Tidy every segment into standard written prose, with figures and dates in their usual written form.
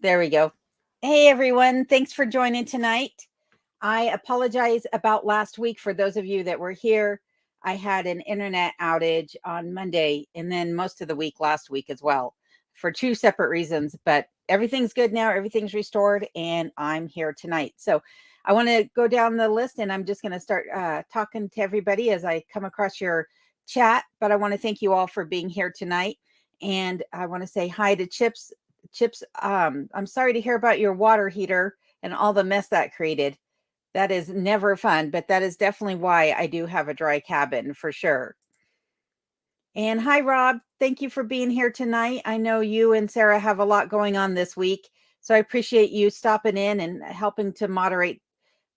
There we go. Hey, everyone. Thanks for joining tonight. I apologize about last week for those of you that were here. I had an internet outage on Monday and then most of the week last week as well for two separate reasons, but everything's good now. Everything's restored and I'm here tonight. So I want to go down the list and I'm just going to start talking to everybody as I come across your chat. But I want to thank you all for being here tonight. And I want to say hi to Chips. Chips, I'm sorry to hear about your water heater and all the mess that created. That is never fun, but that is definitely why I do have a dry cabin for sure. And hi, Rob. Thank you for being here tonight. I know you and Sarah have a lot going on this week, so I appreciate you stopping in and helping to moderate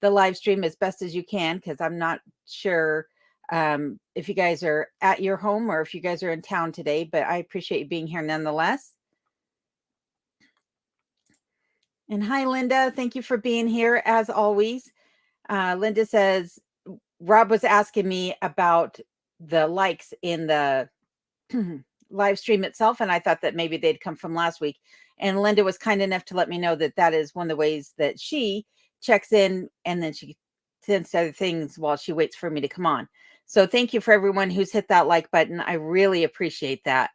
the live stream as best as you can, because I'm not sure if you guys are at your home or if you guys are in town today, but I appreciate you being here nonetheless. And hi, Linda. Thank you for being here as always. Linda says, Rob was asking me about the likes in the live stream itself, and I thought that maybe they'd come from last week. And Linda was kind enough to let me know that that is one of the ways that she checks in, and then she sends to other things while she waits for me to come on. So thank you for everyone who's hit that like button. I really appreciate that.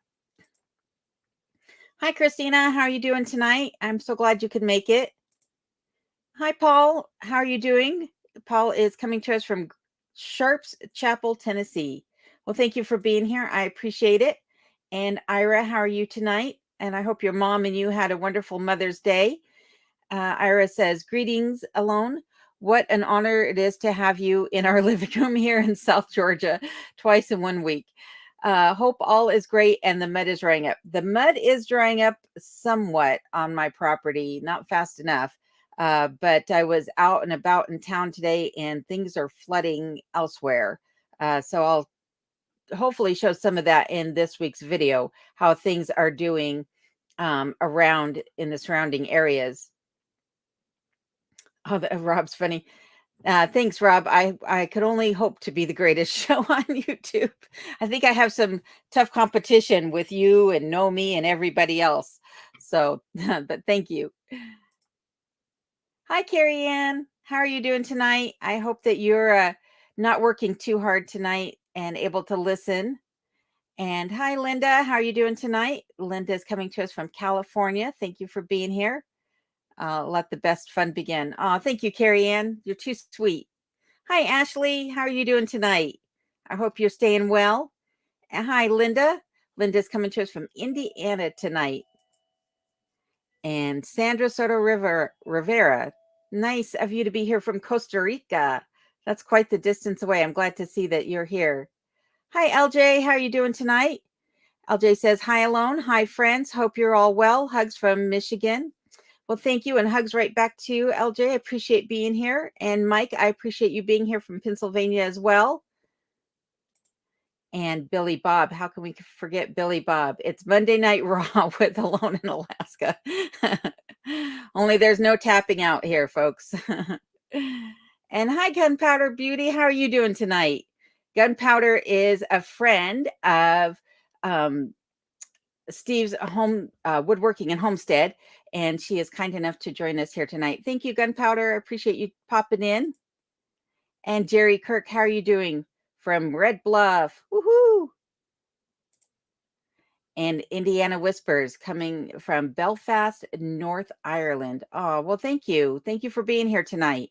Hi, Christina. How are you doing tonight? I'm so glad you could make it. Hi, Paul. How are you doing? Paul is coming to us from Sharps Chapel, Tennessee. Well, thank you for being here. I appreciate it. And Ira, how are you tonight? And I hope your mom and you had a wonderful Mother's Day. Ira says, greetings, Alone. What an honor it is to have you in our living room here in South Georgia twice in 1 week. Hope all is great and the mud is drying up. The mud is drying up somewhat on my property, not fast enough. But I was out and about in town today and things are flooding elsewhere. So I'll hopefully show some of that in this week's video, how things are doing around in the surrounding areas. Oh, Rob's funny. Thanks, Rob. I could only hope to be the greatest show on YouTube. I think I have some tough competition with you and Nomi and everybody else. So, but thank you. Hi, Carrie Ann. How are you doing tonight? I hope that you're not working too hard tonight and able to listen. And hi, Linda. How are you doing tonight? Linda is coming to us from California. Thank you for being here. Let the best fun begin. Oh, thank you, Carrie Ann. You're too sweet. Hi, Ashley. How are you doing tonight? I hope you're staying well. And hi, Linda. Linda's coming to us from Indiana tonight. And Sandra Soto Rivera. Nice of you to be here from Costa Rica. That's quite the distance away. I'm glad to see that you're here. Hi, LJ. How are you doing tonight? LJ says, hi, Alone. Hi, friends. Hope you're all well. Hugs from Michigan. Well, thank you. And hugs right back to you, LJ. I appreciate being here. And Mike, I appreciate you being here from Pennsylvania as well. And Billy Bob. How can we forget Billy Bob? It's Monday Night Raw with Alone in Alaska. Only there's no tapping out here, folks. And hi, Gunpowder Beauty. How are you doing tonight? Gunpowder is a friend of Steve's home woodworking and homestead, and she is kind enough to join us here tonight. Thank you, Gunpowder. I appreciate you popping in. And Jerry Kirk, how are you doing? From Red Bluff. Woohoo! And Indiana Whispers coming from Belfast, North Ireland. Oh, well, thank you. Thank you for being here tonight.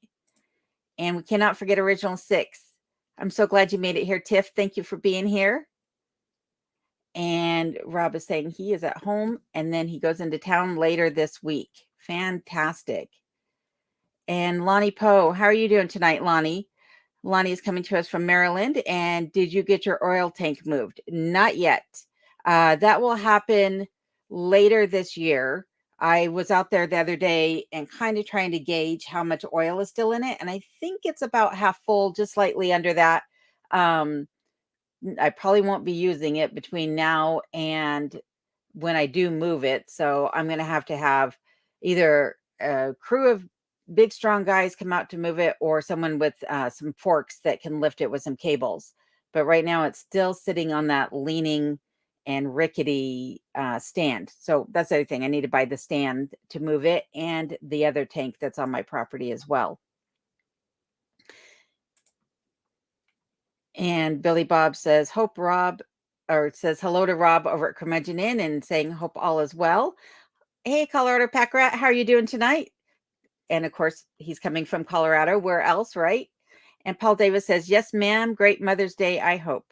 And we cannot forget Original Six. I'm so glad you made it here, Tiff. Thank you for being here. And Rob is saying he is at home and then he goes into town later this week. Fantastic. And Lonnie Poe, how are you doing tonight, Lonnie? Lonnie is coming to us from Maryland. And did you get your oil tank moved? Not yet. That will happen later this year. I was out there the other day and kind of trying to gauge how much oil is still in it. And I think it's about half full, just slightly under that. I probably won't be using it between now and when I do move it. So I'm going to have either a crew of big, strong guys come out to move it or someone with some forks that can lift it with some cables. But right now it's still sitting on that leaning and rickety stand. So that's the other thing. I need to buy the stand to move it and the other tank that's on my property as well. And Billy Bob says, hope Rob, or says hello to Rob over at Curmudgeon Inn and saying, hope all is well. Hey, Colorado Pack Rat, how are you doing tonight? And of course, he's coming from Colorado. Where else, right? And Paul Davis says, yes, ma'am. Great Mother's Day, I hope.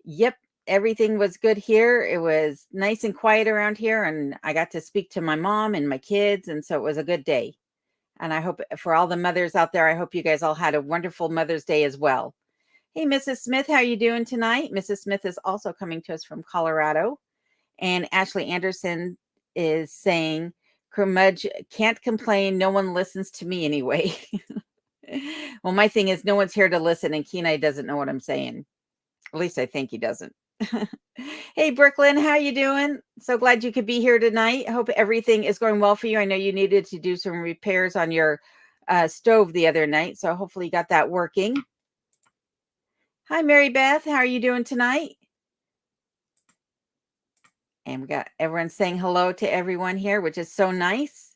Yep, everything was good here. It was nice and quiet around here. And I got to speak to my mom and my kids. And so it was a good day. And I hope for all the mothers out there, I hope you guys all had a wonderful Mother's Day as well. Hey, Mrs. Smith, how are you doing tonight? Mrs. Smith is also coming to us from Colorado. And Ashley Anderson is saying, Curmudge can't complain. No one listens to me anyway. Well, my thing is no one's here to listen, and Kenai doesn't know what I'm saying. At least I think he doesn't. Hey, Brooklyn, how you doing? So glad you could be here tonight. I hope everything is going well for you. I know you needed to do some repairs on your stove the other night, so hopefully you got that working. Hi, Mary Beth. How are you doing tonight? And we got everyone saying hello to everyone here, which is so nice.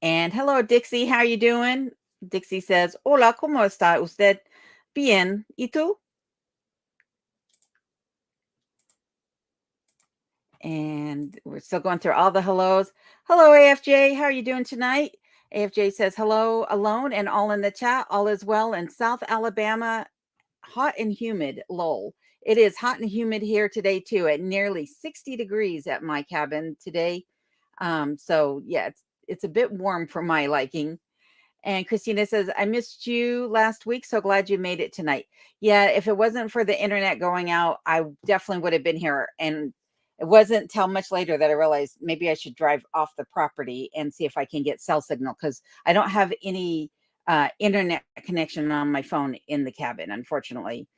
And hello, Dixie. How are you doing? Dixie says, hola, ¿cómo está usted? Bien. ¿Y tú? And we're still going through all the hellos. Hello, AFJ. How are you doing tonight? AFJ says, hello, alone and all in the chat. All is well in South Alabama. Hot and humid, lol. It is hot and humid here today, too, at nearly 60 degrees at my cabin today. So, yeah, it's a bit warm for my liking. And Christina says, I missed you last week. So glad you made it tonight. Yeah, if it wasn't for the internet going out, I definitely would have been here. And it wasn't till much later that I realized maybe I should drive off the property and see if I can get cell signal, because I don't have any internet connection on my phone in the cabin, unfortunately.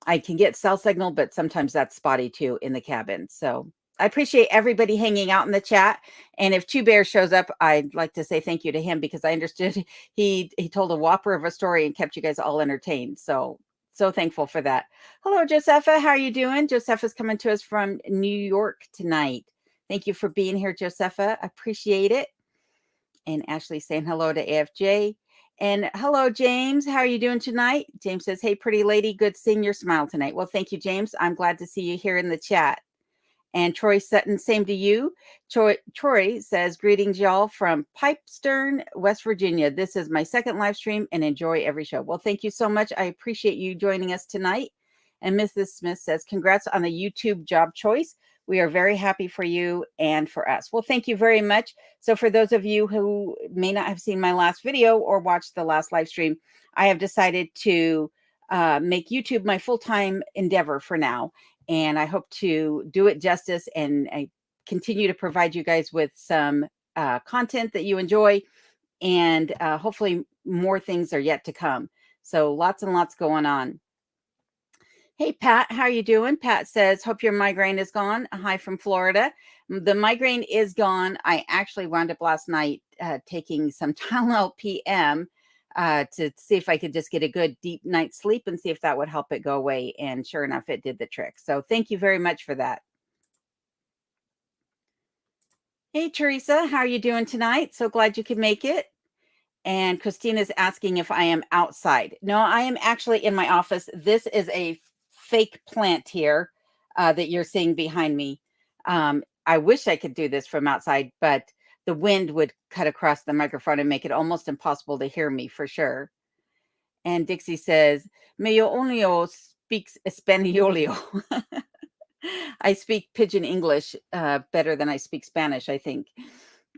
I can get cell signal, but sometimes that's spotty too in the cabin. So I appreciate everybody hanging out in the chat. And if Two Bear shows up, I'd like to say thank you to him, because I understood he told a whopper of a story and kept you guys all entertained. So thankful for that. Hello, Josepha. How are you doing? Josepha's coming to us from New York tonight. Thank you for being here, Josepha. Appreciate it. And Ashley saying hello to AFJ. And hello, James. How are you doing tonight? James says, hey, pretty lady, good seeing your smile tonight. Well, thank you, James. I'm glad to see you here in the chat. And Troy Sutton, same to you. Troy says, greetings, y'all, from Pipestern, West Virginia. This is my second live stream and enjoy every show. Well, thank you so much. I appreciate you joining us tonight. And Mrs. Smith says, congrats on the YouTube job choice. We are very happy for you and for us. Well, thank you very much. So for those of you who may not have seen my last video or watched the last live stream, I have decided to make YouTube my full-time endeavor for now. And I hope to do it justice and continue to provide you guys with some content that you enjoy. And hopefully more things are yet to come. So lots and lots going on. Hey, Pat, how are you doing? Pat says, hope your migraine is gone. Hi from Florida. The migraine is gone. I actually wound up last night taking some Tylenol PM to see if I could just get a good deep night's sleep and see if that would help it go away. And sure enough, it did the trick. So thank you very much for that. Hey, Teresa, how are you doing tonight? So glad you could make it. And Christina's asking if I am outside. No, I am actually in my office. This is a fake plant here that you're seeing behind me. I wish I could do this from outside, but the wind would cut across the microphone and make it almost impossible to hear me for sure. And Dixie says, Meyo only speaks Espanolio. I speak Pidgin English better than I speak Spanish, I think.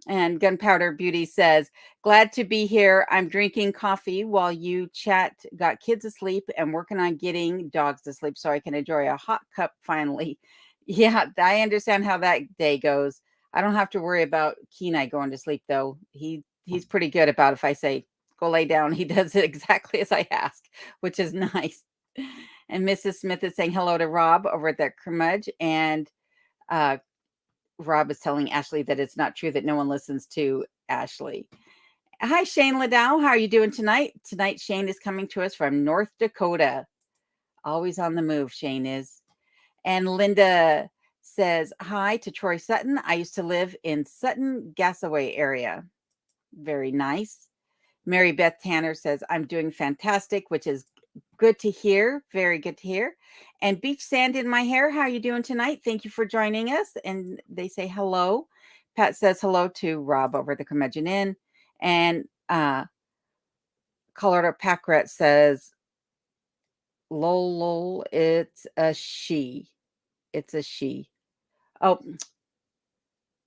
And Gunpowder Beauty says, glad to be here. I'm drinking coffee while you chat. Got kids asleep and working on getting dogs to sleep so I can enjoy a hot cup finally. Yeah, I understand how that day goes. I don't have to worry about Kenai going to sleep, though. He's pretty good about if I say, go lay down, he does it exactly as I ask, which is nice. And Mrs. Smith is saying hello to Rob over at the Curmudge. And Rob is telling Ashley that it's not true that no one listens to Ashley. Hi, Shane Ladow. How are you doing tonight? Tonight, Shane is coming to us from North Dakota. Always on the move, Shane is. And Linda says, hi to Troy Sutton. I used to live in Sutton Gasaway area. Very nice. Mary Beth Tanner says, I'm doing fantastic, which is good to hear. Very good to hear. And Beach Sand in My Hair, how are you doing tonight? Thank you for joining us. And they say hello. Pat says hello to Rob over at the Curmudgeon Inn. And Colorado Packrat says, lol, it's a she. It's a she. Oh,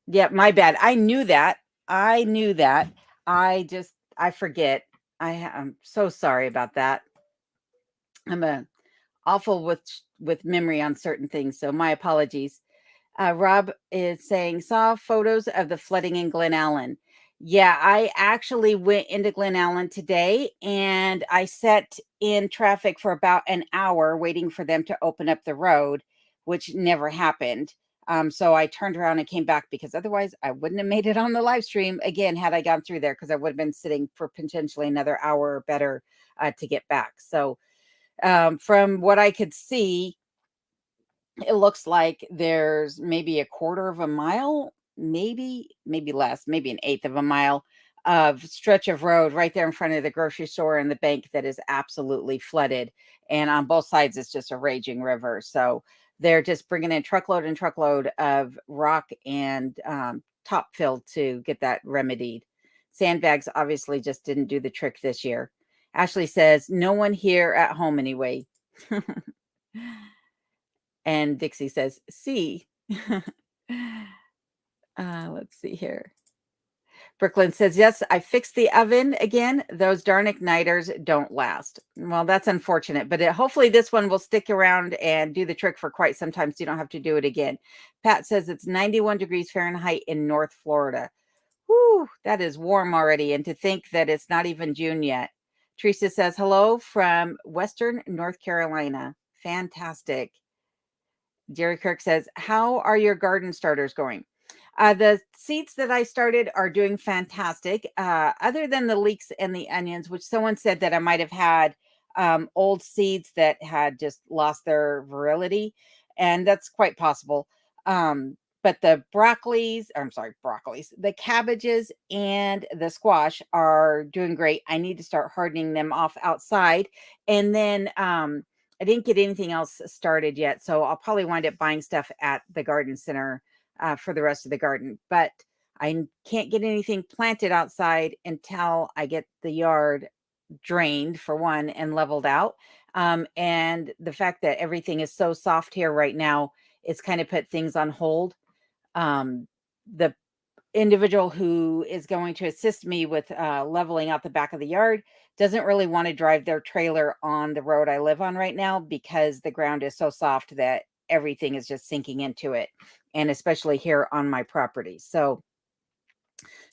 yeah, my bad. I knew that. I forget. I'm so sorry about that. I'm awful with memory on certain things, so my apologies. Rob is saying, saw photos of the flooding in Glen Allen. Yeah, I actually went into Glen Allen today and I sat in traffic for about an hour waiting for them to open up the road, which never happened. So I turned around and came back because otherwise I wouldn't have made it on the live stream again had I gone through there because I would have been sitting for potentially another hour or better to get back. So from what I could see, it looks like there's maybe a quarter of a mile, maybe less, maybe an eighth of a mile of stretch of road right there in front of the grocery store and the bank that is absolutely flooded. And on both sides, it's just a raging river. So they're just bringing in truckload and truckload of rock and top fill to get that remedied. Sandbags obviously just didn't do the trick this year. Ashley says, no one here at home anyway. And Dixie says, see. Let's see here. Brooklyn says, yes, I fixed the oven again. Those darn igniters don't last. Well, that's unfortunate, but hopefully this one will stick around and do the trick for quite some time so you don't have to do it again. Pat says it's 91 degrees Fahrenheit in North Florida. Whew, that is warm already. And to think that it's not even June yet. Teresa says, hello from Western North Carolina. Fantastic. Jerry Kirk says, how are your garden starters going? The seeds that I started are doing fantastic. Other than the leeks and the onions, which someone said that I might have had old seeds that had just lost their virility. And that's quite possible. But the broccolis, the cabbages and the squash are doing great. I need to start hardening them off outside. And then I didn't get anything else started yet, so I'll probably wind up buying stuff at the garden center for the rest of the garden. But I can't get anything planted outside until I get the yard drained, for one, and leveled out. And the fact that everything is so soft here right now, it's kind of put things on hold. The individual who is going to assist me with leveling out the back of the yard doesn't really want to drive their trailer on the road I live on right now because the ground is so soft that everything is just sinking into it, and especially here on my property. So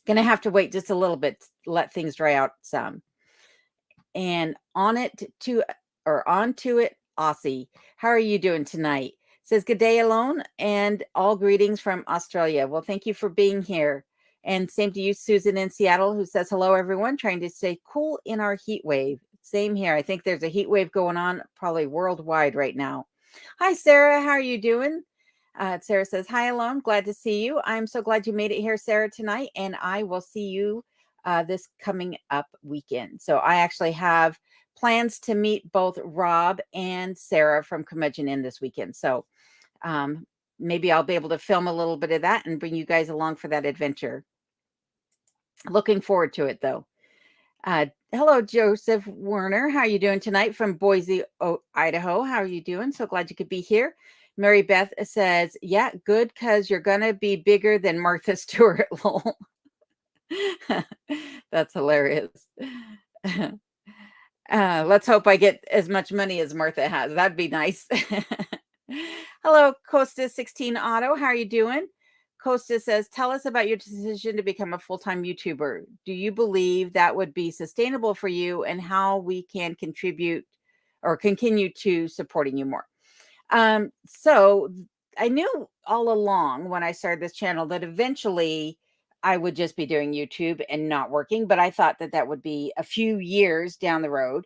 gonna have to wait just a little bit to let things dry out some. And on to it, Aussie. How are you doing tonight? Says good day alone and all greetings from Australia. Well, thank you for being here. And same to you, Susan in Seattle, who says hello, everyone. Trying to stay cool in our heat wave. Same here. I think there's a heat wave going on probably worldwide right now. Hi, Sarah. How are you doing? Sarah says, hi, alone. Glad to see you. I'm so glad you made it here, Sarah, tonight. And I will see you this coming up weekend. So I actually have plans to meet both Rob and Sarah from Curmudgeon Inn this weekend. So maybe I'll be able to film a little bit of that and bring you guys along for that adventure. Looking forward to it, though. Hello, Joseph Werner. How are you doing tonight from Boise, Idaho? How are you doing? So glad you could be here. Mary Beth says, yeah, good, because you're going to be bigger than Martha Stewart. Lol. That's hilarious. Let's hope I get as much money as Martha has. That'd be nice. Hello, Costa 16 Auto. How are you doing? Costa says, tell us about your decision to become a full-time YouTuber. Do you believe that would be sustainable for you, and how we can contribute or continue to supporting you more? So I knew all along when I started this channel that eventually I would just be doing YouTube and not working, but I thought that that would be a few years down the road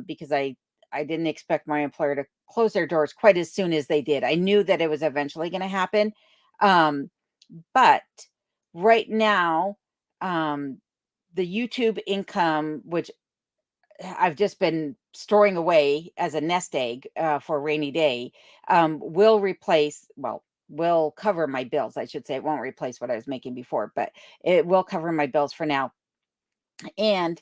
because I I didn't expect my employer to close their doors quite as soon as they did. I knew that it was eventually going to happen. But right now, the YouTube income, which I've just been storing away as a nest egg for a rainy day, will will cover my bills. I should say it won't replace what I was making before, but it will cover my bills for now. And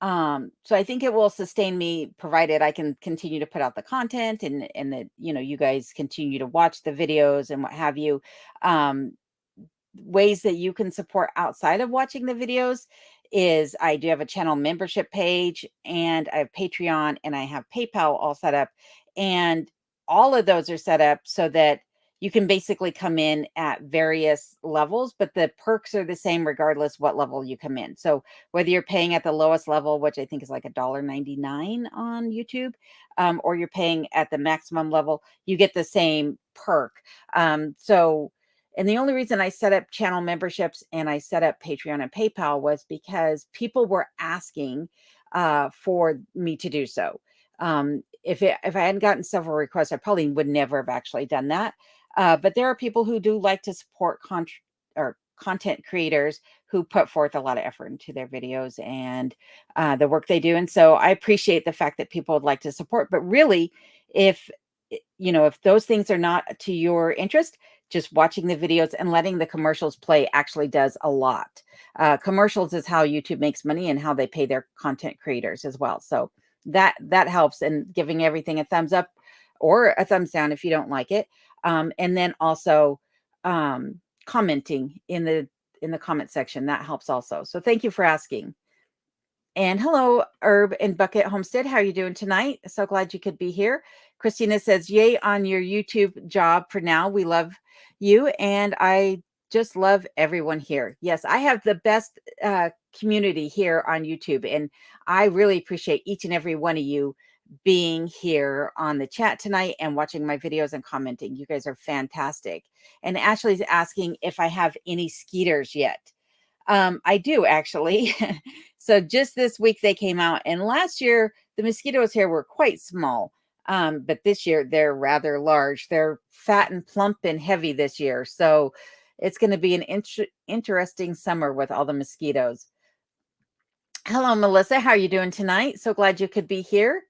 so I think it will sustain me, provided I can continue to put out the content and that, you guys continue to watch the videos and what have you. Um, Ways that you can support outside of watching the videos is I do have a channel membership page, and I have Patreon, and I have PayPal all set up. And all of those are set up so that you can basically come in at various levels, but the perks are the same regardless what level you come in. So whether you're paying at the lowest level, which I think is like $1.99 on YouTube, or you're paying at the maximum level, you get the same perk. And the only reason I set up channel memberships and I set up Patreon and PayPal was because people were asking for me to do so. If I hadn't gotten several requests, I probably would never have actually done that. But there are people who do like to support content creators who put forth a lot of effort into their videos and the work they do. And so I appreciate the fact that people would like to support. But really, if if those things are not to your interest, just watching the videos and letting the commercials play actually does a lot. Commercials is how YouTube makes money and how they pay their content creators as well. So that helps, and giving everything a thumbs up or a thumbs down if you don't like it. And then also commenting in the comment section, that helps also. So thank you for asking. And hello, Herb and Bucket Homestead. How are you doing tonight? So glad you could be here. Christina says, yay on your YouTube job for now. We love you. And I just love everyone here. Yes, I have the best community here on YouTube. And I really appreciate each and every one of you being here on the chat tonight and watching my videos and commenting. You guys are fantastic. And Ashley's asking if I have any skeeters yet. I do actually. So just this week they came out, and last year the mosquitoes here were quite small. But this year they're rather large. They're fat and plump and heavy this year. So it's going to be an interesting summer with all the mosquitoes. Hello, Melissa. How are you doing tonight? So glad you could be here.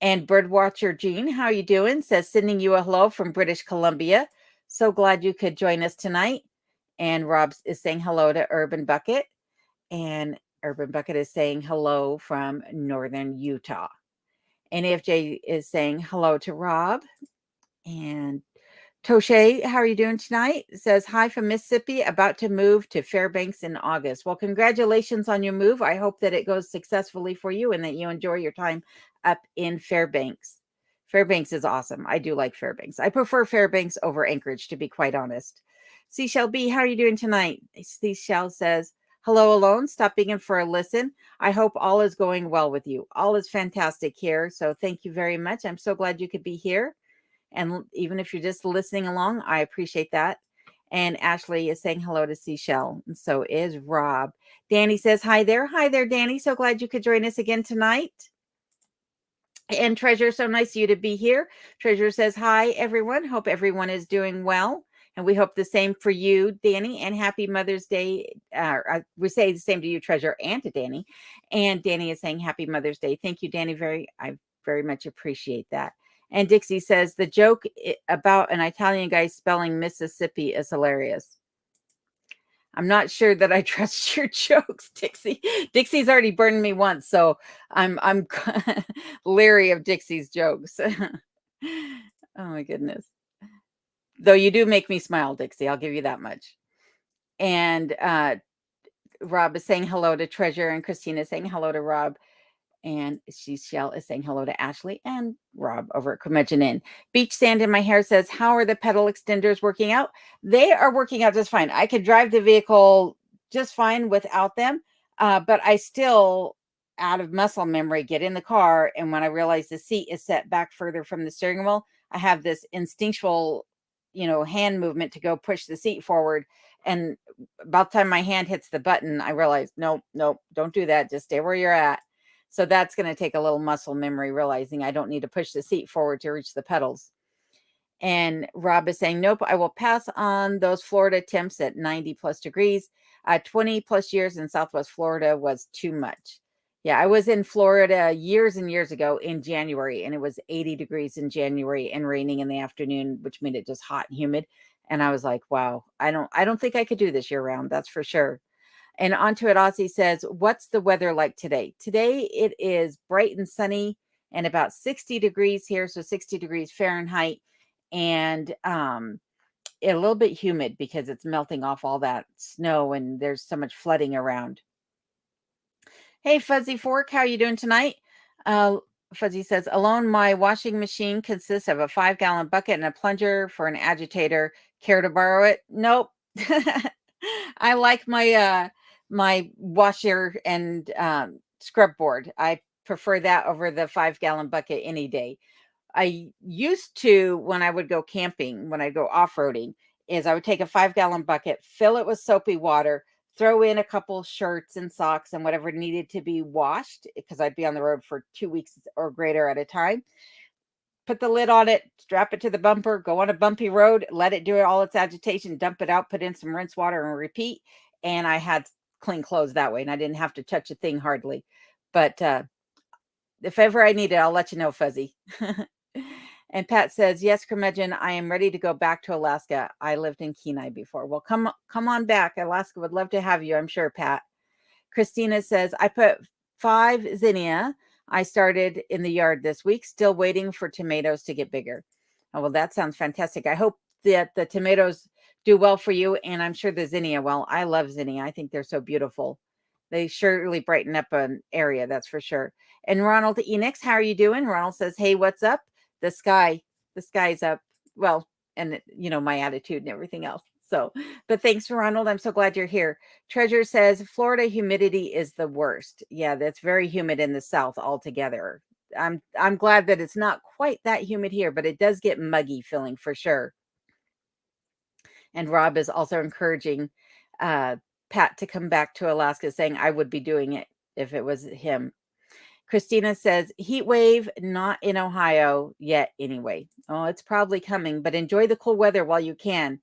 And Birdwatcher Jean, how are you doing? Says sending you a hello from British Columbia. So glad you could join us tonight. And Rob is saying hello to Urban Bucket. And Urban Bucket is saying hello from Northern Utah. And AFJ is saying hello to Rob. And Toshe, how are you doing tonight? It says hi from Mississippi, about to move to Fairbanks in August. Well, congratulations on your move. I hope that it goes successfully for you and that you enjoy your time up in Fairbanks. Fairbanks is awesome. I do like Fairbanks. I prefer Fairbanks over Anchorage, to be quite honest. Seashell B, how are you doing tonight? Seashell says, hello alone, stopping in for a listen. I hope all is going well with you. All is fantastic here. So thank you very much. I'm so glad you could be here. And even if you're just listening along, I appreciate that. And Ashley is saying hello to Seashell. And so is Rob. Danny says, hi there. Hi there, Danny. So glad you could join us again tonight. And Treasure, so nice of you to be here. Treasure says, hi, everyone. Hope everyone is doing well. And we hope the same for you, Danny, and happy Mother's Day. We say the same to you, Treasure, and to Danny. And Danny is saying happy Mother's Day. Thank you, Danny. I very much appreciate that. And Dixie says, the joke about an Italian guy spelling Mississippi is hilarious. I'm not sure that I trust your jokes, Dixie. Dixie's already burned me once, so I'm leery of Dixie's jokes. Oh my goodness. Though you do make me smile, Dixie. I'll give you that much. And Rob is saying hello to Treasure, and Christina is saying hello to Rob. And Shell is saying hello to Ashley and Rob over at Curmudgeon Inn. Beach Sand in My Hair says, how are the pedal extenders working out? They are working out just fine. I could drive the vehicle just fine without them. But I still, out of muscle memory, get in the car. And when I realize the seat is set back further from the steering wheel, I have this instinctual, hand movement to go push the seat forward. And about the time my hand hits the button, I realize, nope, don't do that. Just stay where you're at. So that's going to take a little muscle memory, realizing I don't need to push the seat forward to reach the pedals. And Rob is saying, nope, I will pass on those Florida temps at 90 plus degrees. 20 plus years in Southwest Florida was too much. Yeah, I was in Florida years and years ago in January, and it was 80 degrees in January and raining in the afternoon, which made it just hot and humid. And I was like, wow, I don't think I could do this year round. That's for sure. And Onto It Aussie says, what's the weather like today? Today it is bright and sunny and about 60 degrees here. So 60 degrees Fahrenheit, and a little bit humid because it's melting off all that snow and there's so much flooding around. Hey, Fuzzy Fork, how are you doing tonight? Fuzzy says, alone, my washing machine consists of a 5-gallon bucket and a plunger for an agitator. Care to borrow it? Nope. I like my washer and scrub board. I prefer that over the 5-gallon bucket any day. I used to, when I would go camping, when I go off-roading, is I would take a 5-gallon bucket, fill it with soapy water, throw in a couple shirts and socks and whatever needed to be washed, because I'd be on the road for 2 weeks or greater at a time. Put the lid on it, strap it to the bumper, go on a bumpy road, let it do all its agitation, dump it out, put in some rinse water and repeat. And I had clean clothes that way, and I didn't have to touch a thing hardly. But if ever I need it, I'll let you know, Fuzzy. And Pat says, yes, Curmudgeon, I am ready to go back to Alaska. I lived in Kenai before. Well, come on back. Alaska would love to have you, I'm sure, Pat. Christina says, I put 5 zinnia. I started in the yard this week, still waiting for tomatoes to get bigger. Oh, well, that sounds fantastic. I hope that the tomatoes do well for you. And I'm sure the zinnia, well, I love zinnia. I think they're so beautiful. They surely brighten up an area, that's for sure. And Ronald Enix, how are you doing? Ronald says, hey, what's up? The sky's up. Well, and my attitude and everything else. So, but thanks, Ronald. I'm so glad you're here. Treasure says Florida humidity is the worst. Yeah, that's very humid in the South altogether. I'm glad that it's not quite that humid here, but it does get muggy feeling for sure. And Rob is also encouraging Pat to come back to Alaska, saying I would be doing it if it was him. Christina says, heat wave, not in Ohio yet anyway. Oh, it's probably coming, but enjoy the cool weather while you can.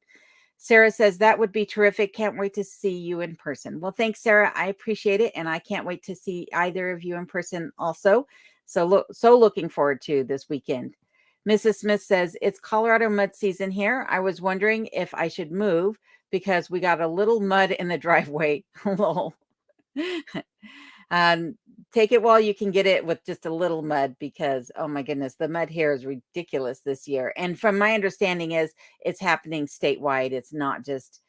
Sarah says, that would be terrific. Can't wait to see you in person. Well, thanks, Sarah. I appreciate it. And I can't wait to see either of you in person also. So looking forward to this weekend. Mrs. Smith says, it's Colorado mud season here. I was wondering if I should move because we got a little mud in the driveway. Take it while you can get it with just a little mud, because oh my goodness, the mud here is ridiculous this year. And from my understanding is it's happening statewide. It's not just,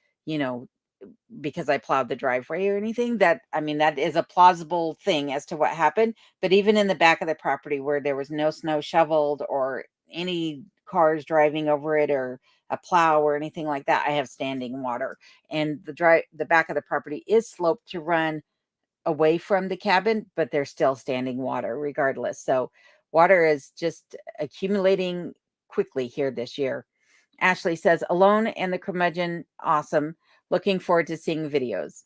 because I plowed the driveway or anything. That is a plausible thing as to what happened. But even in the back of the property where there was no snow shoveled or any cars driving over it or a plow or anything like that, I have standing water. And the back of the property is sloped to run away from the cabin, but there's still standing water regardless. So water is just accumulating quickly here this year. Ashley says, alone and the curmudgeon, awesome. Looking forward to seeing videos.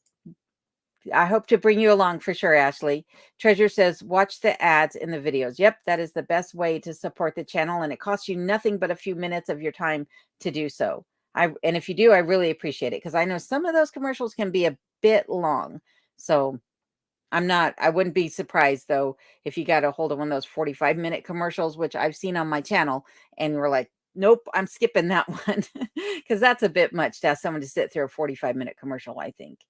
I hope to bring you along for sure, Ashley. Treasure says, watch the ads in the videos. Yep, that is the best way to support the channel, and it costs you nothing but a few minutes of your time to do so. And if you do, I really appreciate it, because I know some of those commercials can be a bit long. So I wouldn't be surprised though if you got a hold of one of those 45-minute commercials, which I've seen on my channel, and we're like, nope, I'm skipping that one, because that's a bit much to ask someone to sit through a 45-minute commercial, I think.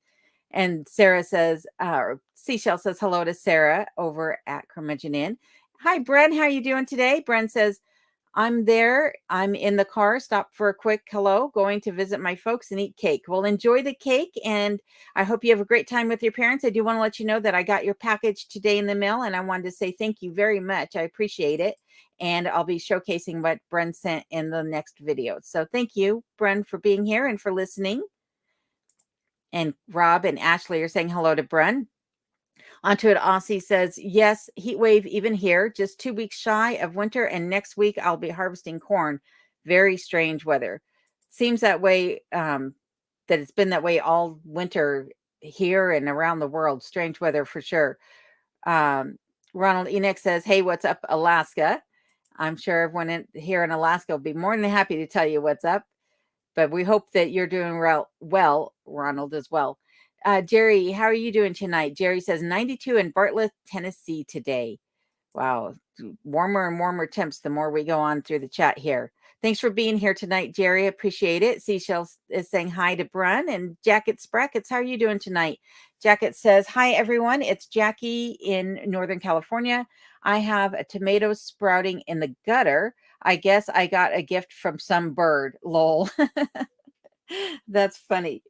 And Sarah says, Seashell says hello to Sarah over at Curmudgeon Inn. Hi, Bren. How are you doing today? Bren says, I'm there. I'm in the car. Stop for a quick hello. Going to visit my folks and eat cake. Well, enjoy the cake, and I hope you have a great time with your parents. I do want to let you know that I got your package today in the mail, and I wanted to say thank you very much. I appreciate it, and I'll be showcasing what Bren sent in the next video. So thank you, Bren, for being here and for listening. And Rob and Ashley are saying hello to Bren. Onto It Aussie says, yes, heat wave even here, just 2 weeks shy of winter, and next week I'll be harvesting corn. Very strange weather. Seems that way, that it's been that way all winter here and around the world. Strange weather for sure. Ronald Enoch says, hey, what's up, Alaska? I'm sure everyone here in Alaska will be more than happy to tell you what's up. But we hope that you're doing well, Ronald, as well. Jerry, how are you doing tonight? Jerry says 92 in Bartlett, Tennessee today. Wow, warmer and warmer temps the more we go on through the chat here. Thanks for being here tonight, Jerry. Appreciate it. Seashell is saying hi to Brun, and Jacket Sprackets, how are you doing tonight? Jacket says, hi, everyone. It's Jackie in Northern California. I have a tomato sprouting in the gutter. I guess I got a gift from some bird. Lol. That's funny.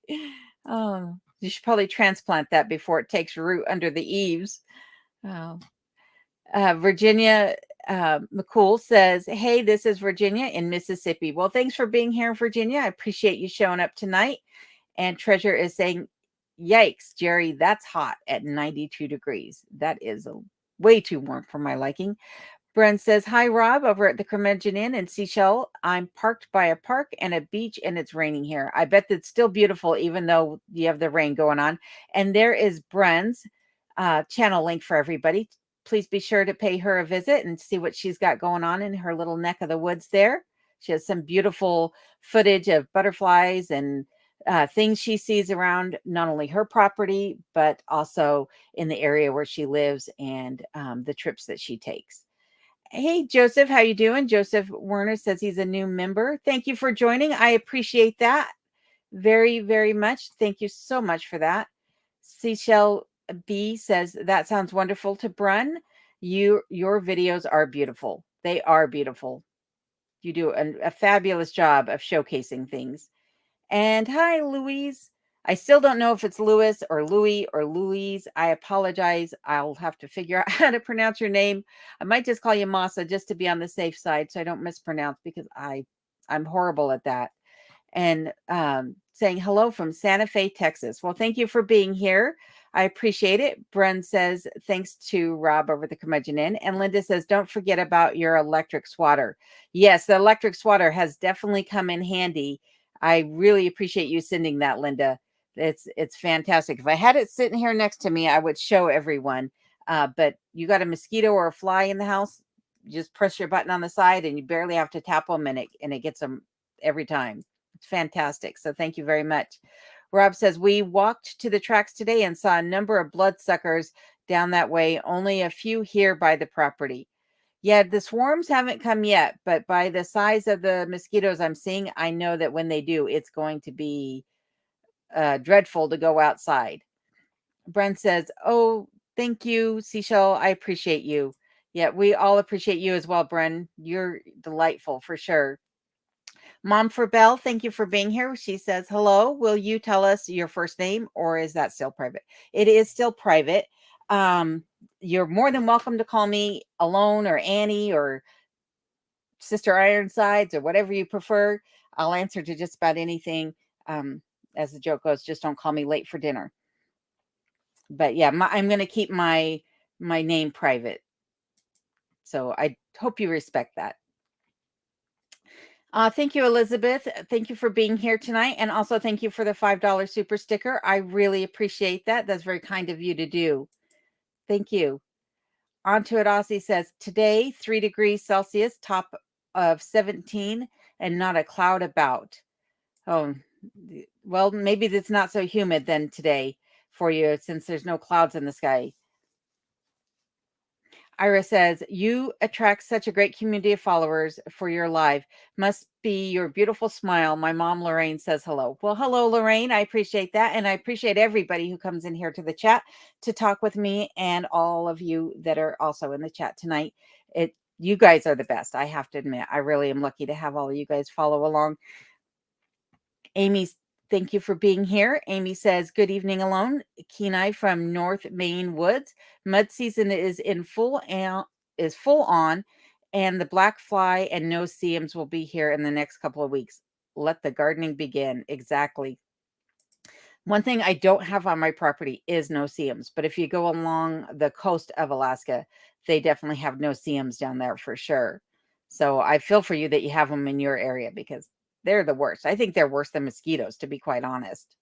Oh, you should probably transplant that before it takes root under the eaves. Oh. Virginia McCool says, hey, this is Virginia in Mississippi. Well, thanks for being here, Virginia. I appreciate you showing up tonight. And Treasure is saying, yikes, Jerry, that's hot at 92 degrees. That is way too warm for my liking. Bren says, hi, Rob, over at the Curmudgeon Inn in Seychelles. I'm parked by a park and a beach, and it's raining here. I bet it's still beautiful, even though you have the rain going on. And there is Bren's channel link for everybody. Please be sure to pay her a visit and see what she's got going on in her little neck of the woods there. She has some beautiful footage of butterflies and things she sees around not only her property, but also in the area where she lives and the trips that she takes. Hey, Joseph, how you doing? Joseph Werner says he's a new member. Thank you for joining. I appreciate that very, very much. Thank you so much for that. Seashell B says, that sounds wonderful to Brun. Your videos are beautiful. They are beautiful. You do a fabulous job of showcasing things. And hi, Louise. I still don't know if it's Louis or Louis or Louise. I apologize. I'll have to figure out how to pronounce your name. I might just call you Masa just to be on the safe side so I don't mispronounce, because I'm horrible at that. And saying hello from Santa Fe, Texas. Well, thank you for being here. I appreciate it. Bren says, thanks to Rob over the Curmudgeon Inn. And Linda says, don't forget about your electric swatter. Yes, the electric swatter has definitely come in handy. I really appreciate you sending that, Linda. It's fantastic. If I had it sitting here next to me, I would show everyone. But you got a mosquito or a fly in the house, just press your button on the side and you barely have to tap them, and it gets them every time. It's fantastic. So thank you very much. Rob says, we walked to the tracks today and saw a number of bloodsuckers down that way, only a few here by the property. Yeah, the swarms haven't come yet, but by the size of the mosquitoes I'm seeing, I know that when they do, it's going to be dreadful to go outside. Brent says, oh, thank you, Seashell. I appreciate you. Yeah, we all appreciate you as well, Bren. You're delightful for sure. Mom for Belle, thank you for being here. She says, hello, will you tell us your first name, or is that still private? It is still private. You're more than welcome to call me Alone or Annie or Sister Ironsides or whatever you prefer. I'll answer to just about anything. As the joke goes, just don't call me late for dinner. But yeah, I'm going to keep my name private. So I hope you respect that. Thank you, Elizabeth. Thank you for being here tonight. And also thank you for the $5 super sticker. I really appreciate that. That's very kind of you to do. Thank you. On to it, Aussie says, today, 3 degrees Celsius, top of 17, and not a cloud about. Oh, well, maybe it's not so humid then today for you, since there's no clouds in the sky. Ira says, you attract such a great community of followers for your live. Must be your beautiful smile. My mom, Lorraine, says hello. Well, hello, Lorraine. I appreciate that. And I appreciate everybody who comes in here to the chat to talk with me, and all of you that are also in the chat tonight. You guys are the best. I have to admit, I really am lucky to have all of you guys follow along. Amy's, thank you for being here. Amy says, good evening, Alone. Kenai from North Maine Woods. Mud season is full on, and the black fly and no-see-ums will be here in the next couple of weeks. Let the gardening begin. Exactly. One thing I don't have on my property is no-see-ums, but if you go along the coast of Alaska, they definitely have no-see-ums down there for sure. So I feel for you that you have them in your area, because they're the worst. I think they're worse than mosquitoes, to be quite honest.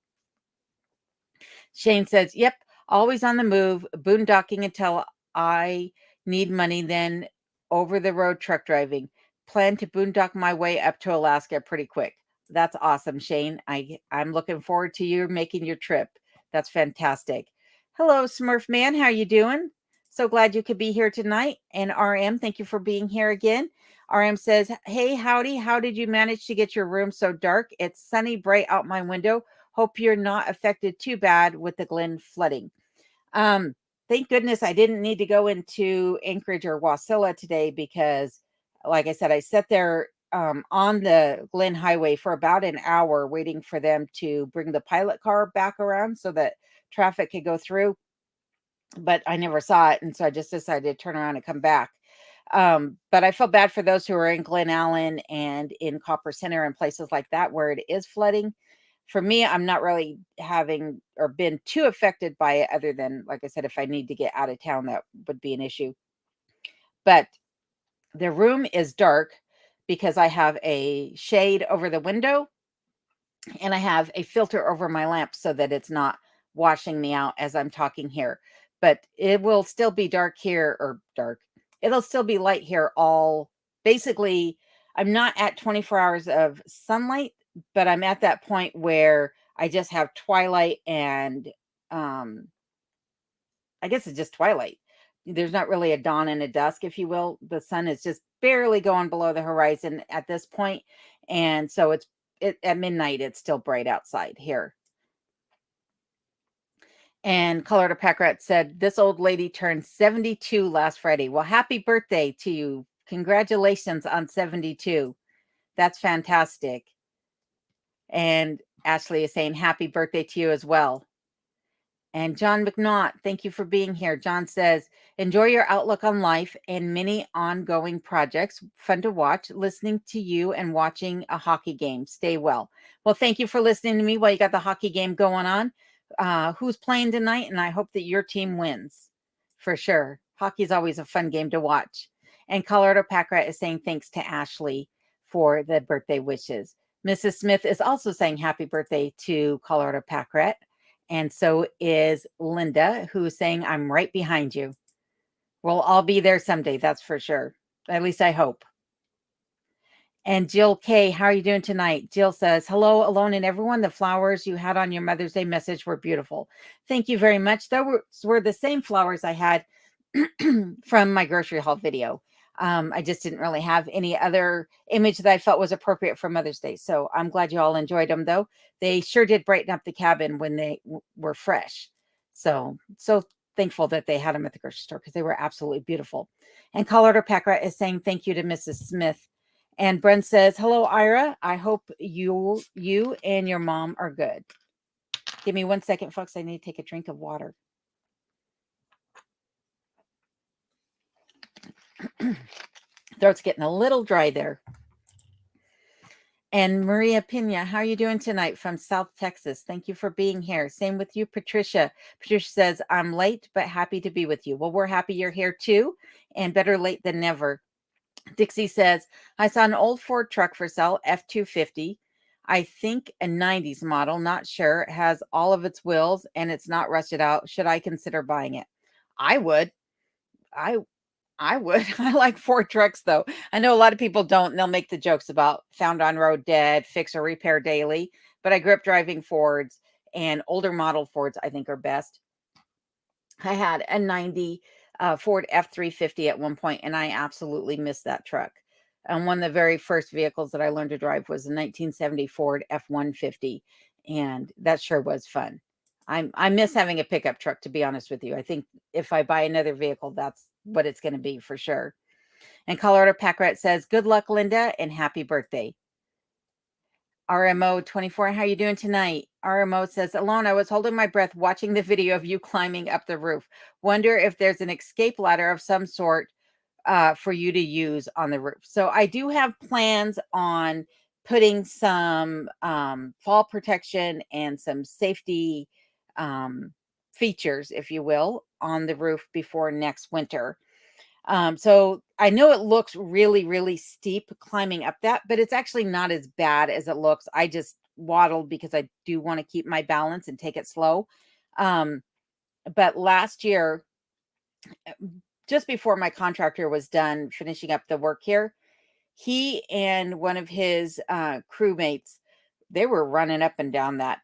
Shane says, yep, always on the move, boondocking until I Need money, then over the road truck driving. Plan to boondock my way up to Alaska pretty quick. That's awesome, Shane. I'm looking forward to you making your trip. That's fantastic. Hello, Smurf Man. How you doing? So glad you could be here tonight. And RM, thank you for being here again. RM says, hey, howdy. How did you manage to get your room so dark? It's sunny, bright out my window. Hope you're not affected too bad with the Glen flooding. Thank goodness I didn't need to go into Anchorage or Wasilla today because, like I said, I sat there on the Glen Highway for about an hour waiting for them to bring the pilot car back around so that traffic could go through. But I never saw it, and so I just decided to turn around and come back. But I feel bad for those who are in Glen Allen and in Copper Center and places like that where it is flooding. For me, I'm not really having or been too affected by it other than, like I said, if I need to get out of town, that would be an issue. But the room is dark because I have a shade over the window and I have a filter over my lamp so that it's not washing me out as I'm talking here. But it will still be dark here, or dark. It'll still be light here all basically. I'm not at 24 hours of sunlight, but I'm at that point where I just have twilight and I guess it's just twilight. There's not really a dawn and a dusk, if you will. The sun is just barely going below the horizon at this point, and so at midnight. It's still bright outside here. And Colorado Pack Rat said, "This old lady turned 72 last Friday. Well, happy birthday to you! Congratulations on 72. That's fantastic." And Ashley is saying, "Happy birthday to you as well." And John McNaught, thank you for being here. John says, enjoy your outlook on life and many ongoing projects. Fun to watch, listening to you and watching a hockey game. Stay well. Well, thank you for listening to me while you got the hockey game going on. Who's playing tonight? And I hope that your team wins for sure. Hockey is always a fun game to watch. And Colorado Pack Rat is saying thanks to Ashley for the birthday wishes. Mrs. Smith is also saying happy birthday to Colorado Pack Rat. And so is Linda, who's saying, I'm right behind you. We'll all be there someday, that's for sure. At least I hope. And Jill K, how are you doing tonight? Jill says, hello, Alone and everyone. The flowers you had on your Mother's Day message were beautiful. Thank you very much. Those were the same flowers I had from my grocery haul video. I just didn't really have any other image that I felt was appropriate for Mother's Day. So I'm glad you all enjoyed them, though. They sure did brighten up the cabin when they were fresh. So thankful that they had them at the grocery store because they were absolutely beautiful. And Colorado Pack Rat is saying thank you to Mrs. Smith. And Brent says, hello, Ira. I hope you and your mom are good. Give me 1 second, folks. I need to take a drink of water. Throat's getting a little dry there. And Maria Pina, how are you doing tonight from South Texas? Thank you for being here. Same with you, Patricia. Patricia says, I'm late, but happy to be with you. Well, we're happy you're here too, and better late than never. Dixie says, I saw an old Ford truck for sale, F-250. I think a 90s model, not sure. It has all of its wheels and it's not rusted out. Should I consider buying it? I would. I would. I like Ford trucks, though. I know a lot of people don't. And they'll make the jokes about found on road dead, fix or repair daily. But I grew up driving Fords, and older model Fords I think are best. I had a 90 Ford F-350 at one point, and I absolutely missed that truck. And one of the very first vehicles that I learned to drive was a 1970 Ford F-150, and that sure was fun. I miss having a pickup truck, to be honest with you. I think if I buy another vehicle, that's what it's going to be for sure. And Colorado Pack Rat says, good luck, Linda, and happy birthday. RMO 24, how are you doing tonight? RMO says, Alone, I was holding my breath watching the video of you climbing up the roof. Wonder if there's an escape ladder of some sort for you to use on the roof. So I do have plans on putting some fall protection and some safety features, if you will, on the roof before next winter. So I know it looks really, really steep climbing up that, but it's actually not as bad as it looks. I just waddled because I do want to keep my balance and take it slow. But last year, just before my contractor was done finishing up the work here, he and one of his crewmates, they were running up and down that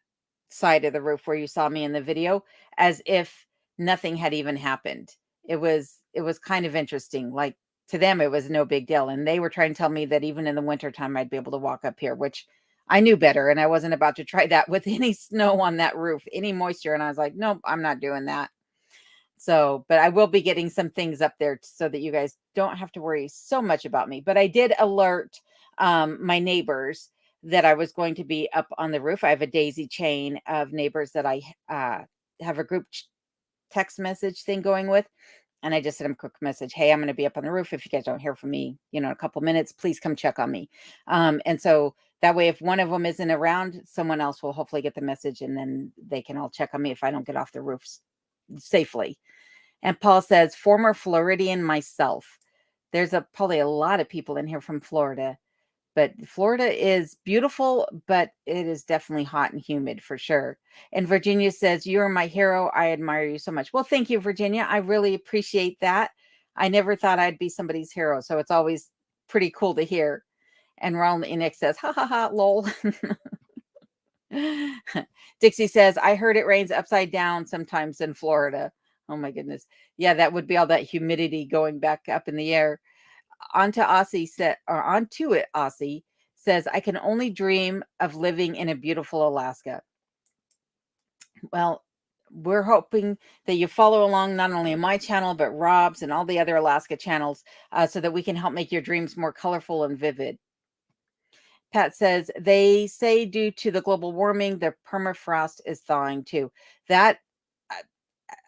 side of the roof where you saw me in the video as if nothing had even happened. It was kind of interesting. Like, to them it was no big deal, and they were trying to tell me that even in the wintertime I'd be able to walk up here, which I knew better, and I wasn't about to try that with any snow on that roof, any moisture, and I was like, nope, I'm not doing that. So, but I will be getting some things up there so that you guys don't have to worry so much about me. But I did alert my neighbors that I was going to be up on the roof. I have a daisy chain of neighbors that I have a group text message thing going with. And I just sent them a quick message. Hey, I'm going to be up on the roof. If you guys don't hear from me, in a couple minutes, please come check on me. And so that way, if one of them isn't around, someone else will hopefully get the message, and then they can all check on me if I don't get off the roof safely. And Paul says, former Floridian myself. There's probably a lot of people in here from Florida, but Florida is beautiful, but it is definitely hot and humid for sure. And Virginia says, you're my hero. I admire you so much. Well, thank you, Virginia. I really appreciate that. I never thought I'd be somebody's hero, so it's always pretty cool to hear. And Ronald Enoch says, ha ha ha, lol. Dixie says, I heard it rains upside down sometimes in Florida. Oh my goodness. Yeah, that would be all that humidity going back up in the air. Onto it, Aussie says, I can only dream of living in a beautiful Alaska. Well, we're hoping that you follow along not only on my channel, but Rob's and all the other Alaska channels, so that we can help make your dreams more colorful and vivid. Pat says, they say due to the global warming, the permafrost is thawing too. That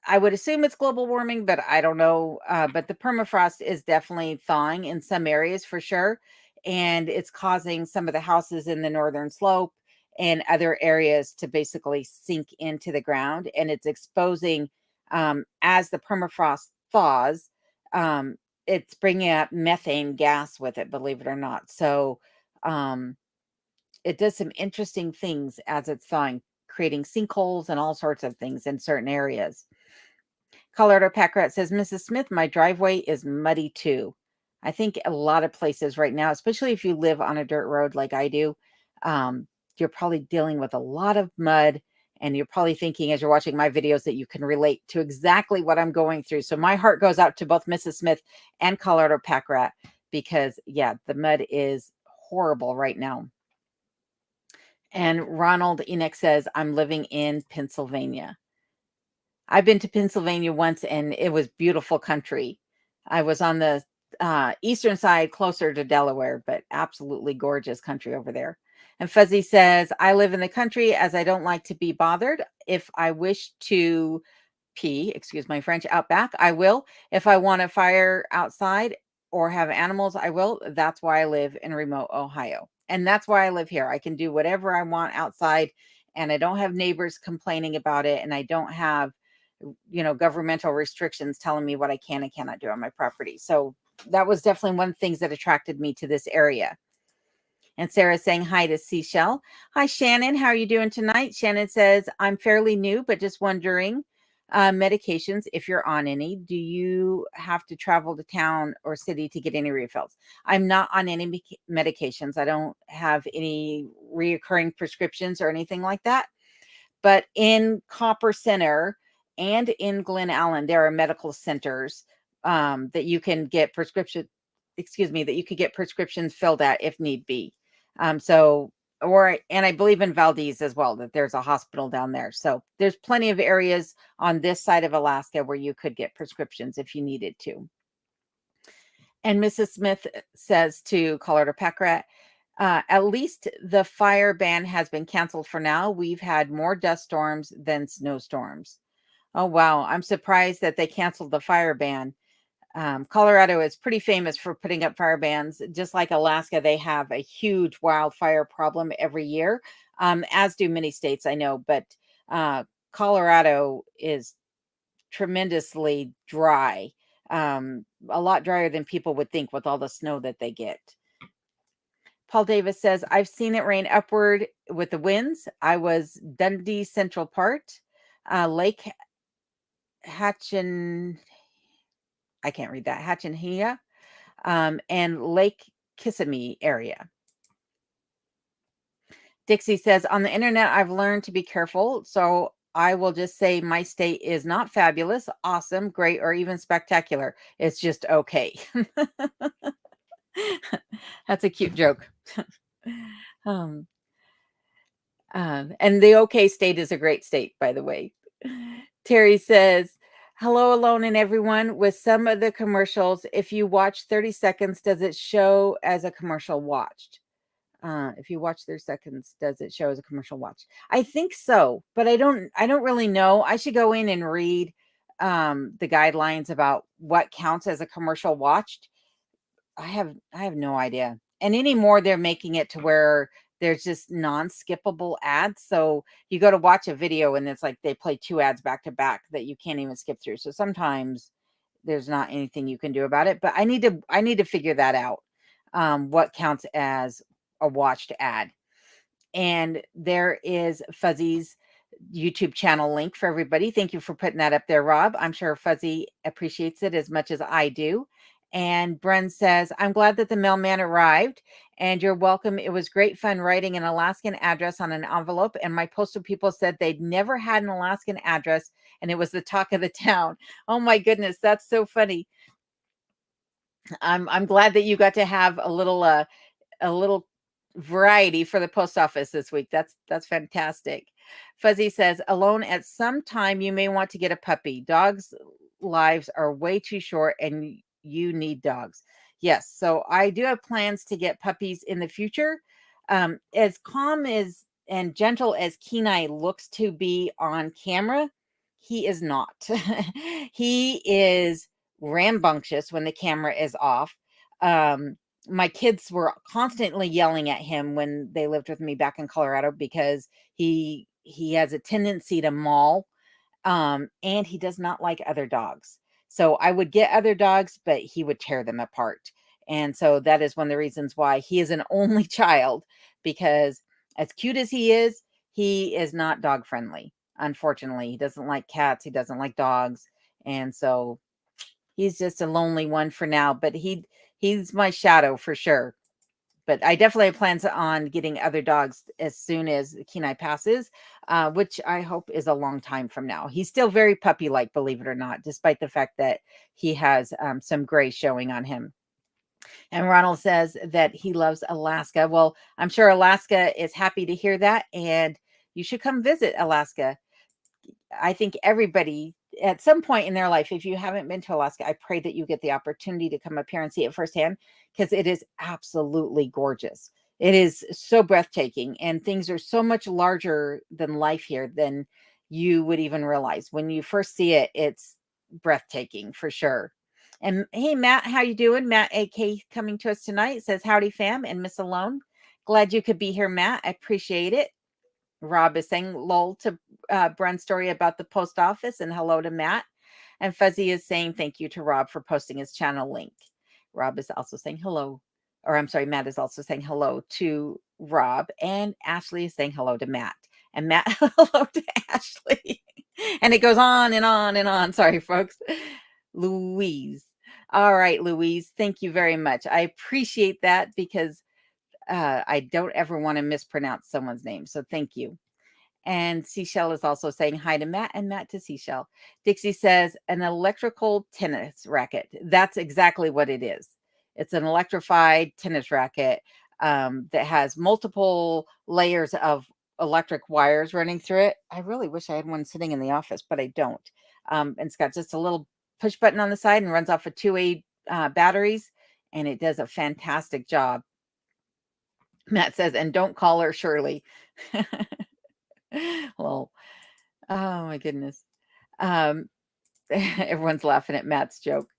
I would assume it's global warming, but I don't know. But the permafrost is definitely thawing in some areas for sure. And it's causing some of the houses in the northern slope and other areas to basically sink into the ground. And it's exposing, as the permafrost thaws, it's bringing up methane gas with it, believe it or not. So it does some interesting things as it's thawing, creating sinkholes and all sorts of things in certain areas. Colorado Packrat says, Mrs. Smith, my driveway is muddy too. I think a lot of places right now, especially if you live on a dirt road like I do, you're probably dealing with a lot of mud, and you're probably thinking as you're watching my videos that you can relate to exactly what I'm going through. So my heart goes out to both Mrs. Smith and Colorado Packrat, because yeah, the mud is horrible right now. And Ronald Enoch says, I'm living in Pennsylvania. I've been to Pennsylvania once, and it was beautiful country. I was on the eastern side, closer to Delaware, but absolutely gorgeous country over there. And Fuzzy says, I live in the country as I don't like to be bothered. If I wish to pee, excuse my French, out back, I will. If I want a fire outside or have animals, I will. That's why I live in remote Ohio. And that's why I live here. I can do whatever I want outside, and I don't have neighbors complaining about it, and I don't have governmental restrictions telling me what I can and cannot do on my property. So that was definitely one of the things that attracted me to this area. And Sarah's saying hi to Seashell. Hi, Shannon. How are you doing tonight? Shannon says, I'm fairly new, but just wondering, medications, if you're on any, do you have to travel to town or city to get any refills? I'm not on any medications. I don't have any reoccurring prescriptions or anything like that. But in Copper Center and in Glen Allen, there are medical centers that you can get prescriptions filled at if need be. And I believe in Valdez as well, that there's a hospital down there. So there's plenty of areas on this side of Alaska where you could get prescriptions if you needed to. And Mrs. Smith says to Colorado Packrat, at least the fire ban has been canceled for now. We've had more dust storms than snowstorms. Oh, wow. I'm surprised that they canceled the fire ban. Colorado is pretty famous for putting up fire bans. Just like Alaska, they have a huge wildfire problem every year, as do many states, I know. But Colorado is tremendously dry, a lot drier than people would think with all the snow that they get. Paul Davis says, I've seen it rain upward with the winds. I was Dundee Central Park, Lake Hatchin. I can't read that, Hatchinhia, and Lake Kissimmee area. Dixie says, on the internet, I've learned to be careful. So I will just say my state is not fabulous, awesome, great, or even spectacular. It's just okay. That's a cute joke. um, and the okay state is a great state, by the way. Terry says, hello, Alone and everyone. With some of the commercials, if you watch 30 seconds, does it show as a commercial watched? If you watch 30 seconds, does it show as a commercial watch? I think so, but I don't really know. I should go in and read the guidelines about what counts as a commercial watched. I have no idea. And anymore, they're making it to where there's just non-skippable ads. So you go to watch a video and it's like they play 2 ads back to back that you can't even skip through. So sometimes there's not anything you can do about it, but I need to figure that out. What counts as a watched ad. And there is Fuzzy's YouTube channel link for everybody. Thank you for putting that up there, Rob. I'm sure Fuzzy appreciates it as much as I do. And Bren says, I'm glad that the mailman arrived and you're welcome. It was great fun writing an Alaskan address on an envelope. And my postal people said they'd never had an Alaskan address and it was the talk of the town. Oh my goodness, that's so funny. I'm glad that you got to have a little variety for the post office this week. That's fantastic. Fuzzy says, Alone, at some time you may want to get a puppy. Dogs' lives are way too short and you need dogs. Yes, so I do have plans to get puppies in the future. As calm as and gentle as Kenai looks to be on camera, he is not. He is rambunctious when the camera is off. My kids were constantly yelling at him when they lived with me back in Colorado because he has a tendency to maul, and he does not like other dogs. So I would get other dogs, but he would tear them apart. And so that is one of the reasons why he is an only child, because as cute as he is not dog friendly. Unfortunately, he doesn't like cats. He doesn't like dogs. And so he's just a lonely one for now, but he's my shadow for sure. But I definitely have plans on getting other dogs as soon as Kenai passes, which I hope is a long time from now. He's still very puppy-like, believe it or not, despite the fact that he has some gray showing on him. And Ronald says that he loves Alaska. Well, I'm sure Alaska is happy to hear that, and you should come visit Alaska. I think everybody at some point in their life, if you haven't been to Alaska, I pray that you get the opportunity to come up here and see it firsthand, because it is absolutely gorgeous. It is so breathtaking, and things are so much larger than life here than you would even realize. When you first see it, it's breathtaking for sure. And hey, Matt, how you doing? Matt AK coming to us tonight says, howdy fam and Miss Alone. Glad you could be here, Matt. I appreciate it. Rob is saying lol to Bren's story about the post office and hello to Matt. And Fuzzy is saying thank you to Rob for posting his channel link. Rob is also saying hello, or I'm sorry, Matt is also saying hello to Rob. And Ashley is saying hello to Matt. And Matt, hello to Ashley. And it goes on and on and on. Sorry, folks. Louise. All right, Louise, thank you very much. I appreciate that because I don't ever want to mispronounce someone's name. So thank you. And Seashell is also saying hi to Matt and Matt to Seashell. Dixie says an electrical tennis racket. That's exactly what it is. It's an electrified tennis racket that has multiple layers of electric wires running through it. I really wish I had one sitting in the office, but I don't. And it's got just a little push button on the side and runs off of 2A batteries. And it does a fantastic job. Matt says, and don't call her Shirley. Well, oh my goodness. Everyone's laughing at Matt's joke.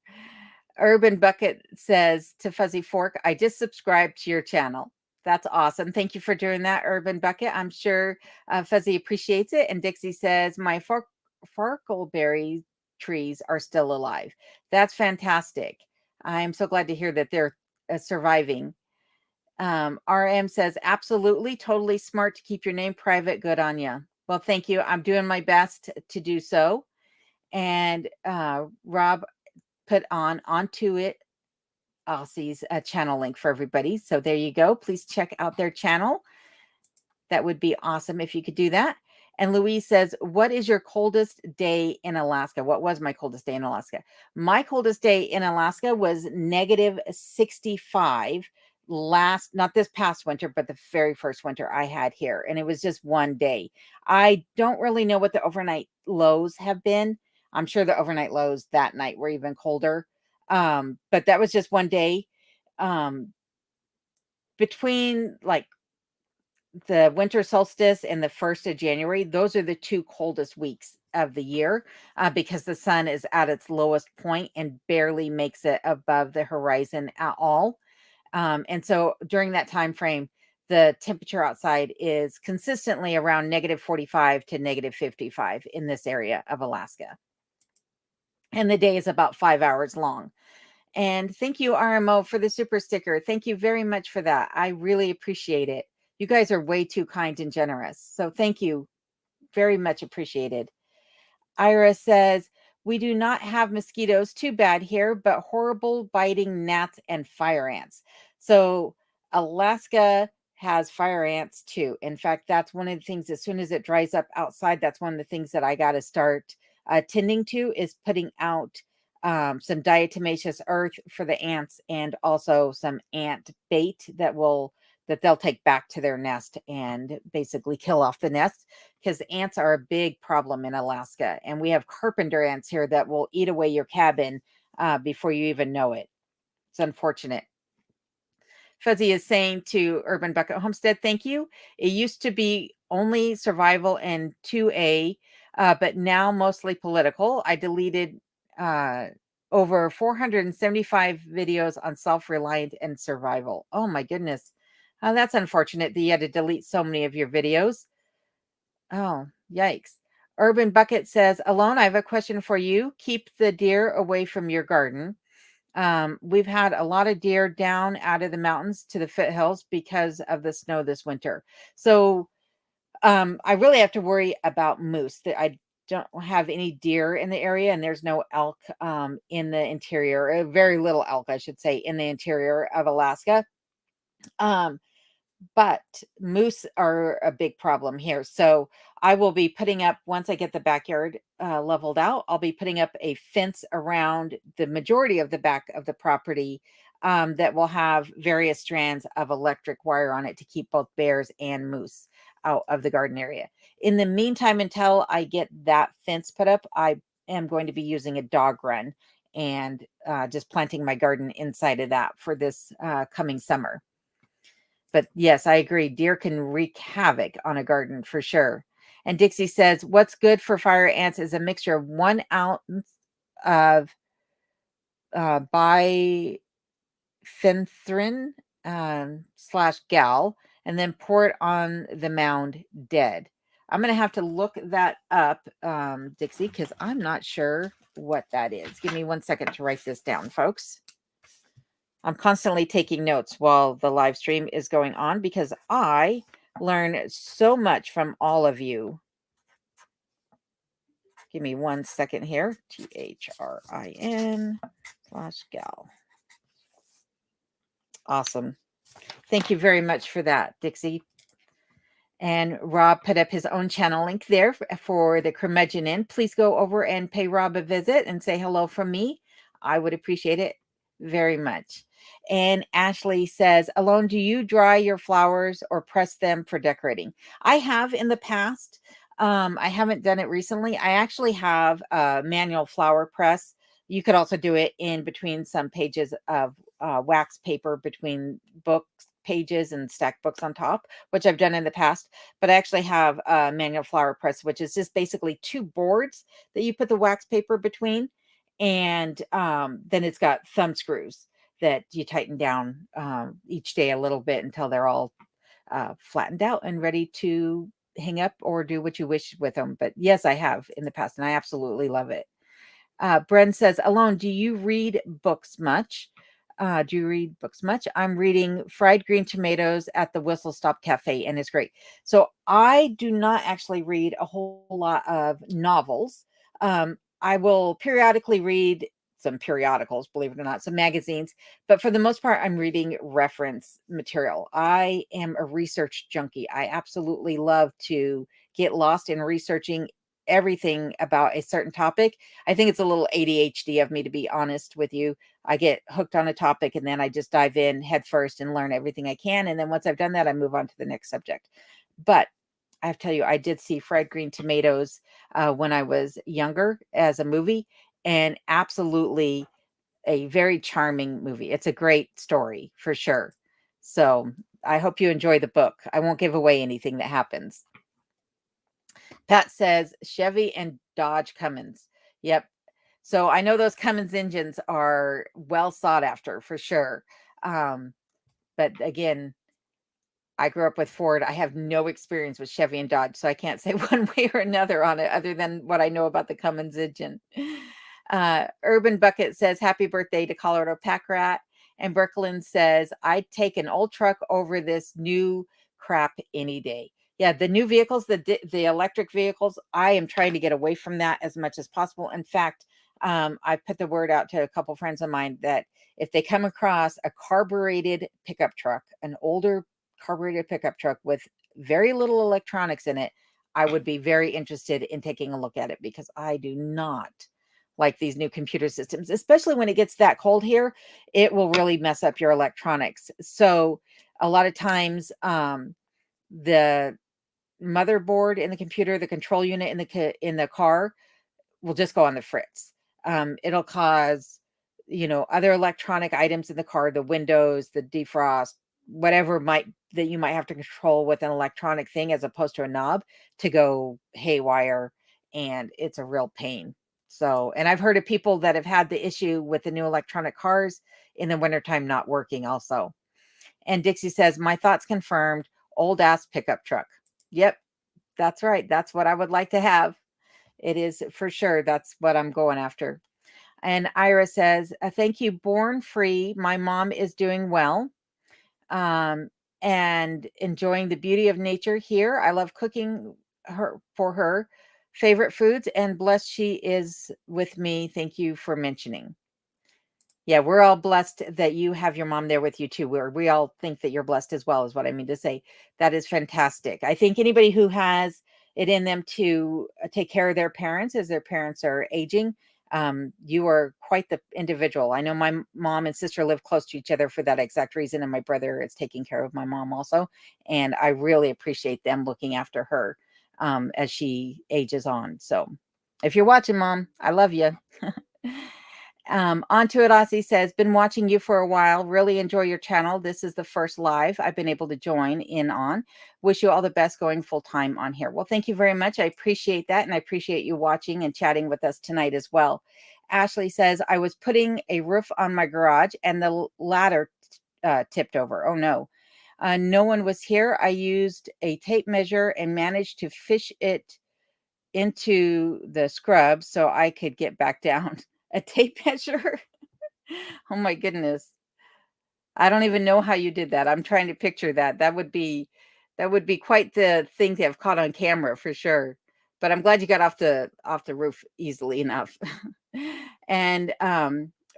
Urban Bucket says to Fuzzy Fork, I just subscribed to your channel. That's awesome. Thank you for doing that, Urban Bucket. I'm sure Fuzzy appreciates it. And Dixie says, my farkleberry trees are still alive. That's fantastic. I'm so glad to hear that they're surviving. RM says, absolutely, totally smart to keep your name private. Good on you. Well, thank you. I'm doing my best to do so. And Rob put onto it Aussie's channel link for everybody. So there you go. Please check out their channel. That would be awesome if you could do that. And Louise says, what is your coldest day in Alaska? What was my coldest day in Alaska? My coldest day in Alaska was negative 65 not this past winter, but the very first winter I had here. And it was just one day. I don't really know what the overnight lows have been. I'm sure the overnight lows that night were even colder. But that was just one day. Between like the winter solstice and the 1st of January, those are the two coldest weeks of the year because the sun is at its lowest point and barely makes it above the horizon at all. And so during that time frame, the temperature outside is consistently around negative 45 to negative 55 in this area of Alaska. And the day is about 5 hours long. And thank you, RMO, for the super sticker. Thank you very much for that. I really appreciate it. You guys are way too kind and generous. So thank you. Very much appreciated. Ira says, we do not have mosquitoes too bad here, but horrible biting gnats and fire ants. So Alaska has fire ants too. In fact, that's one of the things, as soon as it dries up outside, that's one of the things that I got to start tending to is putting out some diatomaceous earth for the ants and also some ant bait that they'll take back to their nest and basically kill off the nest, because ants are a big problem in Alaska. And we have carpenter ants here that will eat away your cabin before you even know it. It's unfortunate. Fuzzy is saying to Urban Bucket Homestead, thank you. It used to be only survival and 2A, but now mostly political. I deleted over 475 videos on self-reliant and survival. Oh my goodness. That's unfortunate that you had to delete so many of your videos. Oh, yikes. Urban Bucket says, Alone, I have a question for you. Keep the deer away from your garden. We've had a lot of deer down out of the mountains to the foothills because of the snow this winter. So I really have to worry about moose. That I don't have any deer in the area, and there's no elk in the interior, very little elk, I should say, in the interior of Alaska. But moose are a big problem here. So I will be putting up, once I get the backyard leveled out, I'll be putting up a fence around the majority of the back of the property that will have various strands of electric wire on it to keep both bears and moose out of the garden area. In the meantime, until I get that fence put up, I am going to be using a dog run and just planting my garden inside of that for this coming summer. But yes, I agree. Deer can wreak havoc on a garden for sure. And Dixie says, what's good for fire ants is a mixture of 1 ounce of bifenthrin / gal, and then pour it on the mound dead. I'm going to have to look that up, Dixie, because I'm not sure what that is. Give me 1 second to write this down, folks. I'm constantly taking notes while the live stream is going on because I learn so much from all of you. Give me 1 second here. THRIN / gal. Awesome. Thank you very much for that, Dixie. And Rob put up his own channel link there for the Curmudgeon Inn. Please go over and pay Rob a visit and say hello from me. I would appreciate it very much. And Ashley says, Alone, do you dry your flowers or press them for decorating? I have in the past. I haven't done it recently. I actually have a manual flower press. You could also do it in between some pages of wax paper between books pages and stack books on top, which I've done in the past. But I actually have a manual flower press, which is just basically 2 boards that you put the wax paper between. And then it's got thumb screws that you tighten down each day a little bit until they're all flattened out and ready to hang up or do what you wish with them. But yes, I have in the past, and I absolutely love it. Bren says, Alone, do you read books much? Do you read books much? I'm reading Fried Green Tomatoes at the Whistle Stop Cafe, and it's great. So I do not actually read a whole lot of novels. I will periodically read some periodicals, believe it or not, some magazines. But for the most part, I'm reading reference material. I am a research junkie. I absolutely love to get lost in researching everything about a certain topic. I think it's a little ADHD of me, to be honest with you. I get hooked on a topic and then I just dive in head first and learn everything I can. And then once I've done that, I move on to the next subject. But I have to tell you, I did see Fried Green Tomatoes when I was younger as a movie, and absolutely a very charming movie. It's a great story for sure. So I hope you enjoy the book. I won't give away anything that happens. Pat says Chevy and Dodge Cummins. Yep. So I know those Cummins engines are well sought after for sure. But again, I grew up with Ford. I have no experience with Chevy and Dodge, so I can't say one way or another on it other than what I know about the Cummins engine. Urban Bucket says, happy birthday to Colorado Pack Rat. And Brooklyn says, I'd take an old truck over this new crap any day. Yeah, the new vehicles, the electric vehicles, I am trying to get away from that as much as possible. In fact, I put the word out to a couple friends of mine that if they come across a carbureted pickup truck, an older carbureted pickup truck with very little electronics in it, I would be very interested in taking a look at it, because I do not like these new computer systems, especially when it gets that cold here. It will really mess up your electronics. So a lot of times, the motherboard in the computer, the control unit in the car will just go on the fritz. It'll cause, other electronic items in the car, the windows, the defrost, whatever that you might have to control with an electronic thing as opposed to a knob, to go haywire, and it's a real pain. So, and I've heard of people that have had the issue with the new electronic cars in the wintertime not working also. And Dixie says, my thoughts confirmed, old ass pickup truck. Yep, that's right. That's what I would like to have. It is for sure. That's what I'm going after. And Ira says, thank you, Born Free. My mom is doing well, and enjoying the beauty of nature here. I love cooking for her favorite foods, and blessed she is with me. Thank you for mentioning. Yeah, we're all blessed that you have your mom there with you too. We all think that you're blessed as well, is what I mean to say. That is fantastic. I think anybody who has it in them to take care of their parents as their parents are aging, you are quite the individual. I know my mom and sister live close to each other for that exact reason, and my brother is taking care of my mom also, and I really appreciate them looking after her as she ages on. So if you're watching, Mom, I love you. Onto it, Ozzy says, been watching you for a while. Really enjoy your channel. This is the first live I've been able to join in on. Wish you all the best going full time on here. Well, thank you very much. I appreciate that. And I appreciate you watching and chatting with us tonight as well. Ashley says, I was putting a roof on my garage and the ladder tipped over. Oh no. No one was here. I used a tape measure and managed to fish it into the scrub so I could get back down. A tape measure? Oh my goodness. I don't even know how you did that. I'm trying to picture that. That would be quite the thing to have caught on camera for sure. But I'm glad you got off the roof easily enough. And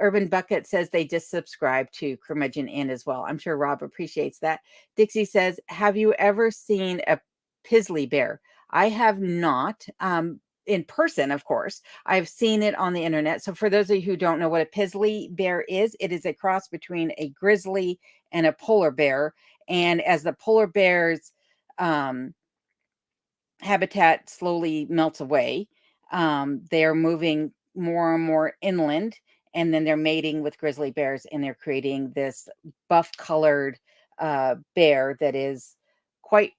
Urban Bucket says they just subscribe to Curmudgeon Inn as well. I'm sure Rob appreciates that. Dixie says, have you ever seen a Pizzly bear? I have not. In person, of course. I've seen it on the internet. So for those of you who don't know what a Pizzly bear is, it is a cross between a grizzly and a polar bear. And as the polar bear's habitat slowly melts away, they are moving more and more inland, and then they're mating with grizzly bears, and they're creating this buff colored bear that is quite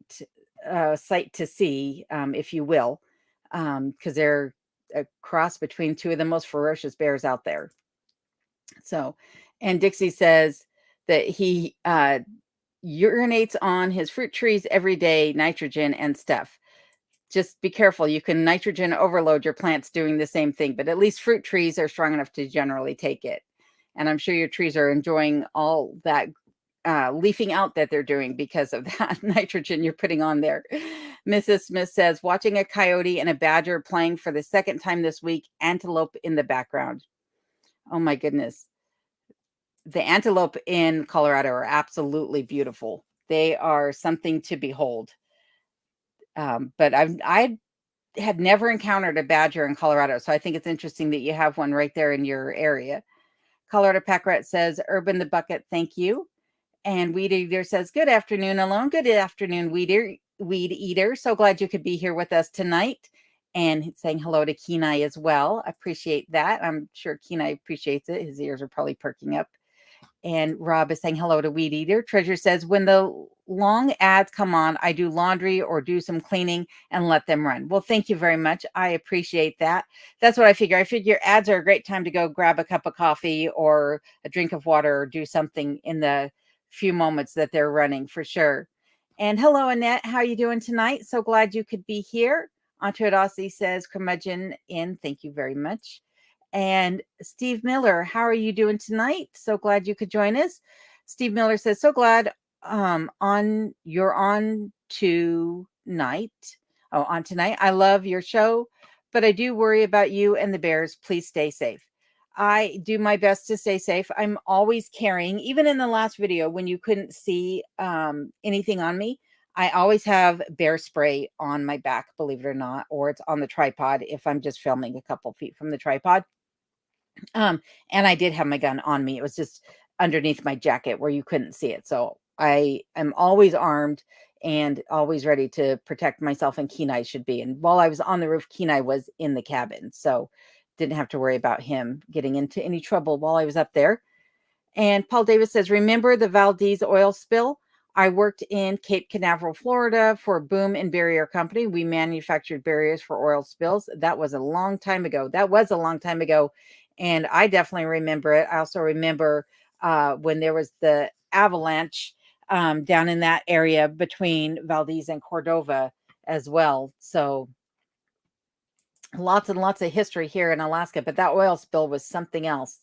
a sight to see, if you will, because they're a cross between two of the most ferocious bears out there. So, and Dixie says that he urinates on his fruit trees every day, nitrogen and stuff. Just be careful. You can nitrogen overload your plants doing the same thing, but at least fruit trees are strong enough to generally take it. And I'm sure your trees are enjoying all that leafing out that they're doing because of that nitrogen you're putting on there. Mrs. Smith says, watching a coyote and a badger playing for the second time this week, antelope in the background. Oh my goodness. The antelope in Colorado are absolutely beautiful. They are something to behold. But I had never encountered a badger in Colorado, so I think it's interesting that you have one right there in your area. Colorado Pack Rat says, Urban the Bucket, thank you. And Weed Eater says, good afternoon, Alone. Good afternoon, Weed Eater. So glad you could be here with us tonight. And saying hello to Kenai as well. I appreciate that. I'm sure Kenai appreciates it. His ears are probably perking up. And Rob is saying hello to Weed Eater. Treasure says, when the long ads come on, I do laundry or do some cleaning and let them run. Well, thank you very much. I appreciate that. That's what I figure. I figure ads are a great time to go grab a cup of coffee or a drink of water or do something in the few moments that they're running for sure. And hello, Annette. How are you doing tonight? So glad you could be here. Entre Aussie says, curmudgeon in. Thank you very much. And Steve Miller, how are you doing tonight? So glad you could join us. Steve Miller says, so glad you're on tonight. Oh, on tonight. I love your show, but I do worry about you and the bears. Please stay safe. I do my best to stay safe. I'm always carrying, even in the last video when you couldn't see anything on me, I always have bear spray on my back, believe it or not, or it's on the tripod if I'm just filming a couple feet from the tripod. And I did have my gun on me. It was just underneath my jacket where you couldn't see it. So I am always armed and always ready to protect myself, and Kenai should be. And while I was on the roof, Kenai was in the cabin. So didn't have to worry about him getting into any trouble while I was up there. And Paul Davis says, remember the Valdez oil spill? I worked in Cape Canaveral, Florida for Boom and Barrier Company. We manufactured barriers for oil spills. That was a long time ago. And I definitely remember it. I also remember when there was the avalanche down in that area between Valdez and Cordova as well. So lots and lots of history here in Alaska, but that oil spill was something else.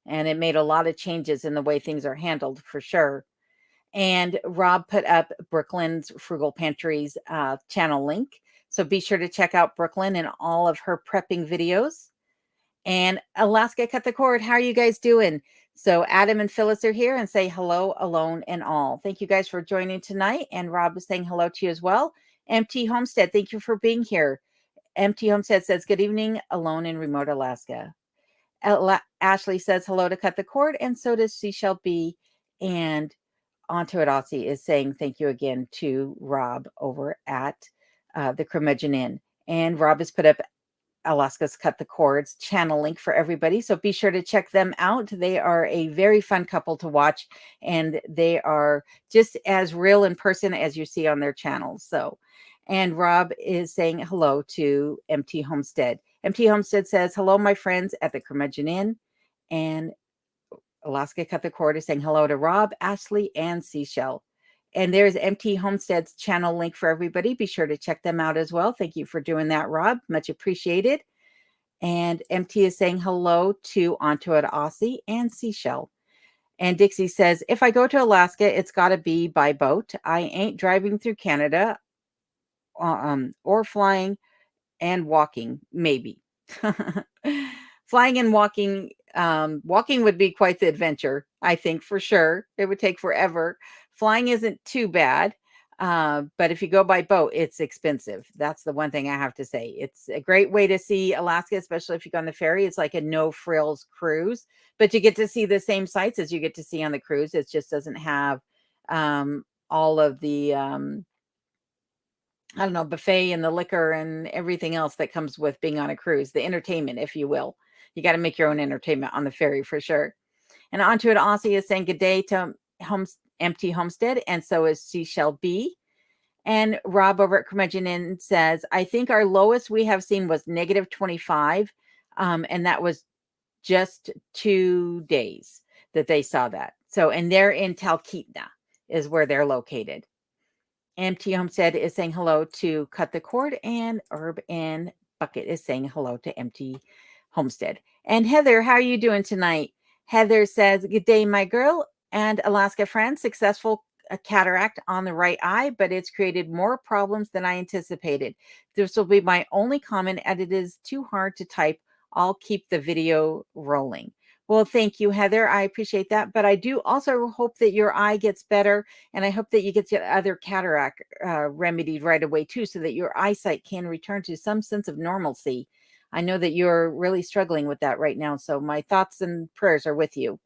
And it made a lot of changes in the way things are handled for sure. And Rob put up Brooklyn's Frugal Pantry's channel link. So be sure to check out Brooklyn and all of her prepping videos. And Alaska Cut the Cord, how are you guys doing? So Adam and Phyllis are here and say hello, Alone and all. Thank you guys for joining tonight. And Rob is saying hello to you as well. MT Homestead, thank you for being here. MT Homestead says, good evening, Alone in remote Alaska. Ashley says hello to Cut the Cord, and so does Seashell B. And Onto It Aussie is saying thank you again to Rob over at the Curmudgeon Inn. And Rob has put up Alaska's Cut the Cords channel link for everybody. So be sure to check them out. They are a very fun couple to watch, and they are just as real in person as you see on their channels. So, and Rob is saying hello to MT Homestead. MT Homestead says, hello, my friends at the Curmudgeon Inn. And Alaska Cut the Cord is saying hello to Rob, Ashley, and Seashell. And there's MT Homestead's channel link for everybody. Be sure to check them out as well. Thank you for doing that, Rob. Much appreciated. And MT is saying hello to Onto It Aussie and Seashell. And Dixie says, if I go to Alaska, it's got to be by boat. I ain't driving through Canada or flying and walking, maybe. Flying and walking would be quite the adventure, I think, for sure. It would take forever. Flying isn't too bad, but if you go by boat, it's expensive. That's the one thing I have to say. It's a great way to see Alaska, especially if you go on the ferry. It's like a no-frills cruise, but you get to see the same sights as you get to see on the cruise. It just doesn't have all of the I don't know, buffet and the liquor and everything else that comes with being on a cruise, the entertainment, if you will. You got to make your own entertainment on the ferry for sure. And Onto It Aussie is saying good day to Empty Homestead, and so is Seashell B. And Rob over at Curmudgeon Inn says, I think our lowest we have seen was negative 25, and that was just 2 days that they saw that. So, and they're in Talkeetna is where they're located. MT Homestead is saying hello to Cut the Cord, and Herb and Bucket is saying hello to MT Homestead. And Heather, how are you doing tonight? Heather says, good day, my girl and Alaska friend. Successful cataract on the right eye, but it's created more problems than I anticipated. This will be my only comment, and it is too hard to type. I'll keep the video rolling. Well, thank you, Heather. I appreciate that. But I do also hope that your eye gets better. And I hope that you get your other cataract remedied right away, too, so that your eyesight can return to some sense of normalcy. I know that you're really struggling with that right now. So my thoughts and prayers are with you.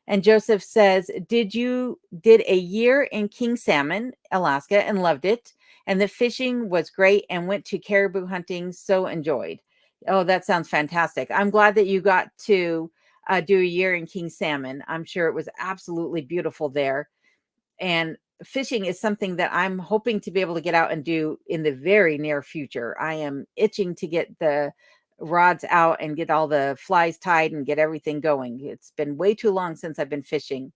And Joseph says, did a year in King Salmon, Alaska, and loved it. And the fishing was great and went to caribou hunting, so enjoyed. Oh, that sounds fantastic. I'm glad that you got to do a year in King Salmon. I'm sure it was absolutely beautiful there. And fishing is something that I'm hoping to be able to get out and do in the very near future. I am itching to get the rods out and get all the flies tied and get everything going. It's been way too long since I've been fishing.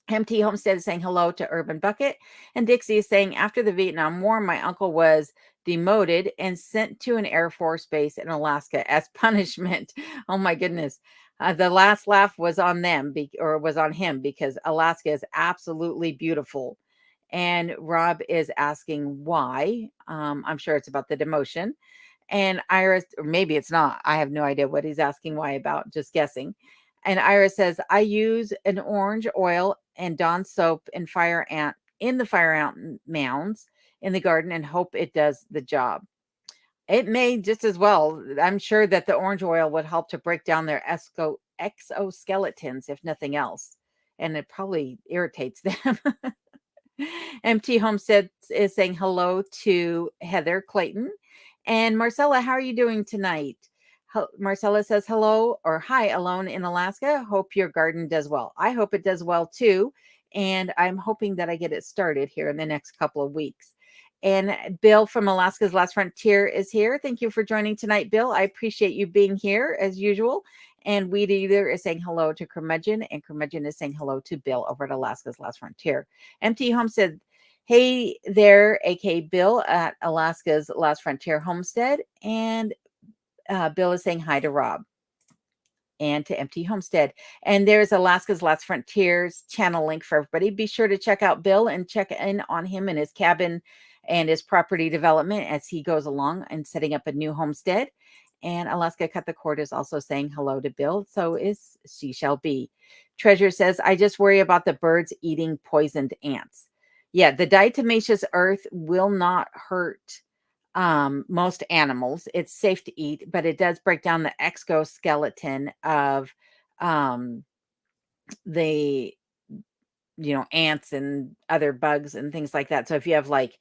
MT Homestead is saying hello to Urban Bucket. And Dixie is saying, after the Vietnam War, my uncle was demoted and sent to an Air Force base in Alaska as punishment. Oh my goodness. The last laugh was on them or was on him because Alaska is absolutely beautiful. And Rob is asking why. I'm sure it's about the demotion. And Iris, or maybe it's not. I have no idea what he's asking why about, just guessing. And Iris says, I use an orange oil and Dawn soap and fire ant in the fire ant mounds in the garden and hope it does the job. It may just as well. I'm sure that the orange oil would help to break down their exoskeletons, if nothing else. And it probably irritates them. MT Homestead is saying hello to Heather Clayton. And Marcella, how are you doing tonight? Marcella says hello or hi, alone in Alaska. Hope your garden does well. I hope it does well too. And I'm hoping that I get it started here in the next couple of weeks. And Bill from Alaska's Last Frontier is here. Thank you for joining tonight, Bill. I appreciate you being here as usual. And Weed Eater is saying hello to Curmudgeon, and Curmudgeon is saying hello to Bill over at Alaska's Last Frontier. MT Homestead, hey there, aka Bill at Alaska's Last Frontier Homestead. And Bill is saying hi to Rob and to Empty Homestead. And there's Alaska's Last Frontiers channel link for everybody. Be sure to check out Bill and check in on him and his cabin and his property development as he goes along and setting up a new homestead. And Alaska Cut the Cord is also saying hello to Bill. So is she shall be. Treasure says, I just worry about the birds eating poisoned ants. Yeah, the diatomaceous earth will not hurt most animals. It's safe to eat, but it does break down the exoskeleton of the ants and other bugs and things like that. So if you have like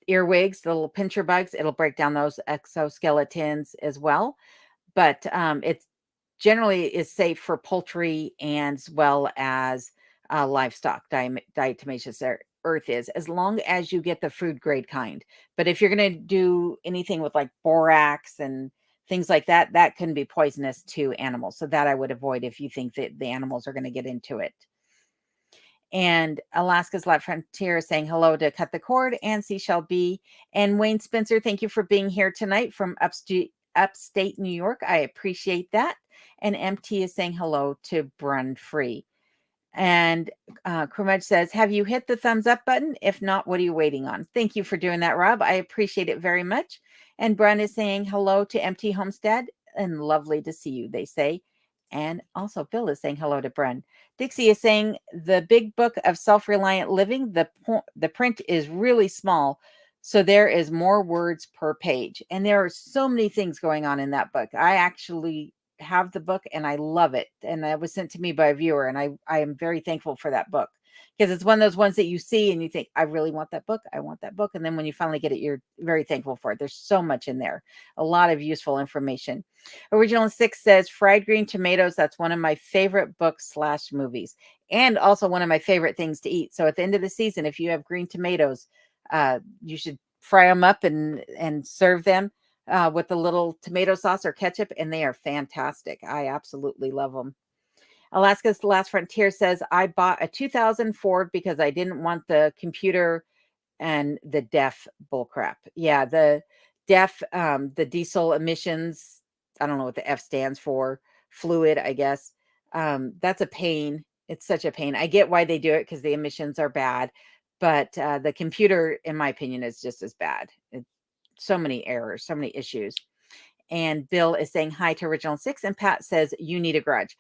earwigs, the little pincher bugs, it'll break down those exoskeletons as well. But it's generally is safe for poultry and as well as livestock. Diatomaceous earth is, as long as you get the food grade kind. But if you're going to do anything with like borax and things like that, that can be poisonous to animals. So that I would avoid if you think that the animals are going to get into it. And Alaska's Last Frontier is saying hello to Cut the Cord and Seashell B. And Wayne Spencer, thank you for being here tonight from upstate New York. I appreciate that. And MT is saying hello to Brun Free. And Krumaj says, have you hit the thumbs up button? If not, what are you waiting on? Thank you for doing that, Rob. I appreciate it very much. And Brun is saying hello to Empty Homestead and lovely to see you, they say. And also Bill is saying hello to Brun. Dixie is saying the big book of self-reliant living, the print is really small. So there is more words per page. And there are so many things going on in that book. I actually have the book and I love it. And it was sent to me by a viewer. And I am very thankful for that book because it's one of those ones that you see and you think, I really want that book. I want that book. And then when you finally get it, you're very thankful for it. There's so much in there, a lot of useful information. Original 6 says fried green tomatoes. That's one of my favorite books / movies and also one of my favorite things to eat. So at the end of the season, if you have green tomatoes, you should fry them up and serve them with a little tomato sauce or ketchup, and they are fantastic. I absolutely love them. Alaska's Last Frontier says, I bought a 2000 Ford because I didn't want the computer and the DEF bullcrap. Yeah, the DEF, the diesel emissions, I don't know what the F stands for, fluid, I guess. That's a pain. It's such a pain. I get why they do it because the emissions are bad, but the computer, in my opinion, is just as bad. So many errors, so many issues. And Bill is saying hi to Original Six. And Pat says, you need a garage.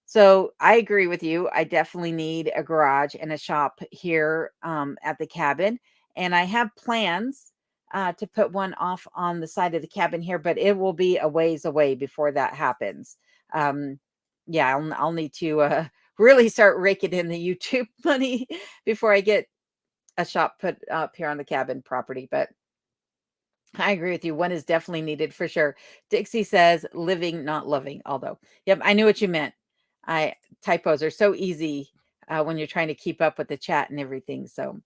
So I agree with you. I definitely need a garage and a shop here at the cabin. And I have plans to put one off on the side of the cabin here, but it will be a ways away before that happens. Yeah, I'll need to really start raking in the YouTube money before I get a shop put up here on the cabin property. But I agree with you. One is definitely needed for sure. Dixie says living, not loving. Although, yep, I knew what you meant. I typos are so easy when you're trying to keep up with the chat and everything. So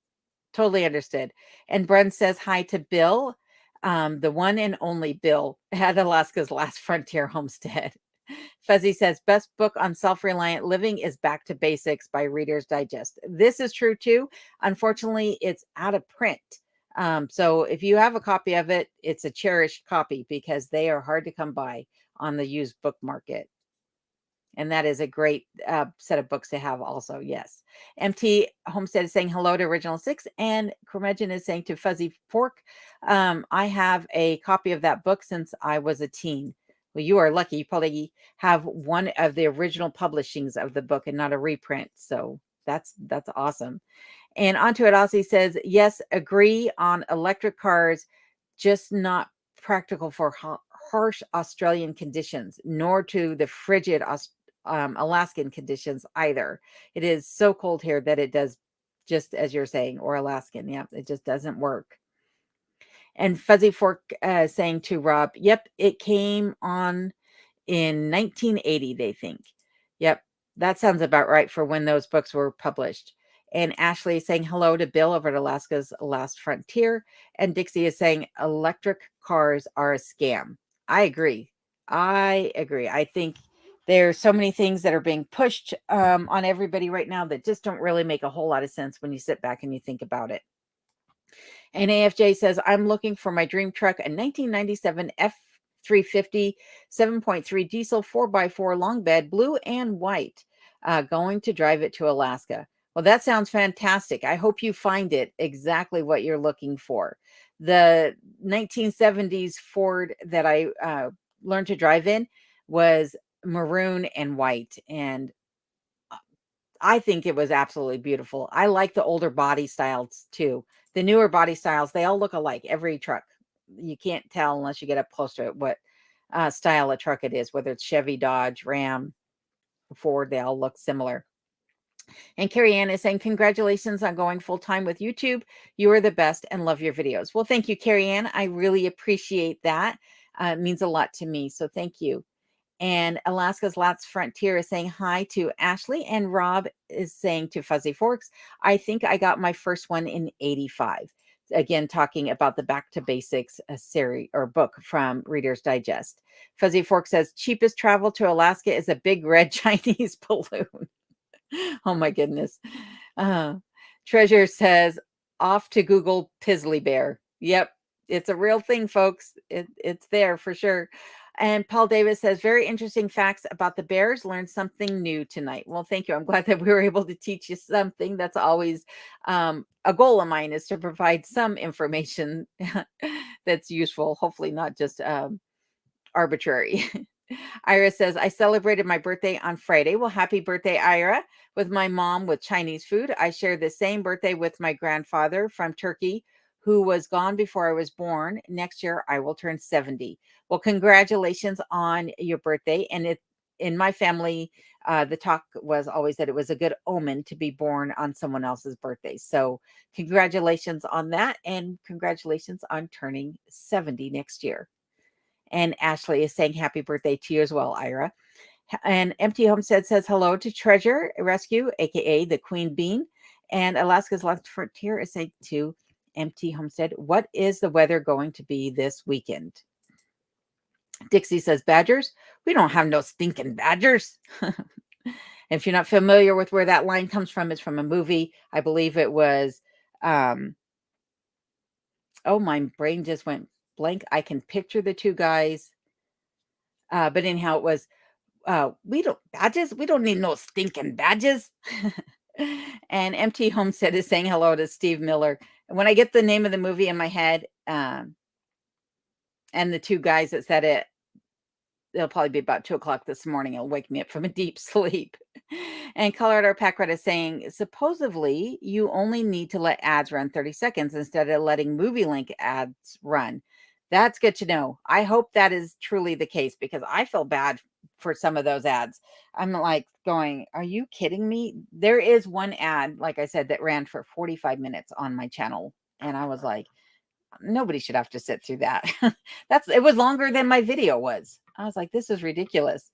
totally understood. And Brent says hi to Bill, the one and only Bill at Alaska's Last Frontier Homestead. Fuzzy says best book on self-reliant living is Back to Basics by Reader's Digest. This is true too. Unfortunately, it's out of print. So if you have a copy of it, it's a cherished copy because they are hard to come by on the used book market. And that is a great set of books to have also. Yes. MT Homestead is saying hello to Original Six. And Curmudgeon is saying to Fuzzy Fork, I have a copy of that book since I was a teen. Well, you are lucky. You probably have one of the original publishings of the book and not a reprint. So that's awesome. And onto it also says, yes, agree on electric cars, just not practical for harsh Australian conditions, nor to the frigid Alaskan conditions either. It is so cold here that it does, just as you're saying, or Alaskan. Yeah, it just doesn't work. And Fuzzy Fork saying to Rob, yep, it came on in 1980, they think. Yep, that sounds about right for when those books were published. And Ashley is saying hello to Bill over at Alaska's Last Frontier. And Dixie is saying electric cars are a scam. I agree. I think there's so many things that are being pushed on everybody right now that just don't really make a whole lot of sense when you sit back and you think about it. And AFJ says, I'm looking for my dream truck, a 1997 F350 7.3 diesel 4x4 long bed, blue and white, going to drive it to Alaska. Well, that sounds fantastic. I hope you find it exactly what you're looking for. The 1970s Ford that I learned to drive in was maroon and white. And I think it was absolutely beautiful. I like the older body styles too. The newer body styles, they all look alike, every truck. You can't tell unless you get up close to it what style of truck it is, whether it's Chevy, Dodge, Ram, Ford, they all look similar. And Carrie Ann is saying, congratulations on going full time with YouTube. You are the best and love your videos. Well, thank you, Carrie Ann. I really appreciate that. It means a lot to me. So thank you. And Alaska's Last Frontier is saying hi to Ashley. And Rob is saying to Fuzzy Forks, I think I got my first one in 85. Again, talking about the Back to Basics series or book from Reader's Digest. Fuzzy Fork says, cheapest travel to Alaska is a big red Chinese balloon. Oh my goodness. Treasure says, off to Google Pizzly Bear. Yep, it's a real thing, folks. It's there for sure. And Paul Davis says, very interesting facts about the bears. Learned something new tonight. Well, thank you. I'm glad that we were able to teach you something. That's always a goal of mine, is to provide some information that's useful, hopefully not just arbitrary. Ira says, I celebrated my birthday on Friday. Well, happy birthday, Ira, with my mom with Chinese food. I shared the same birthday with my grandfather from Turkey, who was gone before I was born. Next year, I will turn 70. Well, congratulations on your birthday. And in my family, the talk was always that it was a good omen to be born on someone else's birthday. So congratulations on that. And congratulations on turning 70 next year. And Ashley is saying happy birthday to you as well, Ira. And Empty Homestead says hello to Treasure Rescue, aka the Queen Bean. And Alaska's Last Frontier is saying to Empty Homestead, what is the weather going to be this weekend? Dixie says, badgers? We don't have no stinking badgers. If you're not familiar with where that line comes from, it's from a movie. I believe it was, oh, my brain just went blank. I can picture the two guys. But anyhow, it was, we don't need no stinking badges. And Empty Homestead is saying hello to Steve Miller. When I get the name of the movie in my head, and the two guys that said it, it'll probably be about 2 o'clock this morning. It'll wake me up from a deep sleep. And Colorado Pack Rat is saying, supposedly you only need to let ads run 30 seconds instead of letting movie link ads run. That's good to know. I hope that is truly the case because I feel bad for some of those ads. I'm like going, are you kidding me? There is one ad, like I said, that ran for 45 minutes on my channel. And I was like, nobody should have to sit through that. It was longer than my video was. I was like, this is ridiculous.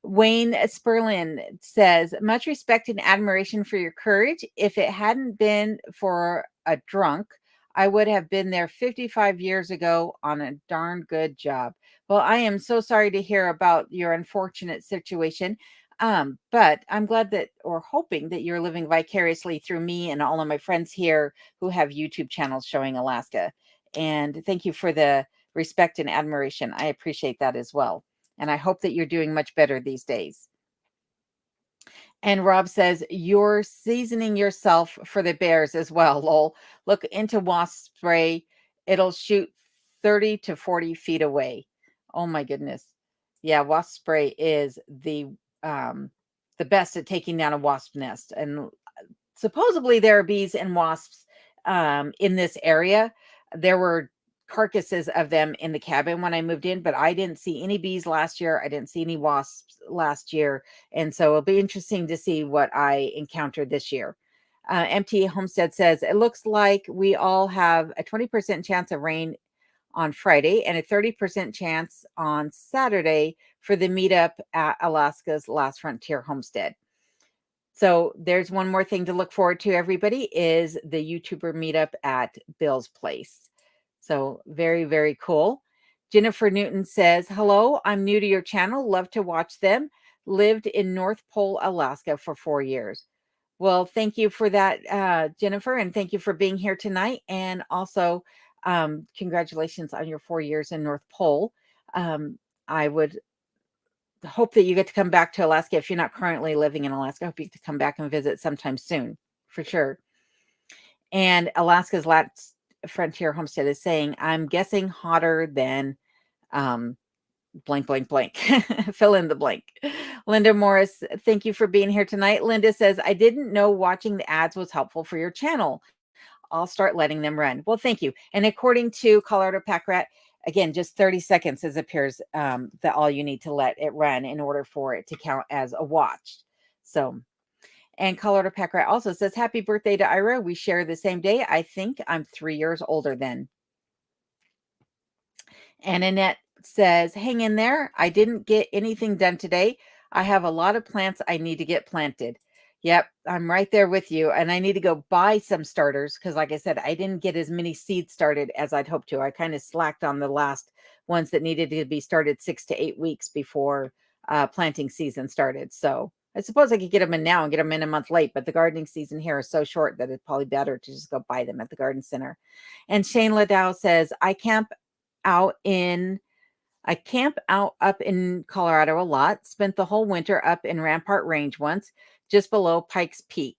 Wayne Sperlin says, much respect and admiration for your courage. If it hadn't been for a drunk, I would have been there 55 years ago on a darn good job. Well, I am so sorry to hear about your unfortunate situation. But I'm glad that, or hoping that you're living vicariously through me and all of my friends here who have YouTube channels showing Alaska. And thank you for the respect and admiration. I appreciate that as well. And I hope that you're doing much better these days. And Rob says, you're seasoning yourself for the bears as well, lol. Look into wasp spray. It'll shoot 30 to 40 feet away. Oh my goodness. Yeah, wasp spray is the best at taking down a wasp nest. And supposedly there are bees and wasps in this area. There were carcasses of them in the cabin when I moved in, but I didn't see any bees last year. I didn't see any wasps last year. And so it'll be interesting to see what I encountered this year. MT Homestead says, it looks like we all have a 20% chance of rain on Friday and a 30% chance on Saturday for the meetup at Alaska's Last Frontier Homestead. So there's one more thing to look forward to, everybody, is the YouTuber meetup at Bill's place. So very, very cool. Jennifer Newton says, hello, I'm new to your channel. Love to watch them. Lived in North Pole, Alaska for 4 years. Well, thank you for that, Jennifer, and thank you for being here tonight. And also, congratulations on your 4 years in North Pole. I would hope that you get to come back to Alaska. If you're not currently living in Alaska, I hope you get to come back and visit sometime soon, for sure. And Alaska's Last Frontier Homestead is saying, I'm guessing hotter than blank, blank, blank. Fill in the blank. Linda Morris, thank you for being here tonight. Linda says, I didn't know watching the ads was helpful for your channel. I'll start letting them run. Well, thank you. And according to Colorado Pack Rat, again, just 30 seconds as appears that all you need to let it run in order for it to count as a watch. So, and Colorado Pack Rat also says, happy birthday to Ira. We share the same day. I think I'm 3 years older than. And Annette says, hang in there. I didn't get anything done today. I have a lot of plants I need to get planted. Yep, I'm right there with you. And I need to go buy some starters because, like I said, I didn't get as many seeds started as I'd hoped to. I kind of slacked on the last ones that needed to be started 6 to 8 weeks before planting season started. So I suppose I could get them in now and get them in a month late, but the gardening season here is so short that it's probably better to just go buy them at the garden center. And Shane Ladow says, I camp out up in Colorado a lot. Spent the whole winter up in Rampart Range once, just below Pikes Peak.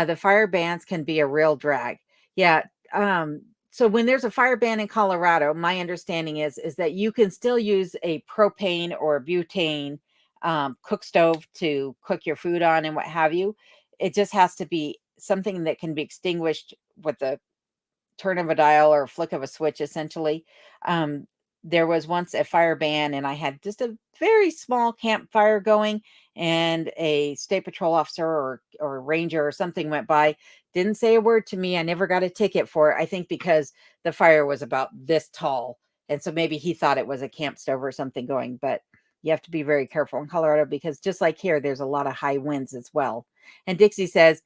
The fire bans can be a real drag. Yeah. So when there's a fire ban in Colorado, my understanding is that you can still use a propane or a butane cook stove to cook your food on and what have you. It just has to be something that can be extinguished with the turn of a dial or a flick of a switch, essentially. There was once a fire ban and I had just a very small campfire going and a state patrol officer or ranger or something went by, didn't say a word to me. I never got a ticket for it. I think because the fire was about this tall. And so maybe he thought it was a camp stove or something going, but you have to be very careful in Colorado because just like here, there's a lot of high winds as well. And Dixie says,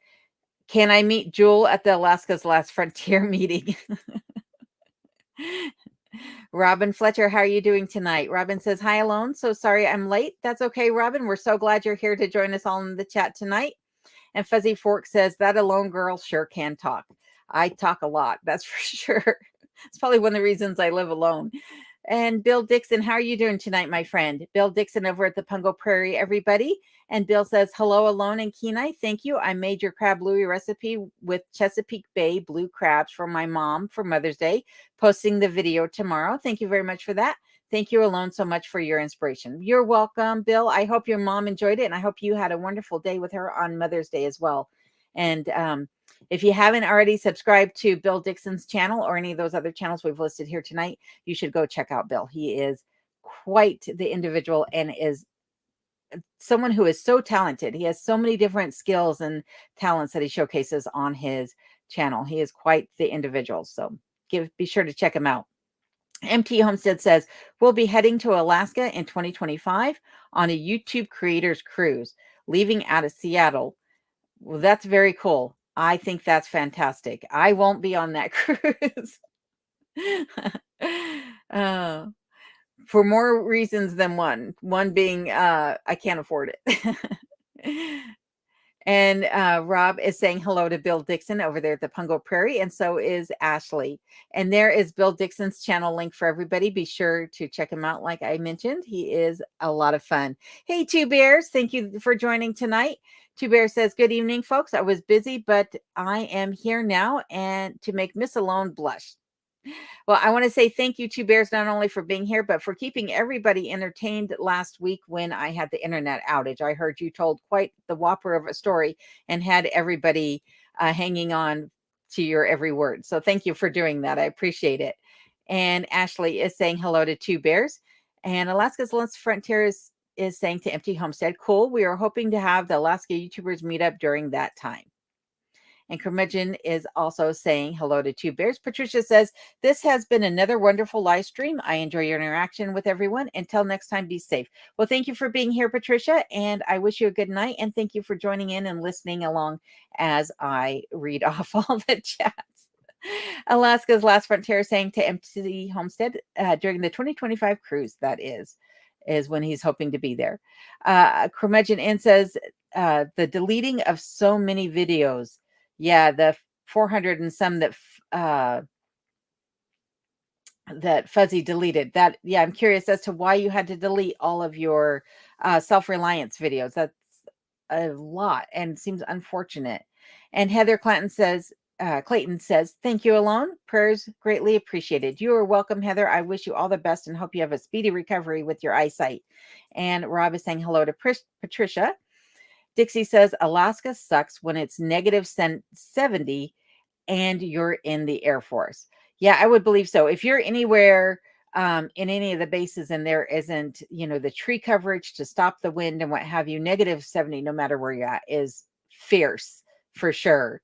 can I meet Jewel at the Alaska's Last Frontier meeting? Robin Fletcher, how are you doing tonight? Robin says, hi, Alone. So sorry I'm late. That's okay, Robin. We're so glad you're here to join us all in the chat tonight. And Fuzzy Fork says, that alone girl sure can talk. I talk a lot, that's for sure. It's probably one of the reasons I live alone. And Bill Dixon, how are you doing tonight, my friend? Bill Dixon over at the Pungo Prairie, everybody. And Bill says, hello, Alone and Kenai. Thank you. I made your crab louie recipe with Chesapeake Bay blue crabs for my mom for Mother's Day. Posting the video tomorrow. Thank you very much for that. Thank you alone so much for your inspiration. You're welcome, Bill. I hope your mom enjoyed it, and I hope you had a wonderful day with her on Mother's Day as well. And if you haven't already subscribed to Bill Dixon's channel or any of those other channels we've listed here tonight, you should go check out Bill. He is quite the individual and is someone who is so talented. He has so many different skills and talents that he showcases on his channel. He is quite the individual. So be sure to check him out. MT Homestead says, we'll be heading to Alaska in 2025 on a YouTube creators cruise, leaving out of Seattle. Well, that's very cool. I think that's fantastic. I won't be on that cruise. uh, for more reasons than one. One being I can't afford it. And Rob is saying hello to Bill Dixon over there at the Pungo Prairie, and so is Ashley. And there is Bill Dixon's channel link for everybody. Be sure to check him out. Like I mentioned, he is a lot of fun. Hey, Two Bears, thank you for joining tonight. Two Bears says, good evening, folks. I was busy, but I am here now and to make Miss Alone blush. Well, I want to say thank you to Bears, not only for being here, but for keeping everybody entertained last week when I had the internet outage. I heard you told quite the whopper of a story and had everybody hanging on to your every word. So thank you for doing that. I appreciate it. And Ashley is saying hello to Two Bears. And Alaska's Lens Frontier is saying to Empty Homestead, cool. We are hoping to have the Alaska YouTubers meet up during that time. And Curmudgeon is also saying hello to Two Bears. Patricia says, this has been another wonderful live stream. I enjoy your interaction with everyone. Until next time, be safe. Well, thank you for being here, Patricia. And I wish you a good night. And thank you for joining in and listening along as I read off all the chats. Alaska's Last Frontier saying to Empty Homestead during the 2025 cruise, that is when he's hoping to be there. Curmudgeon Inn says, the deleting of so many videos. Yeah, the 400 and some that Fuzzy deleted. That, yeah, I'm curious as to why you had to delete all of your self-reliance videos. That's a lot and seems unfortunate. And Heather Clayton says, thank you alone. Prayers greatly appreciated. You are welcome, Heather. I wish you all the best and hope you have a speedy recovery with your eyesight. And Rob is saying hello to Patricia. Dixie says, Alaska sucks when it's negative 70 and you're in the Air Force. Yeah, I would believe so. If you're anywhere in any of the bases and there isn't, the tree coverage to stop the wind and what have you, negative 70, no matter where you're at, is fierce for sure.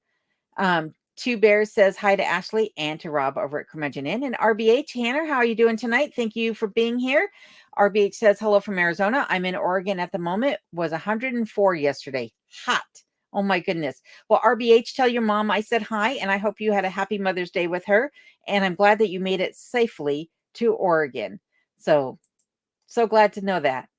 Two Bears says hi to Ashley and to Rob over at Curmudgeon Inn. And RBH, Hannah, how are you doing tonight? Thank you for being here. RBH says hello from Arizona. I'm in Oregon at the moment. Was 104 yesterday. Hot. Oh my goodness. Well, RBH, tell your mom I said hi, and I hope you had a happy Mother's Day with her. And I'm glad that you made it safely to Oregon. So glad to know that.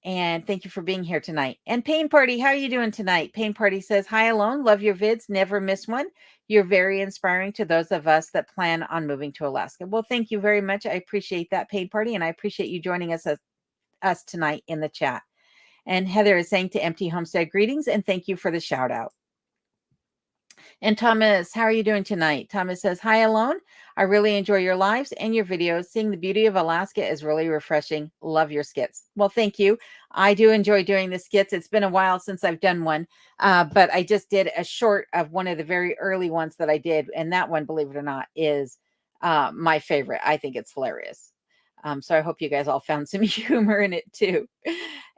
And thank you for being here tonight. And Pain Party, how are you doing tonight? Pain Party says, hi alone, love your vids, never miss one. You're very inspiring to those of us that plan on moving to Alaska. Well, thank you very much. I appreciate that, Pain Party, and I appreciate you joining us tonight in the chat. And Heather is saying to Empty Homestead, greetings, and thank you for the shout out. And Thomas, how are you doing tonight? Thomas says, hi alone. I really enjoy your lives and your videos. Seeing the beauty of Alaska is really refreshing. Love your skits. Well, thank you. I do enjoy doing the skits. It's been a while since I've done one, but I just did a short of one of the very early ones that I did. And that one, believe it or not, is my favorite. I think it's hilarious. So I hope you guys all found some humor in it too.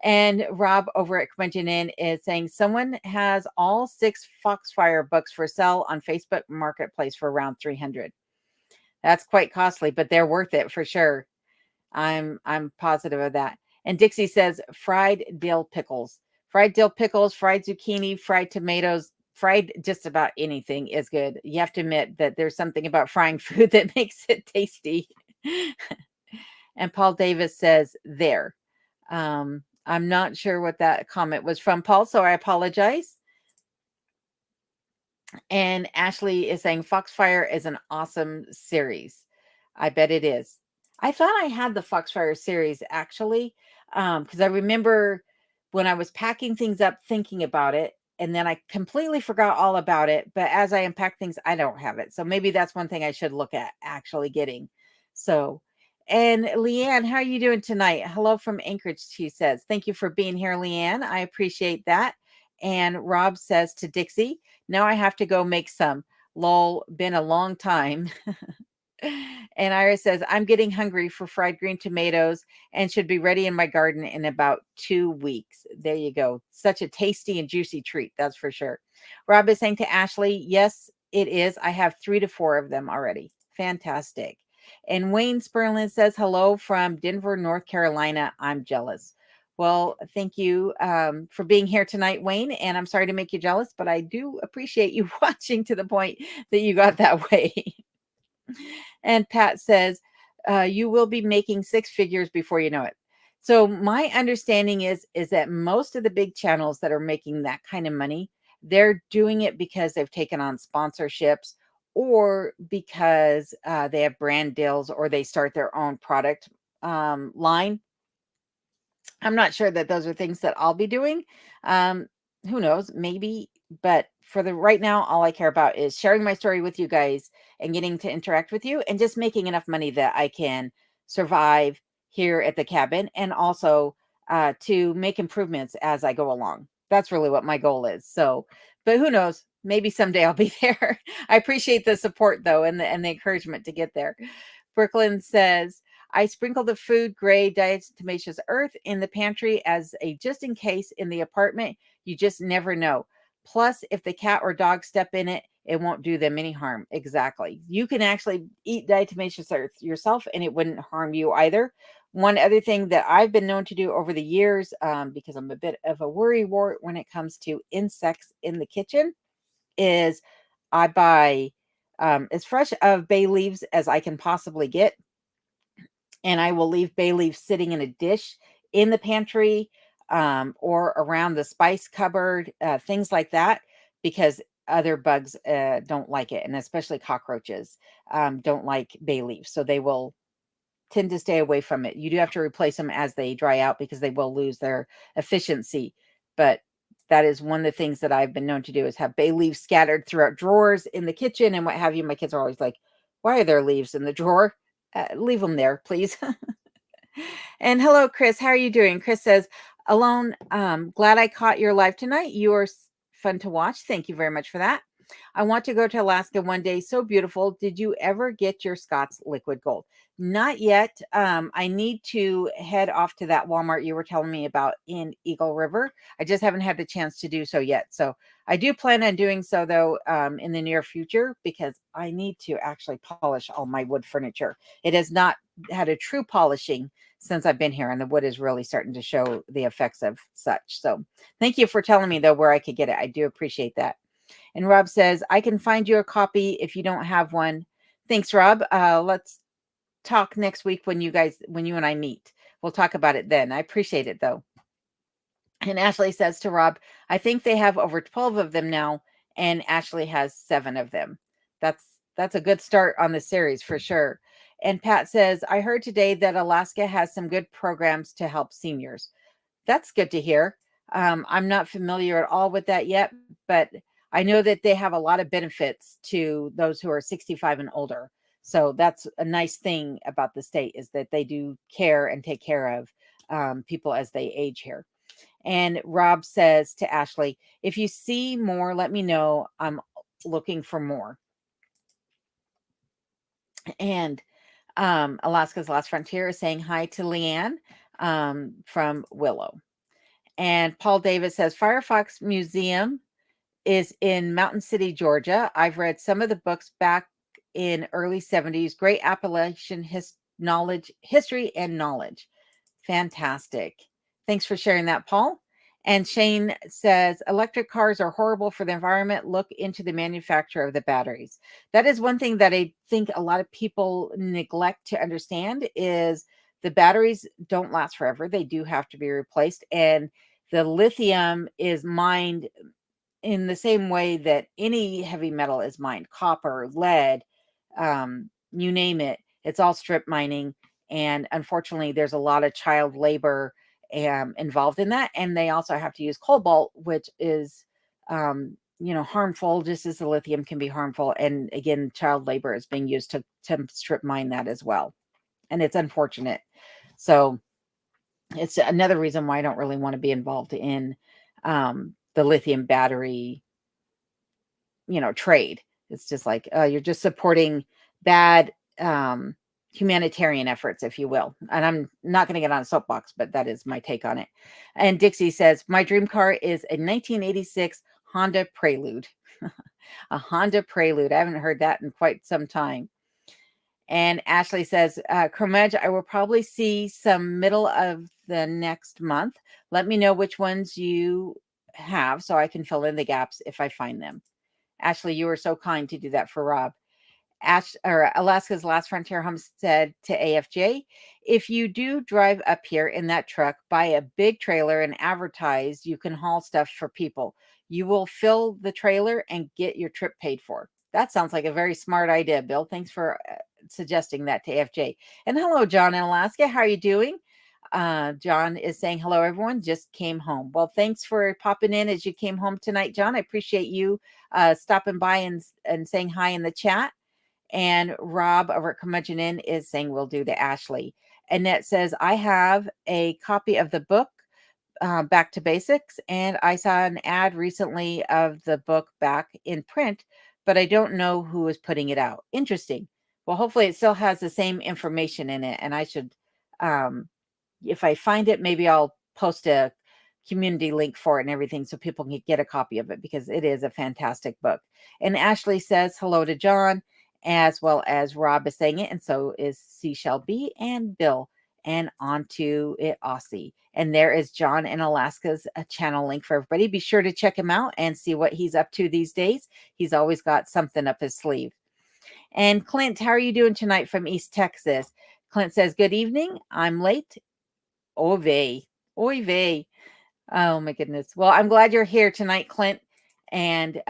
And Rob over at Curmudgeon Inn is saying someone has all 6 Foxfire books for sale on Facebook Marketplace for around $300. That's quite costly, but they're worth it for sure. I'm positive of that. And Dixie says fried dill pickles, fried zucchini, fried tomatoes, fried just about anything is good. You have to admit that there's something about frying food that makes it tasty. And Paul Davis says there. I'm not sure what that comment was from, Paul, so I apologize. And Ashley is saying Foxfire is an awesome series. I bet it is. I thought I had the Foxfire series actually, because I remember when I was packing things up thinking about it, and then I completely forgot all about it. But as I unpack things, I don't have it. So maybe that's one thing I should look at actually getting. So, And Leanne, how are you doing tonight? Hello from Anchorage, she says. Thank you for being here, Leanne. I appreciate that. And Rob says to Dixie, now I have to go make some. Lol, been a long time. And Iris says, I'm getting hungry for fried green tomatoes and should be ready in my garden in about 2 weeks. There you go. Such a tasty and juicy treat, that's for sure. Rob is saying to Ashley, yes, it is. I have 3 to 4 of them already. Fantastic. And Wayne Sperlin says, hello from Denver, North Carolina. I'm jealous. Well, thank you for being here tonight, Wayne. And I'm sorry to make you jealous, but I do appreciate you watching to the point that you got that way. And Pat says, you will be making 6 figures before you know it. So my understanding is that most of the big channels that are making that kind of money, they're doing it because they've taken on sponsorships or because they have brand deals or they start their own product line. I'm not sure that those are things that I'll be doing. Who knows? Maybe. But for the right now, all I care about is sharing my story with you guys and getting to interact with you and just making enough money that I can survive here at the cabin and also to make improvements as I go along. That's really what my goal is. So, but who knows? Maybe someday I'll be there. I appreciate the support though and the encouragement to get there. Brooklyn says, I sprinkle the food grade diatomaceous earth in the pantry as a just in case in the apartment. You just never know. Plus, if the cat or dog step in it, it won't do them any harm. Exactly. You can actually eat diatomaceous earth yourself and it wouldn't harm you either. One other thing that I've been known to do over the years, because I'm a bit of a worrywart when it comes to insects in the kitchen, is I buy as fresh of bay leaves as I can possibly get and I will leave bay leaves sitting in a dish in the pantry or around the spice cupboard, things like that, because other bugs don't like it, and especially cockroaches don't like bay leaves, so they will tend to stay away from it. You do have to replace them as they dry out because they will lose their efficiency, but that is one of the things that I've been known to do is have bay leaves scattered throughout drawers in the kitchen and what have you. My kids are always like, why are there leaves in the drawer? Leave them there, please. And hello, Chris. How are you doing? Chris says, alone, glad I caught your live tonight. You are fun to watch. Thank you very much for that. I want to go to Alaska one day. So beautiful. Did you ever get your Scott's liquid gold? Not yet. I need to head off to that Walmart you were telling me about in Eagle River. I just haven't had the chance to do so yet. So I do plan on doing so, though, in the near future, because I need to actually polish all my wood furniture. It has not had a true polishing since I've been here, and the wood is really starting to show the effects of such. So thank you for telling me, though, where I could get it. I do appreciate that. And Rob says, I can find you a copy if you don't have one. Thanks, Rob. Let's talk next week when you and I meet. We'll talk about it then. I appreciate it, though. And Ashley says to Rob, I think they have over 12 of them now, and Ashley has 7 of them. That's a good start on the series for sure. And Pat says, I heard today that Alaska has some good programs to help seniors. That's good to hear. I'm not familiar at all with that yet, but I know that they have a lot of benefits to those who are 65 and older. So that's a nice thing about the state is that they do care and take care of people as they age here. And Rob says to Ashley, if you see more, let me know. I'm looking for more. And Alaska's Last Frontier is saying hi to Leanne from Willow. And Paul Davis says Firefox Museum is in Mountain City, Georgia. I've read some of the books back in early 70s. Great Appalachian history and knowledge. Fantastic. Thanks for sharing that, Paul. And Shane says, electric cars are horrible for the environment. Look into the manufacture of the batteries. That is one thing that I think a lot of people neglect to understand is the batteries don't last forever. They do have to be replaced. And the lithium is mined in the same way that any heavy metal is mined, copper, lead, you name it. It's all strip mining. And unfortunately, there's a lot of child labor involved in that. And they also have to use cobalt, which is, harmful, just as the lithium can be harmful. And again, child labor is being used to strip mine that as well. and it's unfortunate. So it's another reason why I don't really want to be involved in the lithium battery, trade. It's just like you're just supporting bad humanitarian efforts, if you will. And I'm not going to get on a soapbox, but that is my take on it. And Dixie says, my dream car is a 1986 Honda Prelude. A Honda Prelude. I haven't heard that in quite some time. And Ashley says, Cromedge, I will probably see some middle of the next month. Let me know which ones you have so I can fill in the gaps if I find them. Ashley, you were so kind to do that for Rob. Alaska's Last Frontier Home said to AFJ, if you do drive up here in that truck, buy a big trailer and advertise you can haul stuff for people. You will fill the trailer and get your trip paid for. That sounds like a very smart idea, Bill. Thanks for suggesting that to AFJ. And hello, John in Alaska. How are you doing? John is saying, hello, everyone. Just came home. Well, thanks for popping in as you came home tonight, John. I appreciate you stopping by and saying hi in the chat. And Rob over at Curmudgeon Inn is saying we'll do to Ashley. Annette says, I have a copy of the book, Back to Basics, and I saw an ad recently of the book back in print, but I don't know who is putting it out. Interesting. Well, hopefully it still has the same information in it, and I should, if I find it, maybe I'll post a community link for it and everything so people can get a copy of it, because it is a fantastic book. And Ashley says hello to John, as well as Rob is saying it, and so is Seashell B and Bill. And on to it, Aussie. And there is John in Alaska's channel link for everybody. Be sure to check him out and see what he's up to these days. He's always got something up his sleeve. And Clint, how are you doing tonight from East Texas? Clint says, good evening. I'm late. Oy vey. Oy vey. Oh my goodness. Well, I'm glad you're here tonight, Clint. And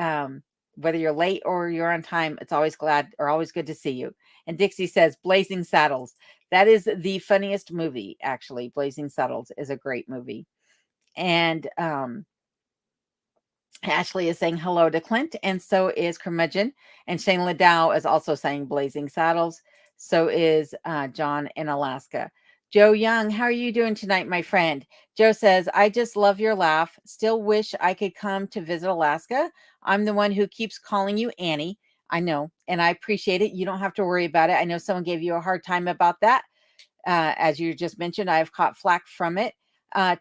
whether you're late or you're on time, it's always good to see you. And Dixie says, Blazing Saddles. That is the funniest movie, actually. Blazing Saddles is a great movie. And Ashley is saying hello to Clint, and so is Curmudgeon. And Shane Liddell is also saying Blazing Saddles. So is John in Alaska. Joe Young, how are you doing tonight, my friend? Joe says, I just love your laugh. Still wish I could come to visit Alaska. I'm the one who keeps calling you Annie. I know, and I appreciate it. You don't have to worry about it. I know someone gave you a hard time about that. As you just mentioned, I've caught flack from it.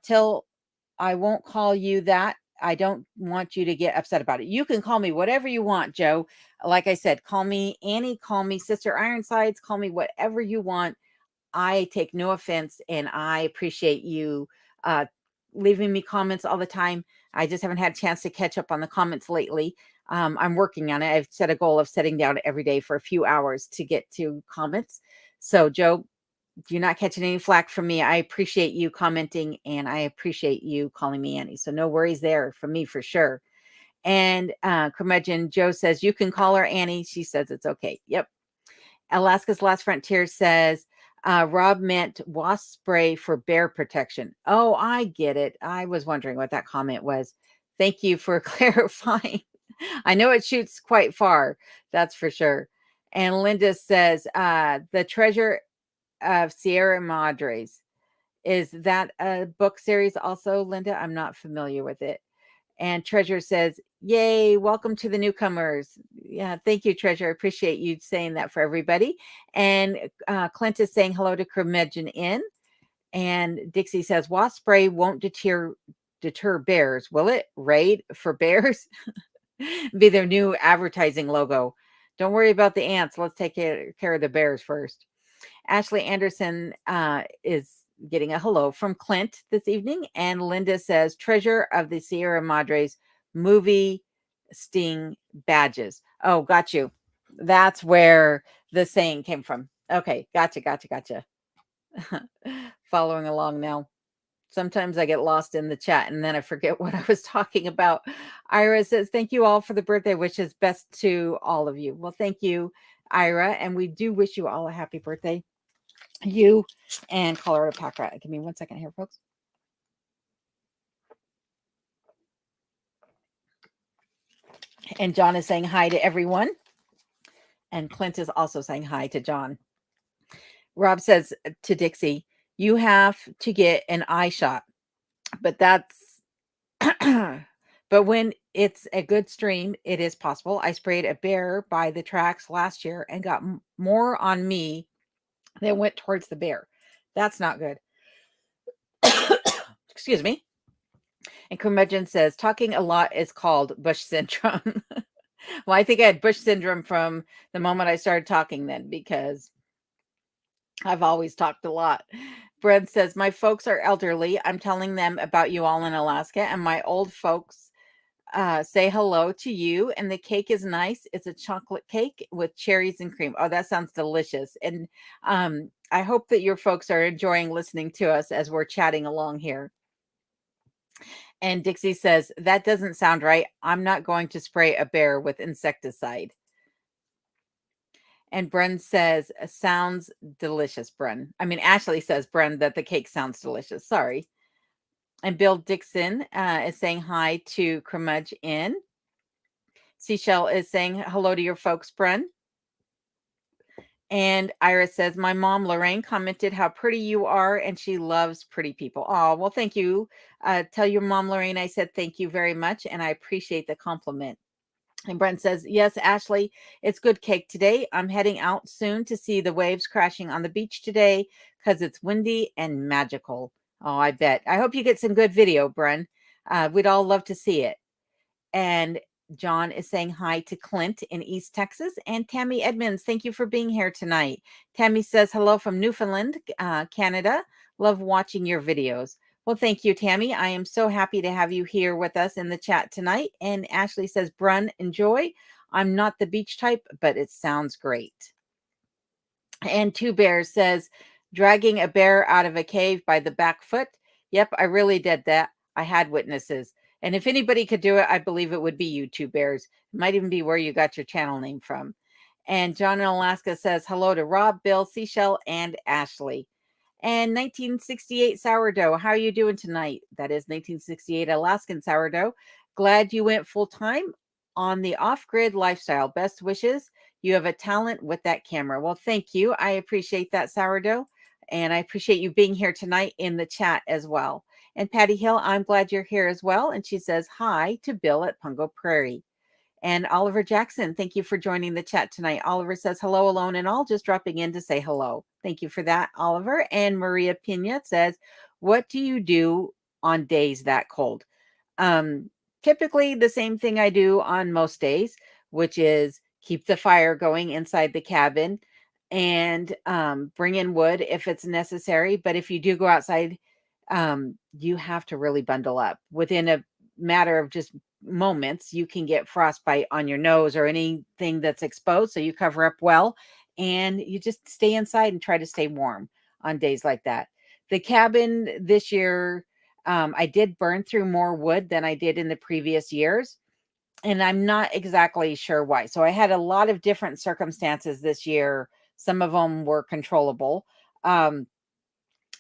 Till I won't call you that. I don't want you to get upset about it. You can call me whatever you want, Joe. Like I said, call me Annie, call me Sister Ironsides, call me whatever you want. I take no offense, and I appreciate you leaving me comments all the time. I just haven't had a chance to catch up on the comments lately. I'm working on it. I've set a goal of sitting down every day for a few hours to get to comments. So, Joe, you're not catching any flack from me. I appreciate you commenting, and I appreciate you calling me Annie. So no worries there from me for sure. And Curmudgeon Joe says, you can call her Annie. She says it's okay. Yep. Alaska's Last Frontier says, Rob meant wasp spray for bear protection. Oh, I get it. I was wondering what that comment was. Thank you for clarifying. I know it shoots quite far. That's for sure. And Linda says, the treasure of Sierra Madres. Is that a book series also, Linda? I'm not familiar with it. And Treasure says, yay, welcome to the newcomers. Yeah, thank you, Treasure. I appreciate you saying that for everybody. And Clint is saying hello to Curmudgeon Inn. And Dixie says, wasp spray won't deter bears, will it? Raid for bears? Be their new advertising logo. Don't worry about the ants. Let's take care of the bears first. Ashley Anderson is getting a hello from Clint this evening. And Linda says, Treasure of the Sierra Madres movie sting badges. Oh, got you. That's where the saying came from. Okay, gotcha. Following along now. Sometimes I get lost in the chat and then I forget what I was talking about. Ira says, thank you all for the birthday wishes. Best to all of you. Well, thank you, Ira. And we do wish you all a happy birthday. You and Colorado Pack Rat. Give me 1 second here, folks. And John is saying hi to everyone. And Clint is also saying hi to John. Rob says to Dixie, you have to get an eye shot, but that's but when it's a good stream, it is possible. I sprayed a bear by the tracks last year and got more on me than went towards the bear. That's not good. Excuse me. And Curmudgeon says, talking a lot is called Bush syndrome. Well, I think I had Bush syndrome from the moment I started talking then, because I've always talked a lot. Brent says, my folks are elderly. I'm telling them about you all in Alaska, and my old folks say hello to you. And the cake is nice. It's a chocolate cake with cherries and cream. Oh, that sounds delicious. And I hope that your folks are enjoying listening to us as we're chatting along here. And Dixie says, that doesn't sound right. I'm not going to spray a bear with insecticide. And Bren says, sounds delicious, Bren. I mean, Ashley says, Bren, that the cake sounds delicious. Sorry. And Bill Dixon is saying hi to Crumudge Inn. Seashell is saying hello to your folks, Bren. And Iris says, my mom, Lorraine, commented how pretty you are, and she loves pretty people. Oh, well, thank you. Tell your mom, Lorraine, I said thank you very much, and I appreciate the compliment. And Brent says, yes, Ashley, it's good cake today. I'm heading out soon to see the waves crashing on the beach today because it's windy and magical. Oh, I bet. I hope you get some good video, Bren. We'd all love to see it. And John is saying hi to Clint in East Texas. And Tammy Edmonds, thank you for being here tonight. Tammy says hello from Newfoundland, Canada. Love watching your videos. Well, thank you, Tammy. I am so happy to have you here with us in the chat tonight. And Ashley says, Brun, enjoy. I'm not the beach type, but it sounds great. And Two Bears says, dragging a bear out of a cave by the back foot. Yep, I really did that. I had witnesses. And if anybody could do it, I believe it would be you, Two Bears. It might even be where you got your channel name from. And John in Alaska says, hello to Rob, Bill, Seashell, and Ashley. And 1968 Sourdough, how are you doing tonight? That is 1968 Alaskan Sourdough. Glad you went full time on the off-grid lifestyle. Best wishes. You have a talent with that camera. Well, thank you. I appreciate that, Sourdough. And I appreciate you being here tonight in the chat as well. And Patty Hill, I'm glad you're here as well. And she says hi to Bill at Pungo Prairie. And Oliver Jackson, thank you for joining the chat tonight. Oliver says, hello, alone and all, just dropping in to say hello. Thank you for that, Oliver. And Maria Pina says, what do you do on days that cold? Typically the same thing I do on most days, which is keep the fire going inside the cabin and bring in wood if it's necessary. But if you do go outside, you have to really bundle up. Within a matter of just moments, you can get frostbite on your nose or anything that's exposed. So you cover up well and you just stay inside and try to stay warm on days like that. The cabin this year, I did burn through more wood than I did in the previous years. And I'm not exactly sure why. So I had a lot of different circumstances this year. Some of them were controllable.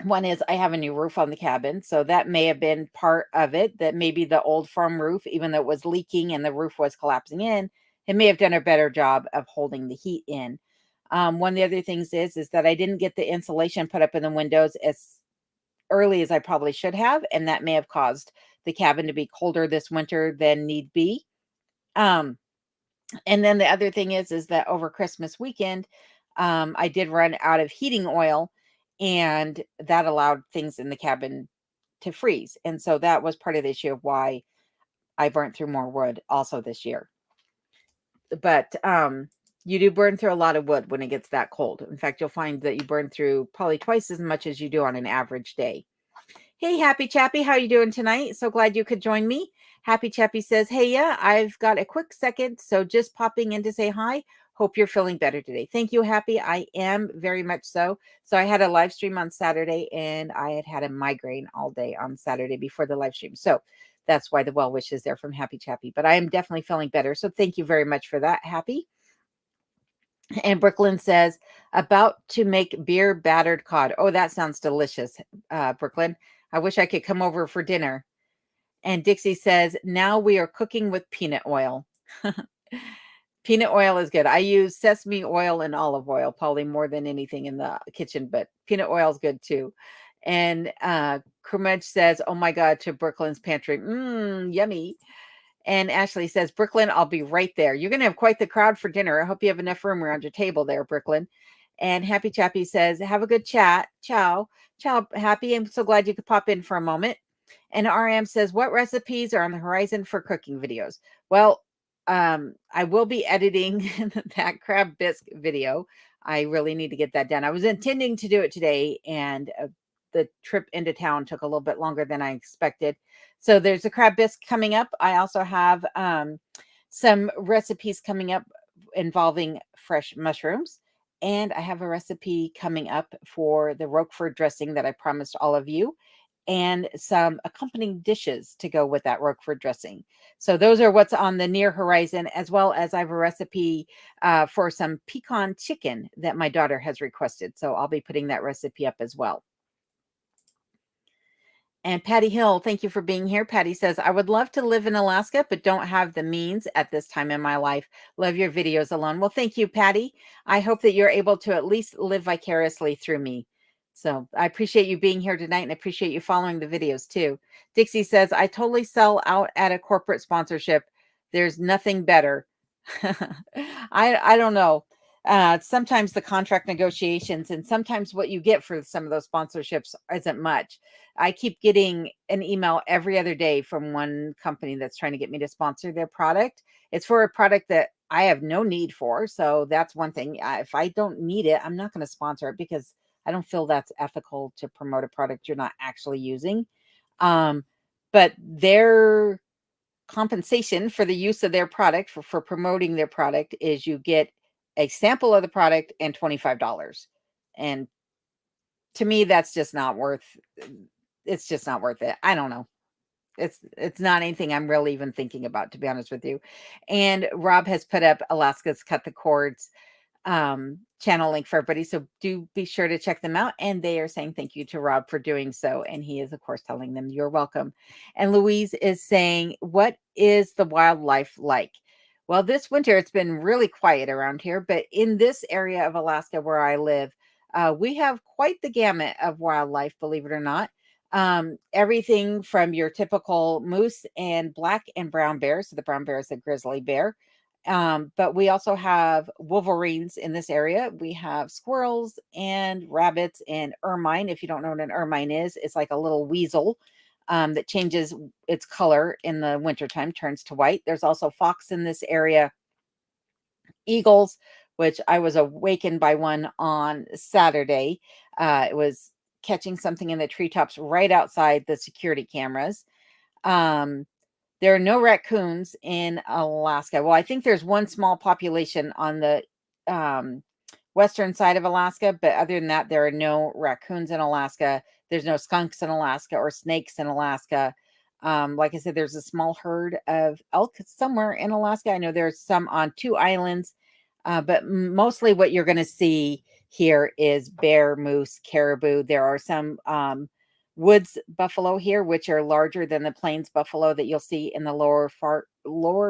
One is I have a new roof on the cabin. So that may have been part of it, that maybe the old farm roof, even though it was leaking and the roof was collapsing in, it may have done a better job of holding the heat in. One of the other things is that I didn't get the insulation put up in the windows as early as I probably should have. And that may have caused the cabin to be colder this winter than need be. And then the other thing is that over Christmas weekend, I did run out of heating oil, and that allowed things in the cabin to freeze. And so that was part of the issue of why I burnt through more wood also this year. But you do burn through a lot of wood when it gets that cold. In fact, you'll find that you burn through probably twice as much as you do on an average day. Hey, Happy Chappy, how you doing tonight? So glad you could join me. Happy Chappy says, hey, yeah, I've got a quick second, so just popping in to say hi. Hope you're feeling better today. Thank you, Happy. I am very much so. So I had a live stream on Saturday, and I had a migraine all day on Saturday before the live stream. So that's why the well wishes there from Happy Chappy. But I am definitely feeling better. So thank you very much for that, Happy. And Brooklyn says, about to make beer battered cod. Oh, that sounds delicious, Brooklyn. I wish I could come over for dinner. And Dixie says, now we are cooking with peanut oil. Peanut oil is good. I use sesame oil and olive oil probably more than anything in the kitchen, but peanut oil is good too. And Crumedge says, "Oh my God, to Brooklyn's pantry. Yummy." And Ashley says, "Brooklyn, I'll be right there. You're going to have quite the crowd for dinner. I hope you have enough room around your table there, Brooklyn." And Happy Chappy says, "Have a good chat. Ciao. Ciao, Happy. I'm so glad you could pop in for a moment." And RM says, "What recipes are on the horizon for cooking videos?" Well, I will be editing that crab bisque video. I really need to get that done. I was intending to do it today, and the trip into town took a little bit longer than I expected. So there's a crab bisque coming up. I also have some recipes coming up involving fresh mushrooms. And I have a recipe coming up for the Roquefort dressing that I promised all of you, and some accompanying dishes to go with that Roquefort dressing. So those are what's on the near horizon, as well as I have a recipe for some pecan chicken that my daughter has requested. So I'll be putting that recipe up as well. And Patty Hill, thank you for being here. Patty says, "I would love to live in Alaska, but don't have the means at this time in my life. Love your videos alone." Well, thank you, Patty. I hope that you're able to at least live vicariously through me. So I appreciate you being here tonight, and I appreciate you following the videos too. Dixie says, "I totally sell out at a corporate sponsorship. There's nothing better." I don't know. Sometimes the contract negotiations and sometimes what you get for some of those sponsorships isn't much. I keep getting an email every other day from one company that's trying to get me to sponsor their product. It's for a product that I have no need for. So that's one thing. If I don't need it, I'm not going to sponsor it because I don't feel that's ethical to promote a product you're not actually using. But their compensation for the use of their product, for promoting their product, is you get a sample of the product and $25. And to me, that's just not worth it's just not worth it. I don't know. It's not anything I'm really even thinking about, to be honest with you. And Rob has put up Alaska's Cut the Cords channel link for everybody. So do be sure to check them out. And they are saying thank you to Rob for doing so. And he is, of course, telling them you're welcome. And Louise is saying, "What is the wildlife like?" Well, this winter it's been really quiet around here, but in this area of Alaska where I live, we have quite the gamut of wildlife, believe it or not. Everything from your typical moose and black and brown bear. So the brown bear is a grizzly bear. But we also have wolverines in this area. We have squirrels and rabbits and ermine. If you don't know what an ermine is, it's like a little weasel that changes its color in the wintertime, turns to white. There's also fox in this area, eagles, which I was awakened by one on Saturday. It was catching something in the treetops right outside the security cameras. There are no raccoons in Alaska. Well, I think there's one small population on the western side of Alaska, but other than that, there are no raccoons in Alaska. There's no skunks in Alaska or snakes in Alaska. Like I said, there's a small herd of elk somewhere in Alaska. I know there's some on 2 islands, but mostly what you're going to see here is bear, moose, caribou. There are some woods buffalo here, which are larger than the plains buffalo that you'll see in the lower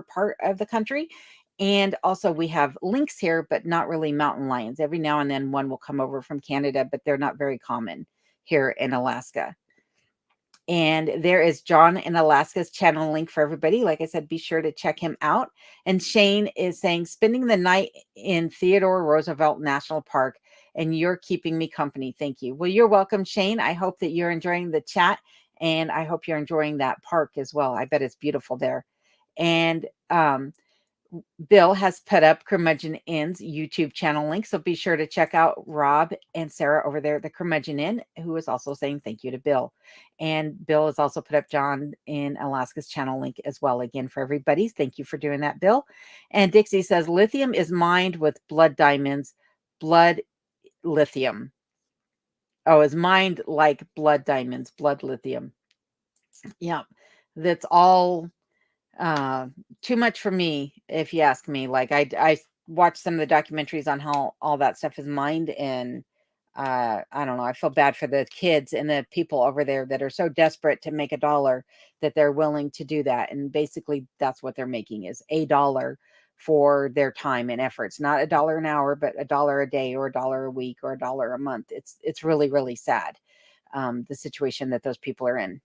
part of the country. And also we have lynx here, but not really mountain lions. Every now and then one will come over from Canada, but they're not very common here in Alaska. And there is John in Alaska's channel link for everybody. Like I said, be sure to check him out. And Shane is saying, "Spending the night in Theodore Roosevelt National Park, and you're keeping me company. Thank you." Well, you're welcome, Shane. I hope that you're enjoying the chat, and I hope you're enjoying that park as well. I bet it's beautiful there. And Bill has put up Curmudgeon Inn's YouTube channel link, so be sure to check out Rob and Sarah over there at the Curmudgeon Inn, who is also saying thank you to Bill. And Bill has also put up John in Alaska's channel link as well, again, for everybody. Thank you for doing that, Bill. And Dixie says, "Lithium is mined with blood diamonds. Blood lithium. Oh, is mined like blood diamonds, blood lithium." Yeah, that's all too much for me, if you ask me. Like I watched some of the documentaries on how all that stuff is mined, and I don't know, I feel bad for the kids and the people over there that are so desperate to make a dollar that they're willing to do that. And basically that's what they're making, is a dollar for their time and efforts. Not $1 an hour, but $1 a day or $1 a week or $1 a month. It's really, really sad, the situation that those people are in.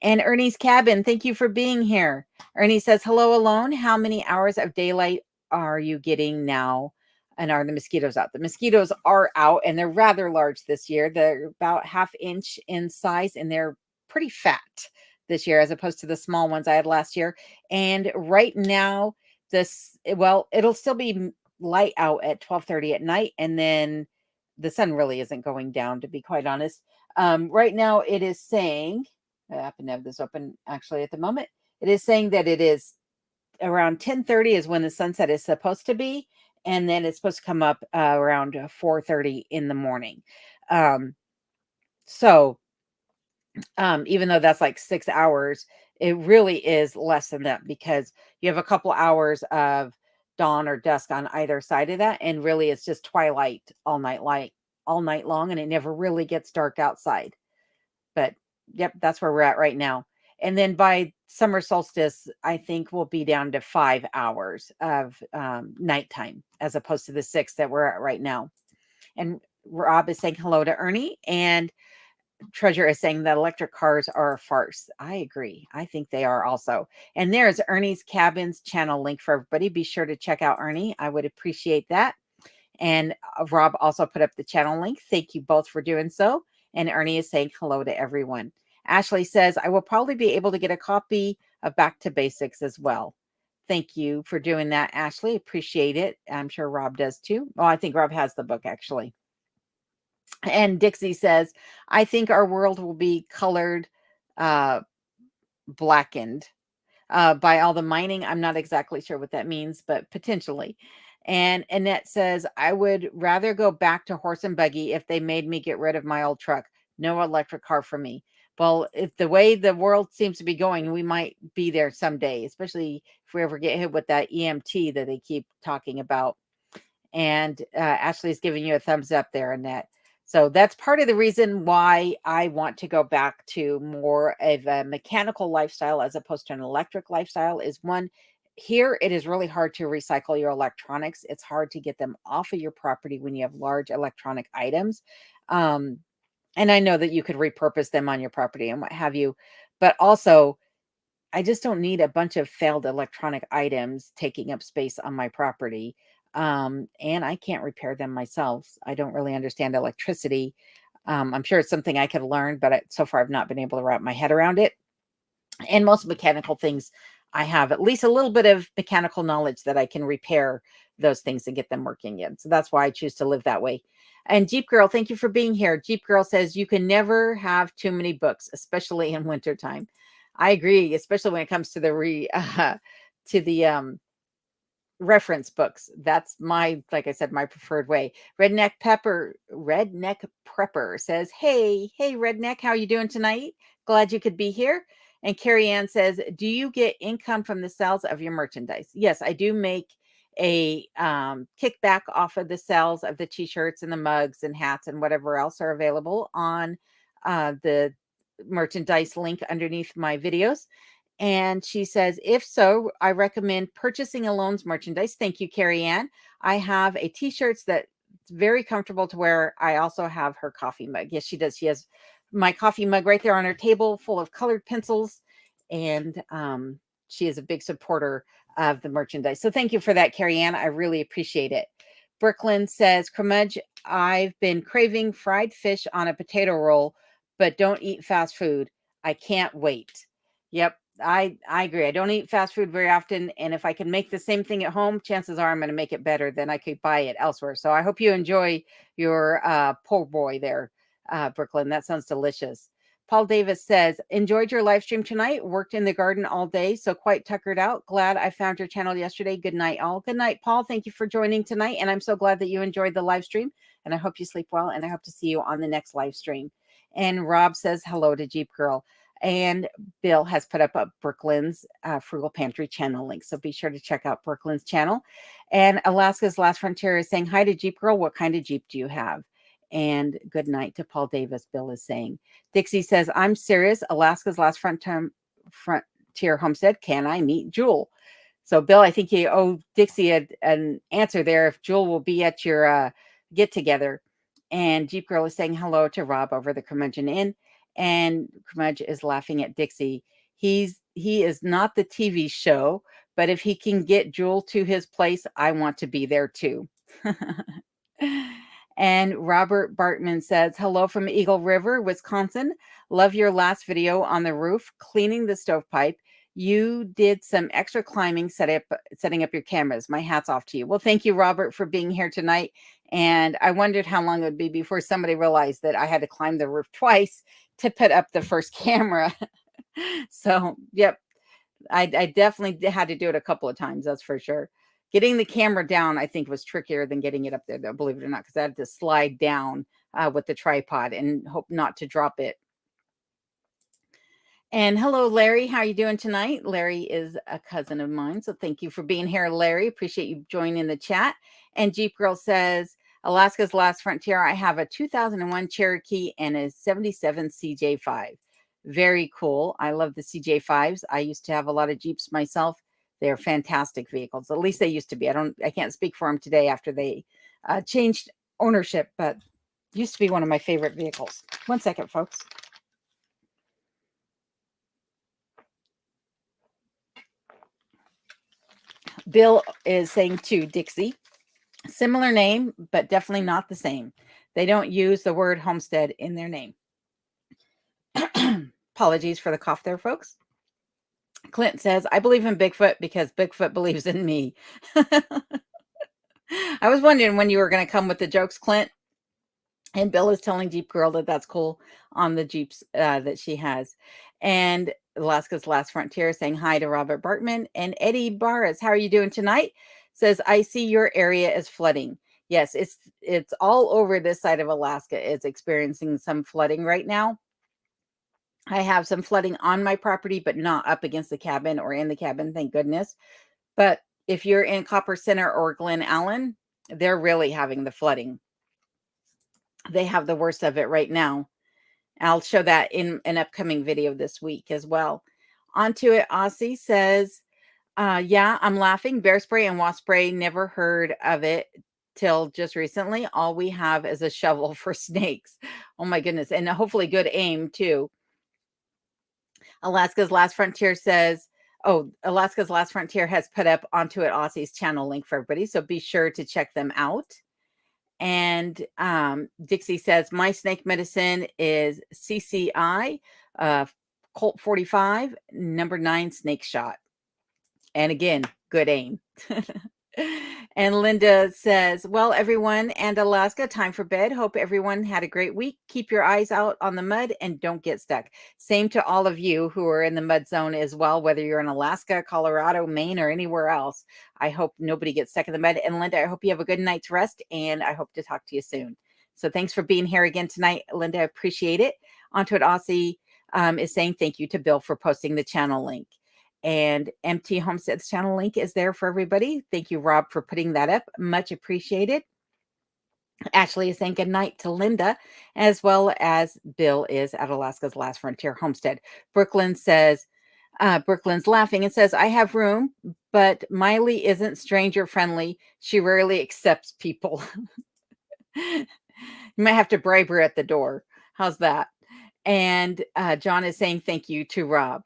And Ernie's Cabin, thank you for being here. Ernie says, hello alone. How many hours of daylight are you getting now? And are the mosquitoes out? The mosquitoes are out, and they're rather large this year. They're about 1/2 inch in size, and they're pretty fat this year as opposed to the small ones I had last year. And right now, it'll still be light out at 12:30 at night, and then the sun really isn't going down, to be quite honest. Right now it is saying, I happen to have this open actually at the moment. It is saying that it is around 10:30 is when the sunset is supposed to be, and then it's supposed to come up around 4:30 in the morning. So even though that's like 6 hours, it really is less than that because you have a couple hours of dawn or dusk on either side of that, and really it's just twilight all night long, and it never really gets dark outside. But yep, that's where we're at right now. And then by summer solstice, I think we'll be down to 5 hours of nighttime as opposed to the 6 that we're at right now. And Rob is saying hello to Ernie, and Treasure is saying that electric cars are a farce. I agree. I think they are also. And there's Ernie's Cabins channel link for everybody. Be sure to check out Ernie. I would appreciate that. And Rob also put up the channel link. Thank you both for doing so. And Ernie is saying hello to everyone. Ashley says, I will probably be able to get a copy of Back to Basics as well. Thank you for doing that, Ashley. Appreciate it. I'm sure Rob does too. Oh, I think Rob has the book actually. And Dixie says, I think our world will be colored, blackened by all the mining. I'm not exactly sure what that means, but potentially. And Annette says, I would rather go back to horse and buggy if they made me get rid of my old truck. No electric car for me. Well, if the way the world seems to be going, we might be there someday, especially if we ever get hit with that EMT that they keep talking about. And Ashley's giving you a thumbs up there, Annette. So that's part of the reason why I want to go back to more of a mechanical lifestyle as opposed to an electric lifestyle is one, here it is really hard to recycle your electronics. It's hard to get them off of your property when you have large electronic items. And I know that you could repurpose them on your property and what have you, but also I just don't need a bunch of failed electronic items taking up space on my property. And I can't repair them myself. I don't really understand electricity. I'm sure it's something I could learn, but so far I've not been able to wrap my head around it. And most mechanical things, I have at least a little bit of mechanical knowledge that I can repair those things and get them working again. So that's why I choose to live that way. And Jeep Girl, thank you for being here. Jeep Girl says you can never have too many books, especially in wintertime. I agree, especially when it comes to the reference books. That's like I said, my preferred way. Redneck Prepper says, hey Redneck, how you doing tonight? Glad you could be here. And Carrie Ann says, do you get income from the sales of your merchandise? Yes, I do make a kickback off of the sales of the t-shirts and the mugs and hats and whatever else are available on the merchandise link underneath my videos. And she says, if so, I recommend purchasing Alone's merchandise. Thank you, Carrie Ann. I have a t-shirts that's very comfortable to wear. I also have her coffee mug. Yes, she does. She has my coffee mug right there on her table full of colored pencils. And she is a big supporter of the merchandise. So thank you for that, Carrie Ann. I really appreciate it. Brooklyn says, Cremudge, I've been craving fried fish on a potato roll, but don't eat fast food. I can't wait. Yep. I agree. I don't eat fast food very often. And if I can make the same thing at home, chances are I'm going to make it better than I could buy it elsewhere. So I hope you enjoy your po' boy there, Brooklyn. That sounds delicious. Paul Davis says, enjoyed your live stream tonight. Worked in the garden all day, so quite tuckered out. Glad I found your channel yesterday. Good night, all. Good night, Paul. Thank you for joining tonight. And I'm so glad that you enjoyed the live stream. And I hope you sleep well. And I hope to see you on the next live stream. And Rob says hello to Jeep Girl. And Bill has put up Brooklyn's Frugal Pantry channel link. So be sure to check out Brooklyn's channel. And Alaska's Last Frontier is saying, hi to Jeep Girl. What kind of Jeep do you have? And good night to Paul Davis, Bill is saying. Dixie says, I'm serious. Alaska's Last Frontier Homestead. Can I meet Jewel? So, Bill, I think you owe Dixie an answer there if Jewel will be at your get together. And Jeep Girl is saying hello to Rob over the Curmudgeon Inn. And Curmudge is laughing at Dixie. He is not the TV show, but if he can get Jewel to his place, I want to be there too. And Robert Bartman says, hello from Eagle River, Wisconsin. Love your last video on the roof, cleaning the stovepipe. You did some extra climbing, setting up your cameras. My hat's off to you. Well, thank you, Robert, for being here tonight. And I wondered how long it would be before somebody realized that I had to climb the roof twice to put up the first camera. So, yep, I definitely had to do it a couple of times. That's for sure. Getting the camera down, I think, was trickier than getting it up there, though, believe it or not, because I had to slide down with the tripod and hope not to drop it. And hello, Larry. How are you doing tonight? Larry is a cousin of mine, so thank you for being here, Larry. Appreciate you joining the chat. And Jeep Girl says, Alaska's Last Frontier. I have a 2001 Cherokee and a 77 CJ5. Very cool. I love the CJ5s. I used to have a lot of Jeeps myself. They're fantastic vehicles. At least they used to be. I can't speak for them today after they changed ownership, but used to be one of my favorite vehicles. One second, folks. Bill is saying to Dixie, similar name, but definitely not the same. They don't use the word homestead in their name. Apologies for the cough there, folks. Clint says, I believe in Bigfoot because Bigfoot believes in me. I was wondering when you were going to come with the jokes, Clint. And Bill is telling Jeep Girl that that's cool on the Jeeps that she has. And Alaska's Last Frontier saying hi to Robert Bartman. And Eddie Barres, how are you doing tonight? Says, I see your area is flooding. Yes, it's all over this side of Alaska. It's experiencing some flooding right now. I have some flooding on my property, but not up against the cabin or in the cabin, thank goodness. But if you're in Copper Center or Glen Allen, they're really having the flooding. They have the worst of it right now. I'll show that in an upcoming video this week as well. Onto it, Aussie says, yeah, I'm laughing. Bear spray and wasp spray, never heard of it till just recently. All we have is a shovel for snakes. Oh my goodness. And hopefully good aim too. Alaska's Last Frontier says, Alaska's Last Frontier has put up onto it Aussie's channel link for everybody. So be sure to check them out. And Dixie says, my snake medicine is CCI, Colt 45, number 9 snake shot. And again, good aim. And Linda says, well, everyone and Alaska, time for bed. Hope everyone had a great week. Keep your eyes out on the mud and don't get stuck. Same to all of you who are in the mud zone as well, whether you're in Alaska, Colorado, Maine, or anywhere else. I hope nobody gets stuck in the mud. And Linda, I hope you have a good night's rest, and I hope to talk to you soon. So thanks for being here again tonight, Linda. I appreciate it. Onto it, Aussie is saying thank you to Bill for posting the channel link. And MT Homestead's channel link is there for everybody. Thank you, Rob, for putting that up. Much appreciated. Ashley is saying good night to Linda, as well as Bill is at Alaska's Last Frontier Homestead. Brooklyn says, Brooklyn's laughing and says, I have room, but Miley isn't stranger friendly. She rarely accepts people. You might have to bribe her at the door. How's that? And John is saying thank you to Rob.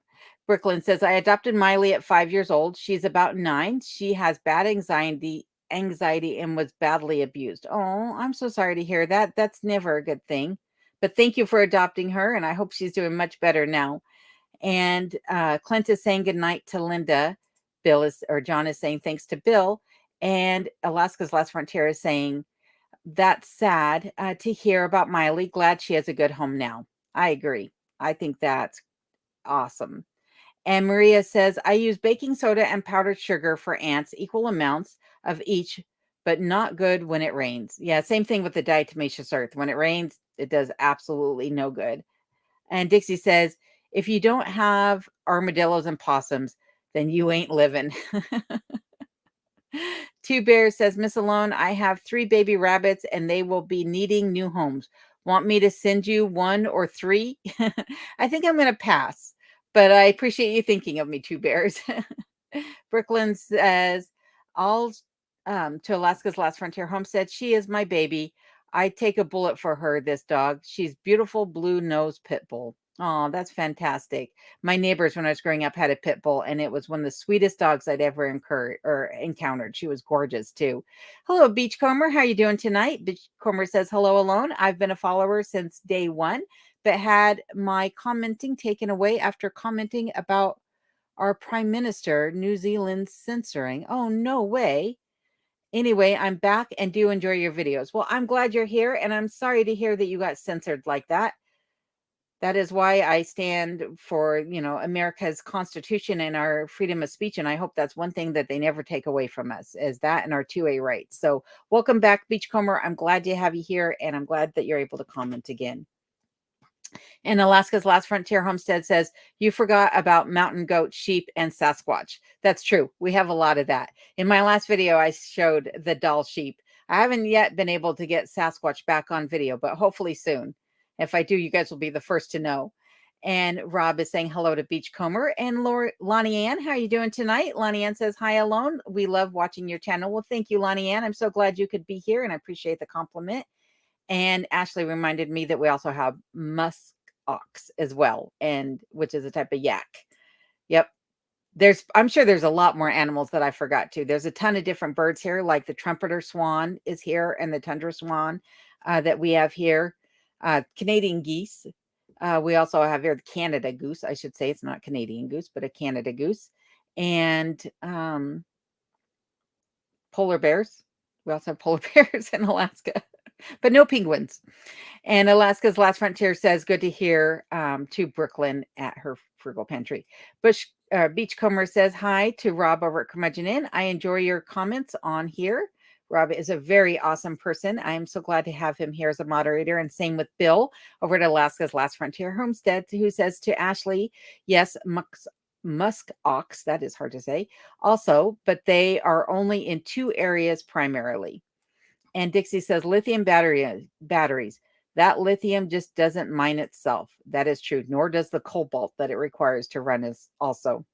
Brooklyn says, I adopted Miley at 5 years old. She's about 9. She has bad anxiety and was badly abused. Oh, I'm so sorry to hear that. That's never a good thing. But thank you for adopting her, and I hope she's doing much better now. And Clint is saying good night to Linda. John is saying thanks to Bill. And Alaska's Last Frontier is saying, that's sad to hear about Miley. Glad she has a good home now. I agree. I think that's awesome. And Maria says, I use baking soda and powdered sugar for ants, equal amounts of each, but not good when it rains. Yeah, same thing with the diatomaceous earth. When it rains, it does absolutely no good. And Dixie says, if you don't have armadillos and possums, then you ain't living. Two Bears says, Miss Alone, I have 3 baby rabbits and they will be needing new homes. Want me to send you 1 or 3? I think I'm going to pass, but I appreciate you thinking of me, Two Bears. Brooklyn says, all to Alaska's Last Frontier Homestead. She is my baby. I take a bullet for her, this dog. She's beautiful blue nose pit bull. Oh, that's fantastic. My neighbors, when I was growing up, had a pit bull, and it was one of the sweetest dogs I'd ever encountered. She was gorgeous too. Hello, Beachcomber. How you doing tonight? Beachcomber says, hello alone. I've been a follower since day one, but had my commenting taken away after commenting about our Prime Minister, New Zealand's censoring. Oh, no way. Anyway, I'm back and do enjoy your videos. Well, I'm glad you're here, and I'm sorry to hear that you got censored like that. That is why I stand for, America's Constitution and our freedom of speech, and I hope that's one thing that they never take away from us, is that and our 2A rights. So welcome back, Beachcomber. I'm glad to have you here, and I'm glad that you're able to comment again. And Alaska's Last Frontier Homestead says, you forgot about mountain goat, sheep, and Sasquatch. That's true. We have a lot of that. In my last video, I showed the doll sheep. I haven't yet been able to get Sasquatch back on video, but hopefully soon. If I do, you guys will be the first to know. And Rob is saying hello to Beachcomber. And Lonnie Ann, how are you doing tonight? Lonnie Ann says, hi, alone. We love watching your channel. Well, thank you, Lonnie Ann. I'm so glad you could be here, and I appreciate the compliment. And Ashley reminded me that we also have musk ox as well, and which is a type of yak. Yep. I'm sure there's a lot more animals that I forgot too. There's a ton of different birds here, like the trumpeter swan is here, and the tundra swan that we have here. Canadian geese. We also have here the Canada goose. I should say it's not Canadian goose, but a Canada goose. And polar bears. We also have polar bears in Alaska, but no penguins. And Alaska's Last Frontier says, good to hear to Brooklyn at her frugal pantry. Beachcomber says, hi to Rob over at Curmudgeon Inn. I enjoy your comments on here. Rob is a very awesome person. I am so glad to have him here as a moderator. And same with Bill over at Alaska's Last Frontier Homestead, who says to Ashley, yes, musk ox, that is hard to say, also, but they are only in 2 areas primarily. And Dixie says, lithium batteries. That lithium just doesn't mine itself. That is true, nor does the cobalt that it requires to run is also.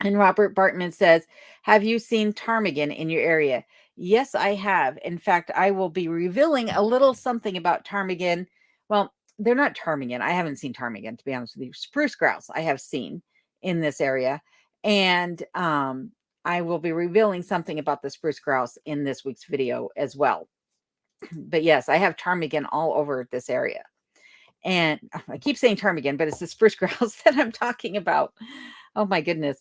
And Robert Bartman says, have you seen ptarmigan in your area? Yes, I have. In fact, I will be revealing a little something about ptarmigan. Well, they're not ptarmigan. I haven't seen ptarmigan, to be honest with you. Spruce grouse I have seen in this area. And I will be revealing something about the spruce grouse in this week's video as well. But yes, I have ptarmigan all over this area. And I keep saying ptarmigan, but it's the spruce grouse that I'm talking about. Oh my goodness.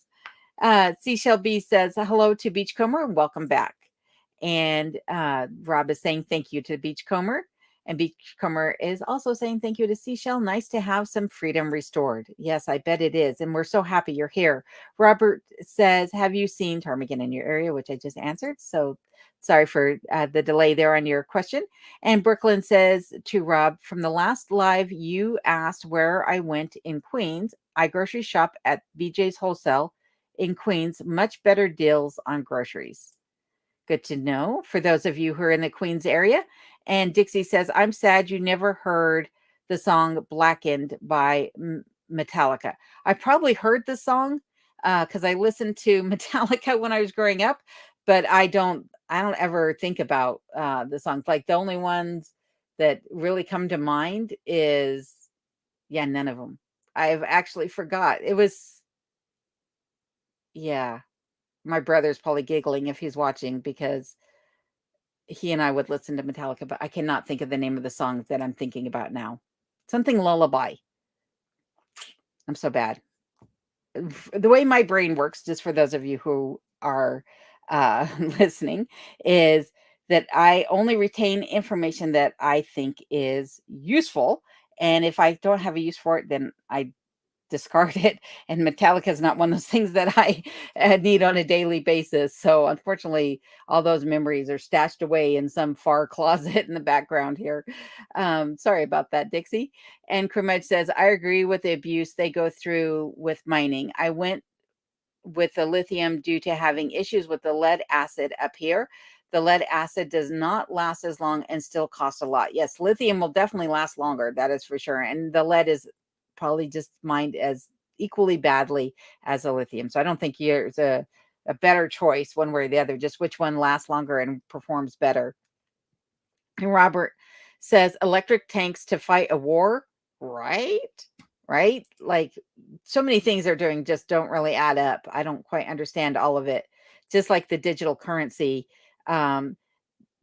Seashell B says, hello to Beachcomber and welcome back. And Rob is saying thank you to Beachcomber. And Beachcomber is also saying thank you to Seashell. Nice to have some freedom restored. Yes, I bet it is. And we're so happy you're here. Robert says, have you seen ptarmigan in your area? Which I just answered. So sorry for the delay there on your question. And Brooklyn says to Rob, from the last live you asked where I went in Queens. I grocery shop at BJ's Wholesale in Queens. Much better deals on groceries. Good to know for those of you who are in the Queens area. And Dixie says, I'm sad you never heard the song Blackened by Metallica. I probably heard the song because I listened to Metallica when I was growing up, but I don't ever think about the songs. Like the only ones that really come to mind is, none of them. I've actually forgot. It was, my brother's probably giggling if he's watching because he and I would listen to Metallica, but I cannot think of the name of the song that I'm thinking about now. Something lullaby. I'm so bad. The way my brain works, just for those of you who are listening, is that I only retain information that I think is useful. And if I don't have a use for it, then I discard it. And Metallica is not one of those things that I need on a daily basis. So unfortunately, all those memories are stashed away in some far closet in the background here. Sorry about that, Dixie. And Kermudge says, I agree with the abuse they go through with mining. I went with the lithium due to having issues with the lead acid up here. The lead acid does not last as long and still costs a lot. Yes, lithium will definitely last longer. That is for sure. And the lead is probably just mined as equally badly as the lithium. So I don't think there's a better choice one way or the other, just which one lasts longer and performs better. And Robert says electric tanks to fight a war, right? Right? Like so many things they're doing just don't really add up. I don't quite understand all of it. Just like the digital currency. Um,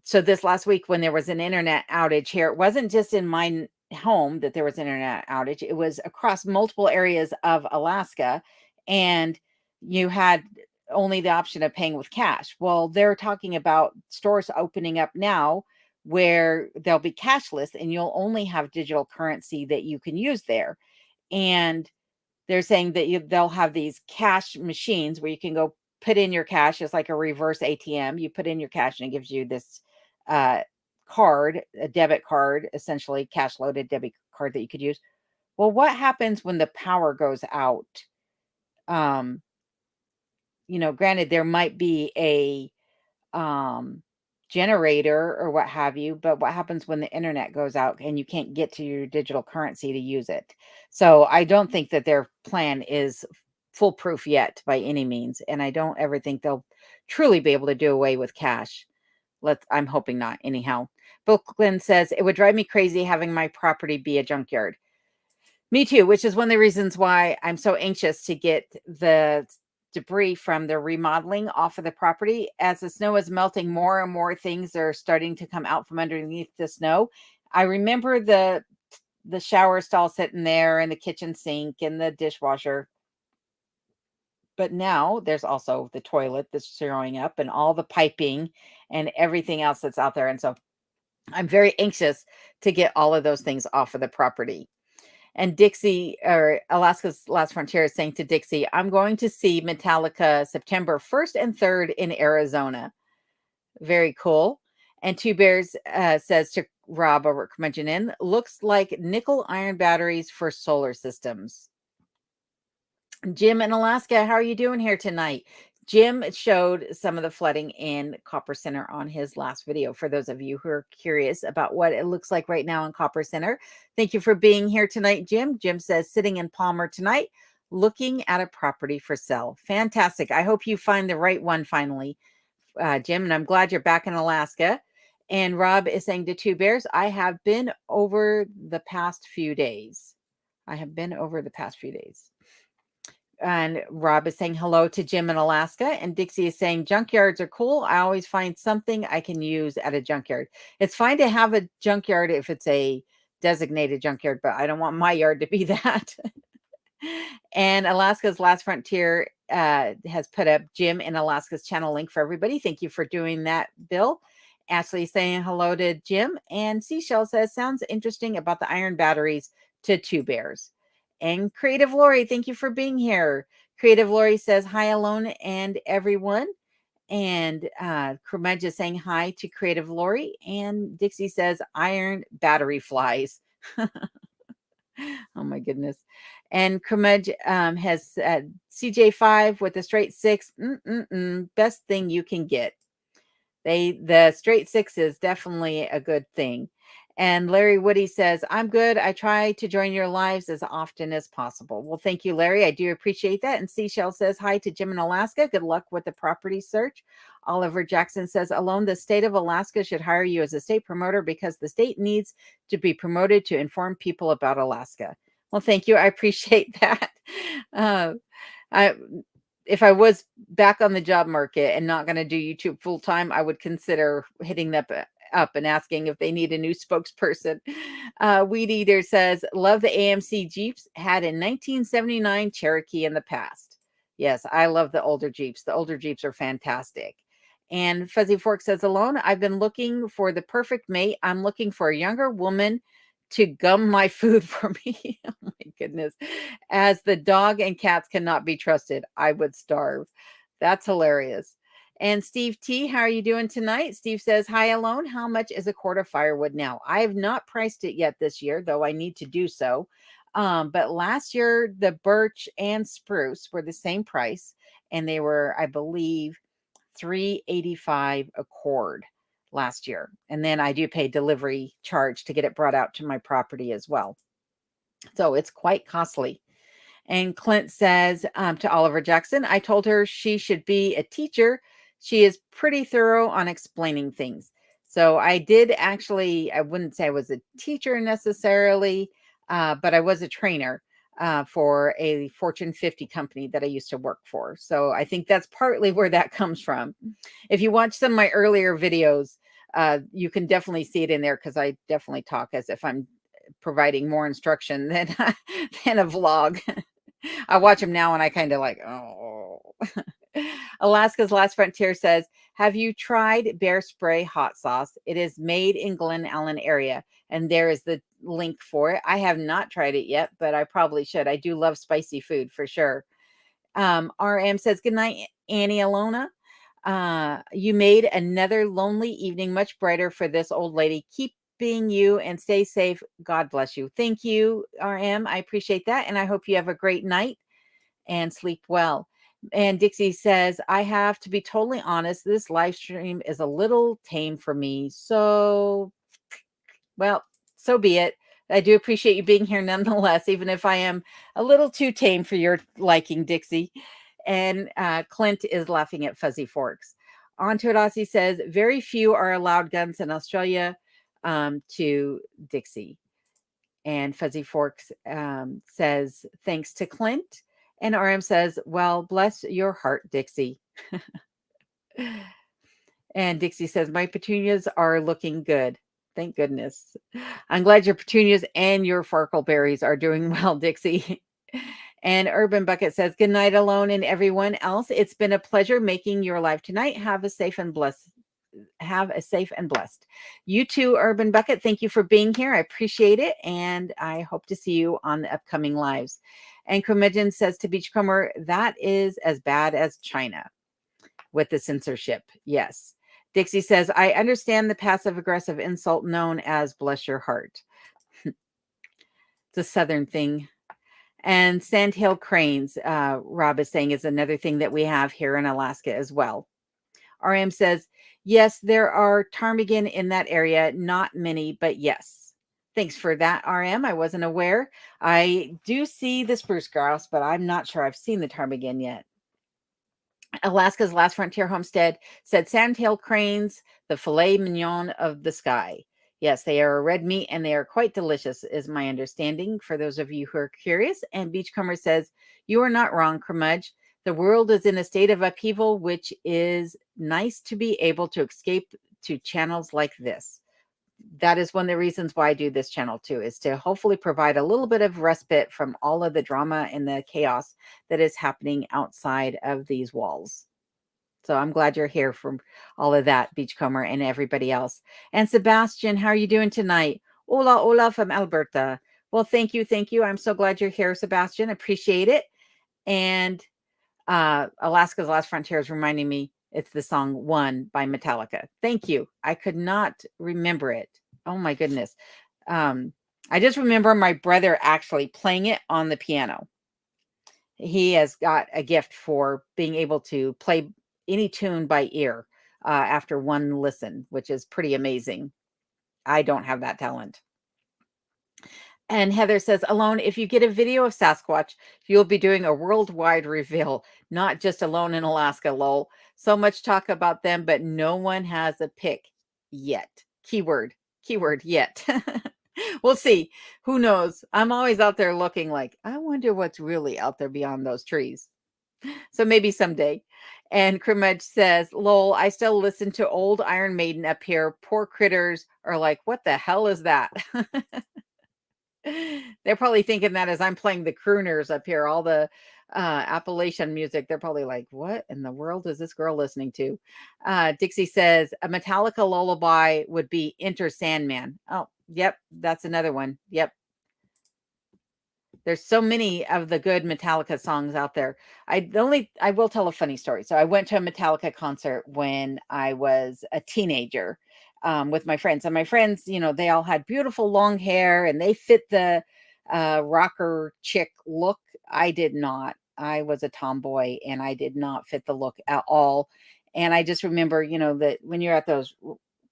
so this last week when there was an internet outage here, it wasn't just in my home that there was an internet outage. It was across multiple areas of Alaska, and you had only the option of paying with cash. Well, they're talking about stores opening up now where they'll be cashless and you'll only have digital currency that you can use there. And they're saying that they'll have these cash machines where you can go put in your cash. It's like a reverse ATM. You put in your cash and it gives you this uh, card, a debit card, essentially cash loaded debit card that you could use. Well, what happens when the power goes out? Um, granted, there might be a um, generator or what have you, but what happens when the internet goes out and you can't get to your digital currency to use it? So I don't think that their plan is foolproof yet by any means, and I don't ever think they'll truly be able to do away with cash. I'm hoping not anyhow. Brooklyn says it would drive me crazy having my property be a junkyard. Me too, which is one of the reasons why I'm so anxious to get the debris from the remodeling off of the property. As the snow is melting, more and more things are starting to come out from underneath the snow. I remember the shower stall sitting there and the kitchen sink and the dishwasher. But now there's also the toilet that's showing up and all the piping and everything else that's out there. And so I'm very anxious to get all of those things off of the property. And Dixie, or Alaska's Last Frontier, is saying to Dixie, I'm going to see Metallica September 1st and 3rd in Arizona. Very cool. And Two Bears says to Rob over at Curmudgeon Inn, looks like nickel iron batteries for solar systems. Jim in Alaska, how are you doing here tonight? Jim showed some of the flooding in Copper Center on his last video. For those of you who are curious about what it looks like right now in Copper Center, thank you for being here tonight, Jim. Jim says, sitting in Palmer tonight, looking at a property for sale. Fantastic. I hope you find the right one finally, Jim, and I'm glad you're back in Alaska. And Rob is saying to Two Bears, I have been over the past few days. And Rob is saying hello to Jim in Alaska. And Dixie is saying junkyards are cool. I always find something I can use at a junkyard. It's fine to have a junkyard if it's a designated junkyard, but I don't want my yard to be that. And Alaska's Last Frontier has put up Jim in Alaska's channel link for everybody. Thank you for doing that, Bill. Ashley saying hello to Jim. And Seashell says, sounds interesting about the iron batteries to Two Bears. And Creative Lori, thank you for being here. Creative Lori says, hi, Alone and everyone. And Curmudge is saying hi to Creative Lori. And Dixie says, iron battery flies. Oh, my goodness. And Curmudge has CJ5 with a straight 6. Best thing you can get. The straight 6 is definitely a good thing. And Larry Woody says, I'm good. I try to join your lives as often as possible. Well, thank you, Larry. I do appreciate that. And Seashell says, hi to Jim in Alaska. Good luck with the property search. Oliver Jackson says, Alone, the state of Alaska should hire you as a state promoter because the state needs to be promoted to inform people about Alaska. Well, thank you. I appreciate that. If I was back on the job market and not going to do YouTube full time, I would consider hitting them up and asking if they need a new spokesperson. Weed Eater says, love the AMC Jeeps, had a 1979 Cherokee in the past. Yes, I love the older Jeeps. The older Jeeps are fantastic. And Fuzzy Fork says, Alone, I've been looking for the perfect mate. I'm looking for a younger woman to gum my food for me. Oh my goodness. As the dog and cats cannot be trusted, I would starve. That's hilarious. And Steve T, how are you doing tonight? Steve says, hi, Alone. How much is a quart of firewood now? I have not priced it yet this year, though I need to do so. But last year, the birch and spruce were the same price, and they were, I believe, $3.85 a cord last year. And then I do pay delivery charge to get it brought out to my property as well. So it's quite costly. And Clint says to Oliver Jackson, I told her she should be a teacher. She is pretty thorough on explaining things. So I did actually, I wouldn't say I was a teacher necessarily, but I was a trainer for a Fortune 50 company that I used to work for. So I think that's partly where that comes from. If you watch some of my earlier videos, you can definitely see it in there because I definitely talk as if I'm providing more instruction than than a vlog. I watch them now and I kind of like, oh. Alaska's Last Frontier says, have you tried Bear Spray hot sauce? It is made in Glen Allen area, and there is the link for it. I have not tried it yet, but I probably should. I do love spicy food for sure. RM says, good night, Annie Alona. You made another lonely evening much brighter for this old lady. Keep being you and stay safe. God bless you. Thank you, RM. I appreciate that. And I hope you have a great night and sleep well. And Dixie says, I have to be totally honest. This live stream is a little tame for me. So, well, so be it. I do appreciate you being here nonetheless, even if I am a little too tame for your liking, Dixie. And Clint is laughing at Fuzzy Forks. On to it, Aussie says, very few are allowed guns in Australia, to Dixie. And Fuzzy Forks says, thanks to Clint. And RM says, well, bless your heart, Dixie. And Dixie says, my petunias are looking good. Thank goodness. I'm glad your petunias and your farkleberries are doing well, Dixie. And Urban Bucket says, good night, Alone, and everyone else. It's been a pleasure making your live tonight. Have a safe and blessed. You too, Urban Bucket. Thank you for being here. I appreciate it. And I hope to see you on the upcoming lives. And Curmudgeon says to Beachcomber, that is as bad as China with the censorship. Yes. Dixie says, I understand the passive aggressive insult known as bless your heart. It's a Southern thing. And sandhill cranes, Rob is saying, is another thing that we have here in Alaska as well. RM says, yes, there are ptarmigan in that area. Not many, but yes. Thanks for that, RM. I wasn't aware. I do see the spruce grouse, but I'm not sure I've seen the ptarmigan yet. Alaska's Last Frontier Homestead said sandhill cranes, the filet mignon of the sky. Yes, they are a red meat and they are quite delicious, is my understanding, for those of you who are curious. And Beachcomber says, you are not wrong, Curmudge. The world is in a state of upheaval, which is nice to be able to escape to channels like this. That is one of the reasons why I do this channel too, is to hopefully provide a little bit of respite from all of the drama and the chaos that is happening outside of these walls. So I'm glad you're here from all of that, Beachcomber and everybody else. And Sebastian, how are you doing tonight? Hola from Alberta. Well, thank you. Thank you. I'm so glad you're here, Sebastian. Appreciate it. And Alaska's Last Frontier is reminding me it's the song One by Metallica. Thank you. I could not remember it. Oh my goodness. I just remember my brother actually playing it on the piano. He has got a gift for being able to play any tune by ear after one listen, which is pretty amazing. I don't have that talent. And Heather says, Alone, if you get a video of Sasquatch, you'll be doing a worldwide reveal, not just Alone in Alaska, lol. So much talk about them, but no one has a pic yet. Keyword yet. We'll see. Who knows? I'm always out there looking like, I wonder what's really out there beyond those trees. So maybe someday. And Curmudge says, lol, I still listen to old Iron Maiden up here. Poor critters are like, what the hell is that? They're probably thinking that as I'm playing the crooners up here, all the Appalachian music, they're probably like, what in the world is this girl listening to? Dixie says, a Metallica lullaby would be Enter Sandman. Oh, yep, that's another one. Yep. There's so many of the good Metallica songs out there. I will tell a funny story. So I went to a Metallica concert when I was a teenager with my friends. And my friends, they all had beautiful long hair and they fit the rocker chick look. I did not. I was a tomboy and I did not fit the look at all. And I just remember, that when you're at those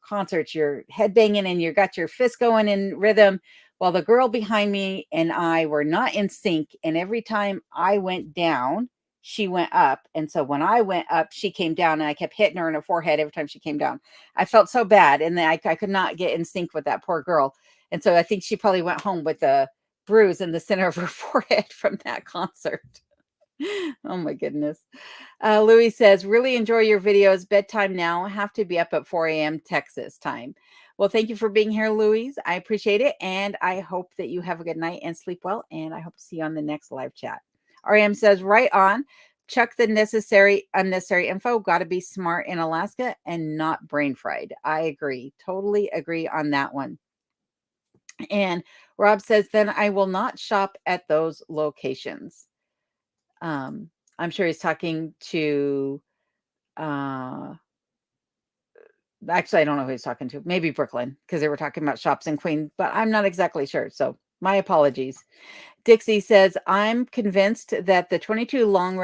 concerts, you're headbanging and you got your fist going in rhythm. Well, the girl behind me and I were not in sync, and every time I went down, she went up. And so when I went up, she came down, and I kept hitting her in the forehead every time she came down. I felt so bad, and then I could not get in sync with that poor girl. And so I think she probably went home with a bruise in the center of her forehead from that concert. Oh my goodness. Louis says, really enjoy your videos. Bedtime now. Have to be up at 4 a.m. Texas time. Well, thank you for being here, Louise. I appreciate it. And I hope that you have a good night and sleep well. And I hope to see you on the next live chat. REM says, right on. Check the unnecessary info. Got to be smart in Alaska and not brain fried. I agree. Totally agree on that one. And Rob says, then I will not shop at those locations. I'm sure he's talking to, actually, I don't know who he's talking to. Maybe Brooklyn, because they were talking about shops in Queen, but I'm not exactly sure. So my apologies. Dixie says, I'm convinced that the 22 long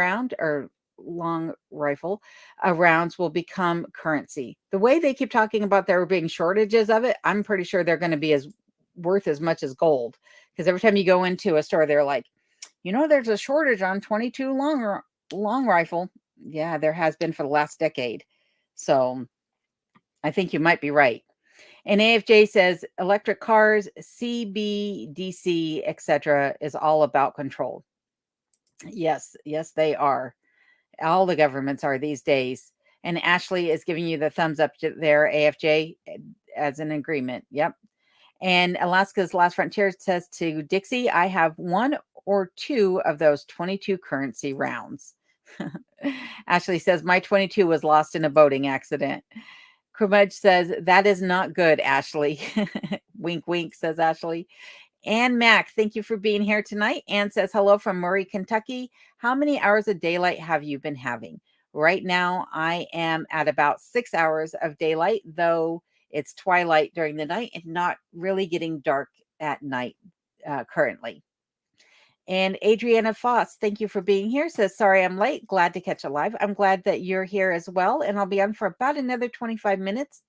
rifle rounds will become currency. The way they keep talking about there being shortages of it, I'm pretty sure they're going to be worth as much as gold. Because every time you go into a store, they're like, there's a shortage on 22 long rifle. Yeah, there has been for the last decade. So I think you might be right. And AFJ says electric cars, CBDC, etc., is all about control. Yes, they are. All the governments are these days. And Ashley is giving you the thumbs up there, AFJ, as an agreement. Yep. And Alaska's Last Frontier says to Dixie, I have one or two of those 22 currency rounds. Ashley says, my 22 was lost in a boating accident. Krumudge says, that is not good, Ashley. Wink, wink, says Ashley. Ann Mack, thank you for being here tonight. Ann says, hello from Murray, Kentucky. How many hours of daylight have you been having? Right now, I am at about 6 hours of daylight, though it's twilight during the night and not really getting dark at night currently. And Adriana Foss, thank you for being here. Says, sorry I'm late. Glad to catch a live. I'm glad that you're here as well. And I'll be on for about another 25 minutes.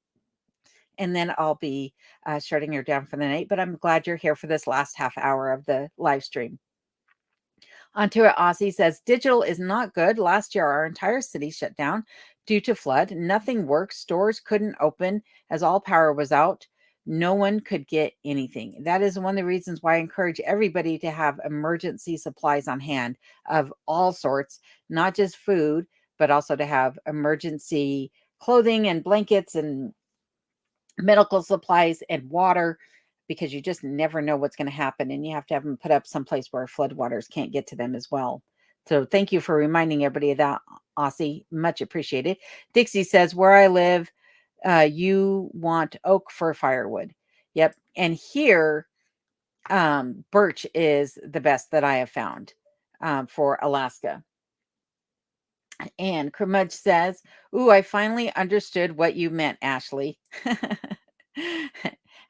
And then I'll be shutting her down for the night. But I'm glad you're here for this last half hour of the live stream. Onto it, Aussie says, digital is not good. Last year, our entire city shut down due to flood. Nothing worked. Stores couldn't open as all power was out. No one could get anything. That is one of the reasons why I encourage everybody to have emergency supplies on hand of all sorts, not just food, but also to have emergency clothing and blankets and medical supplies and water, because you just never know what's going to happen. And you have to have them put up someplace where floodwaters can't get to them as well. So thank you for reminding everybody of that, Aussie. Much appreciated. Dixie says, where I live, you want oak for firewood. Yep. And here, birch is the best that I have found for Alaska. And Krumudge says, ooh, I finally understood what you meant, Ashley.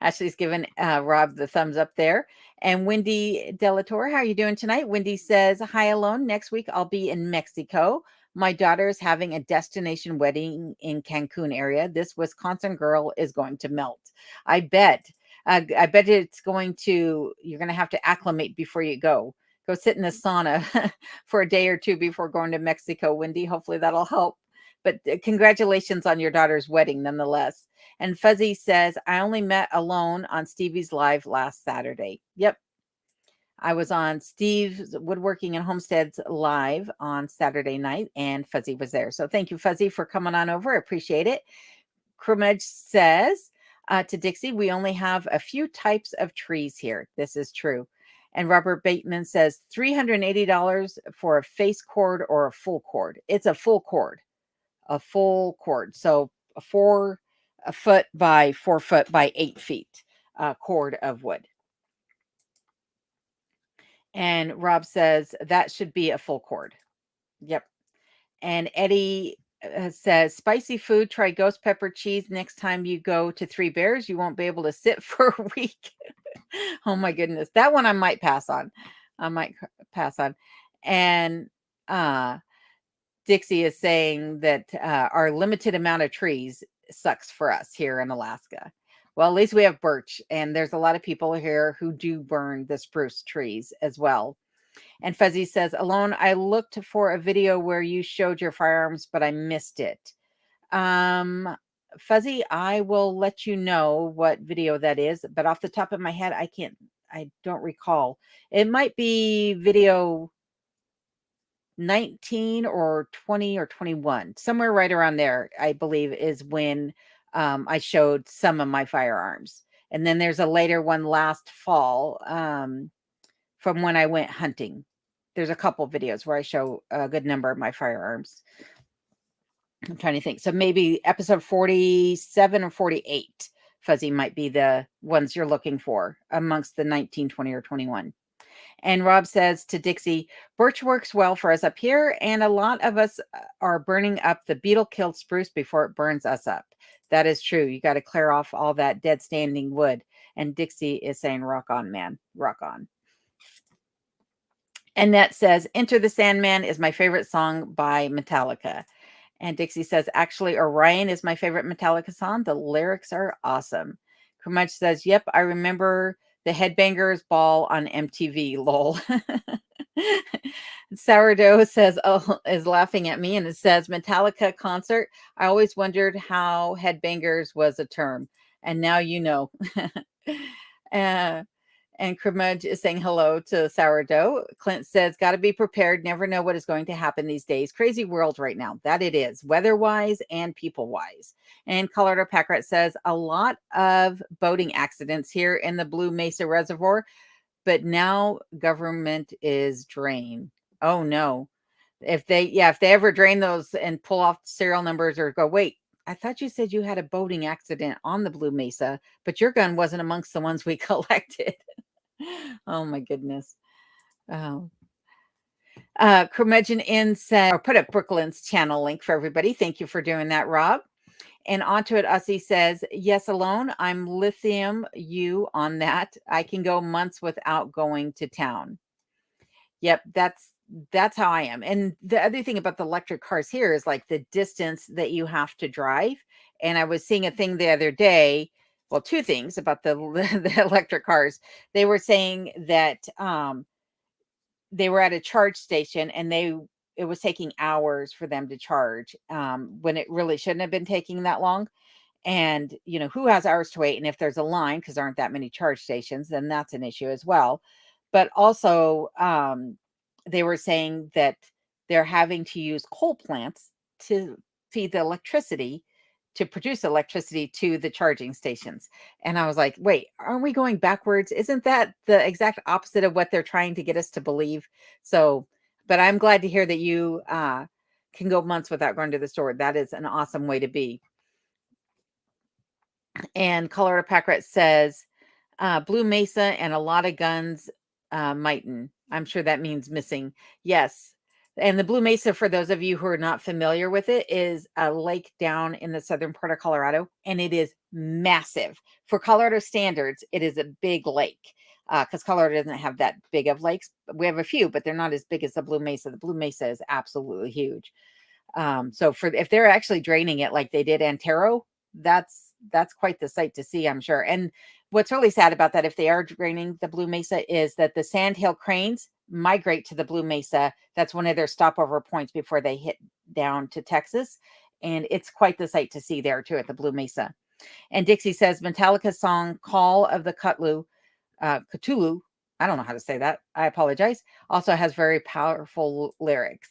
Ashley's given Rob the thumbs up there. And Wendy Delator, how are you doing tonight? Wendy says, hi, Alone. Next week, I'll be in Mexico. My daughter is having a destination wedding in Cancun area. This Wisconsin girl is going to melt. I bet. I bet you're going to have to acclimate before you go. Go sit in the sauna for a day or two before going to Mexico, Wendy. Hopefully that'll help. But congratulations on your daughter's wedding, nonetheless. And Fuzzy says, I only met Alone on Stevie's live last Saturday. Yep. I was on Steve's Woodworking and Homesteads live on Saturday night, and Fuzzy was there. So thank you, Fuzzy, for coming on over. I appreciate it. Krumudge says to Dixie, we only have a few types of trees here. This is true. And Robert Bateman says $380 for a face cord or a full cord. It's a full cord. So a 4 foot by 4 foot by 8 feet cord of wood. And Rob says that should be a full cord. Yep. And Eddie says, spicy food, try ghost pepper cheese next time you go to Three Bears. You won't be able to sit for a week. Oh my goodness. That one I might pass on. And Dixie is saying that our limited amount of trees sucks for us here in Alaska. Well, at least we have birch, and there's a lot of people here who do burn the spruce trees as well. And Fuzzy says, Alone, I looked for a video where you showed your firearms, but I missed it. Um, Fuzzy, I will let you know what video that is, but off the top of my head, I don't recall. It might be video 19 or 20 or 21, somewhere right around there, I believe, is when I showed some of my firearms. And then there's a later one last fall from when I went hunting. There's a couple videos where I show a good number of my firearms. I'm trying to think. So maybe episode 47 or 48, Fuzzy, might be the ones you're looking for amongst the 19, 20, or 21. And Rob says to Dixie, birch works well for us up here, and a lot of us are burning up the beetle-killed spruce before it burns us up. That is true. You got to clear off all that dead standing wood. And Dixie is saying, rock on, man. Rock on. Annette says, Enter the Sandman is my favorite song by Metallica. And Dixie says, actually, Orion is my favorite Metallica song. The lyrics are awesome. Kumach says, yep, I remember the Headbangers Ball on MTV, lol. Sourdough says, is laughing at me, and it says, Metallica concert. I always wondered how Headbangers was a term, and now you know. And Krimudge is saying hello to Sourdough. Clint says, got to be prepared. Never know what is going to happen these days. Crazy world right now. That it is, weather-wise and people-wise. And Colorado Packrat says, a lot of boating accidents here in the Blue Mesa Reservoir, but now government is drained. Oh, no. If they ever drain those and pull off serial numbers or go, wait, I thought you said you had a boating accident on the Blue Mesa, but your gun wasn't amongst the ones we collected. Oh my goodness. Oh. Curmudgeon Inn said, or put up Brooklyn's channel link for everybody. Thank you for doing that, Rob. And onto it, Ussie says, yes, Alone. I'm lithium you on that. I can go months without going to town. Yep, that's how I am. And the other thing about the electric cars here is like the distance that you have to drive. And I was seeing a thing the other day, well, two things about the the electric cars. They were saying that they were at a charge station and it was taking hours for them to charge when it really shouldn't have been taking that long. And who has hours to wait? And if there's a line, because there aren't that many charge stations, then that's an issue as well. But also they were saying that they're having to use coal plants to feed the electricity, to produce electricity to the charging stations. And I was like, wait, aren't we going backwards? Isn't that the exact opposite of what they're trying to get us to believe? So, but I'm glad to hear that you can go months without going to the store. That is an awesome way to be. And Colorado Packrat says, Blue Mesa and a lot of guns, mightn't. I'm sure that means missing. Yes. And the Blue Mesa, for those of you who are not familiar with it, is a lake down in the southern part of Colorado, and it is massive. For Colorado standards, it is a big lake because Colorado doesn't have that big of lakes. We have a few, but they're not as big as the Blue Mesa. The Blue Mesa is absolutely huge. So if they're actually draining it like they did Antero, that's quite the sight to see, I'm sure. And what's really sad about that, if they are draining the Blue Mesa, is that the sandhill cranes migrate to the Blue Mesa. That's one of their stopover points before they hit down to Texas. And it's quite the sight to see there too at the Blue Mesa. And Dixie says Metallica's song Call of the Cthulhu, I don't know how to say that. I apologize. Also has very powerful lyrics.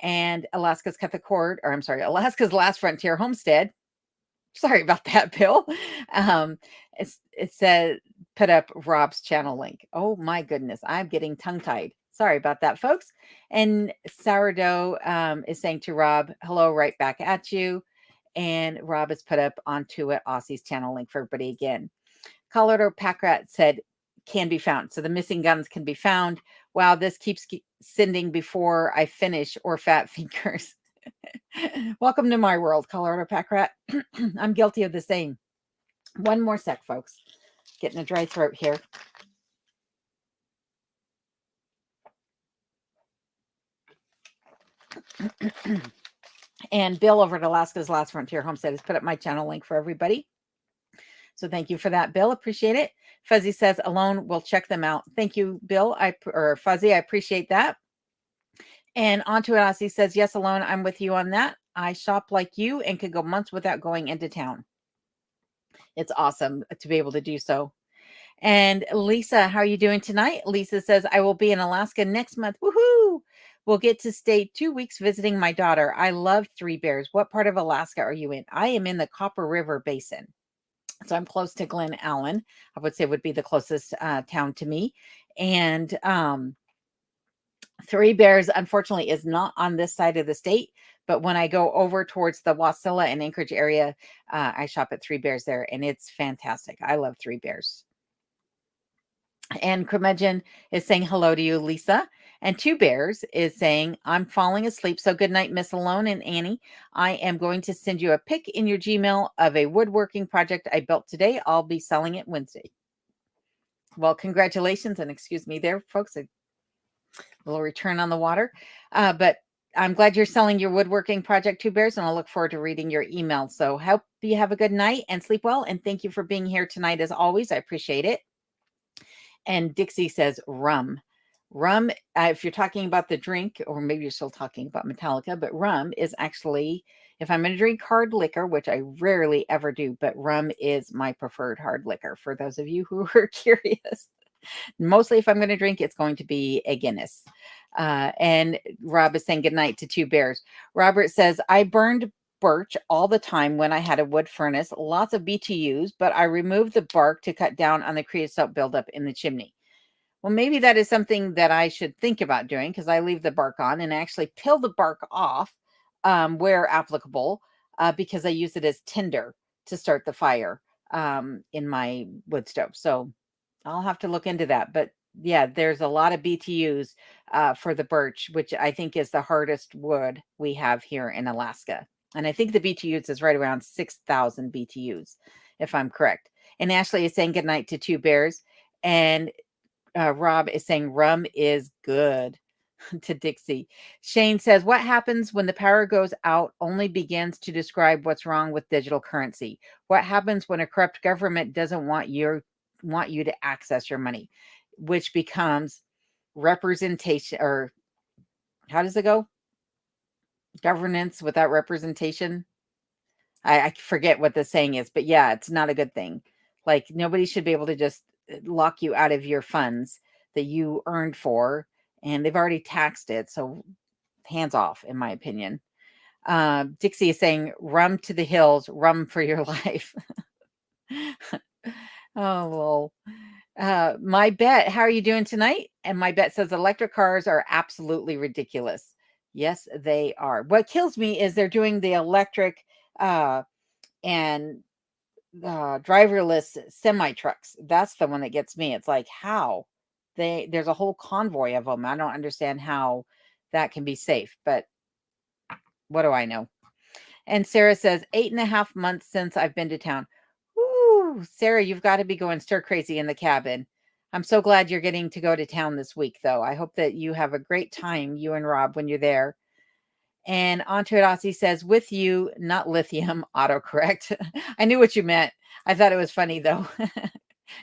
And Alaska's Cut the Cord, or I'm sorry, Alaska's Last Frontier Homestead. Sorry about that, Bill. It said, put up Rob's channel link. Oh my goodness, I'm getting tongue-tied. Sorry about that, folks. And Sourdough is saying to Rob, hello, right back at you. And Rob has put up onto it Aussie's channel link for everybody again. Colorado Packrat said, can be found. So the missing guns can be found. Wow, this keeps sending before I finish or fat fingers. Welcome to my world, Colorado Packrat. I'm guilty of the same. One more sec, folks. Getting a dry throat here. And Bill over at Alaska's Last Frontier Homestead has put up my channel link for everybody. So thank you for that, Bill. Appreciate it. Fuzzy says, alone, we'll check them out. Thank you, Bill. Or Fuzzy, I appreciate that. And Onto It Aussie says, yes, alone, I'm with you on that. I shop like you and could go months without going into town. It's awesome to be able to do so. And Lisa, how are you doing tonight? Lisa says, I will be in Alaska next month. Woohoo! We'll get to stay 2 weeks visiting my daughter. I love Three Bears. What part of Alaska are you in? I am in the Copper River Basin. So I'm close to Glen Allen. I would say would be the closest town to me. And Three Bears, unfortunately, is not on this side of the state. But when I go over towards the Wasilla and Anchorage area, I shop at Three Bears there, and it's fantastic. I love Three Bears. And Curmudgeon is saying hello to you, Lisa. And Two Bears is saying, I'm falling asleep. So good night, Miss Alone and Annie. I am going to send you a pic in your Gmail of a woodworking project I built today. I'll be selling it Wednesday. Well, congratulations. And excuse me there, folks. A little return on the water. But I'm glad you're selling your woodworking project, Two Bears. And I'll look forward to reading your email. So hope you have a good night and sleep well. And thank you for being here tonight as always. I appreciate it. And Dixie says rum. Rum, if you're talking about the drink, or maybe you're still talking about Metallica, but rum is actually, if I'm going to drink hard liquor, which I rarely ever do, but rum is my preferred hard liquor. For those of you who are curious, mostly if I'm going to drink, it's going to be a Guinness. And Rob is saying goodnight to Two Bears. Robert says, I burned birch all the time when I had a wood furnace, lots of BTUs, but I removed the bark to cut down on the creosote buildup in the chimney. Well, maybe that is something that I should think about doing, because I leave the bark on and actually peel the bark off where applicable, because I use it as tinder to start the fire in my wood stove. So I'll have to look into that. But yeah, there's a lot of BTUs for the birch, which I think is the hardest wood we have here in Alaska. And I think the BTUs is right around 6,000 BTUs, if I'm correct. And Ashley is saying goodnight to Two Bears. And Rob is saying rum is good to Dixie. Shane says, what happens when the power goes out only begins to describe what's wrong with digital currency? What happens when a corrupt government doesn't want you to access your money, which becomes representation, or how does it go? Governance without representation. I forget what the saying is, but yeah, it's not a good thing. Like, nobody should be able to just lock you out of your funds that you earned for, and they've already taxed it. So hands off, in my opinion. Dixie is saying, rum to the hills, rum for your life. Oh, well, my bet, how are you doing tonight? And my bet says electric cars are absolutely ridiculous. Yes, they are. What kills me is they're doing the electric and driverless semi trucks. That's the one that gets me. It's like, how there's a whole convoy of them. I don't understand how that can be safe, but what do I know? And Sarah says 8.5 months since I've been to town. Woo, Sarah, you've got to be going stir crazy in the cabin. I'm so glad you're getting to go to town this week, though. I hope that you have a great time, you and Rob, when you're there. And Onto It Aussie says, with you, not lithium, autocorrect. I knew what you meant. I thought it was funny, though.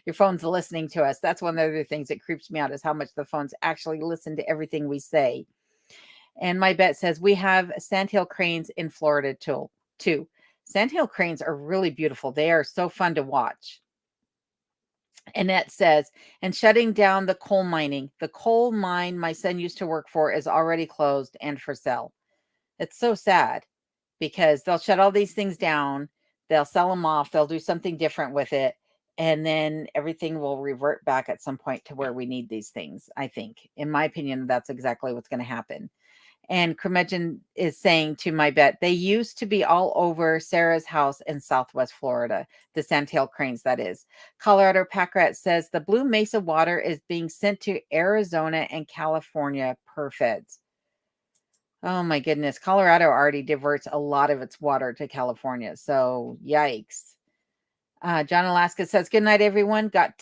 Your phone's listening to us. That's one of the things that creeps me out, is how much the phones actually listen to everything we say. And my bet says, we have sandhill cranes in Florida too. Sandhill cranes are really beautiful. They are so fun to watch. Annette says, and shutting down the coal mining. The coal mine my son used to work for is already closed and for sale. It's so sad, because they'll shut all these things down. They'll sell them off. They'll do something different with it. And then everything will revert back at some point to where we need these things. I think, in my opinion, that's exactly what's going to happen. And Curmudgeon is saying to my bet, they used to be all over Sarah's house in Southwest Florida, the sandhill cranes, that is. Colorado Packrat says the Blue Mesa water is being sent to Arizona and California per feds. Oh my goodness. Colorado already diverts a lot of its water to California. So yikes. John Alaska says, good night, everyone. Got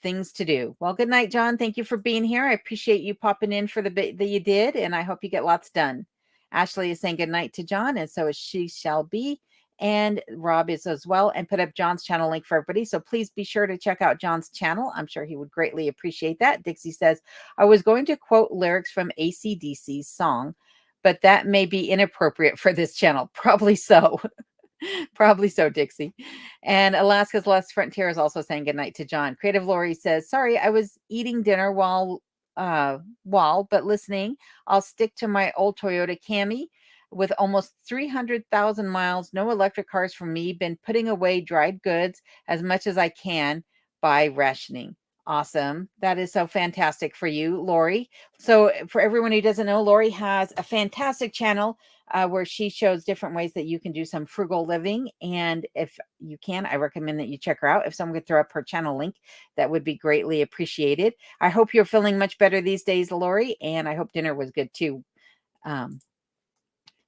things to do. Well, good night, John. Thank you for being here. I appreciate you popping in for the bit that you did, and I hope you get lots done. Ashley is saying good night to John, and so she shall be. And Rob is as well, and put up John's channel link for everybody. So please be sure to check out John's channel. I'm sure he would greatly appreciate that. Dixie says, I was going to quote lyrics from AC/DC's song, but that may be inappropriate for this channel. Probably so. Probably so, Dixie. And Alaska's Last Frontier is also saying goodnight to John. Creative Lori says, sorry, I was eating dinner while but listening. I'll stick to my old Toyota Camry with almost 300,000 miles, no electric cars for me, been putting away dried goods as much as I can by rationing. Awesome. That is so fantastic for you, Lori. So for everyone who doesn't know, Lori has a fantastic channel where she shows different ways that you can do some frugal living. And if you can, I recommend that you check her out. If someone could throw up her channel link, that would be greatly appreciated. I hope you're feeling much better these days, Lori, and I hope dinner was good too.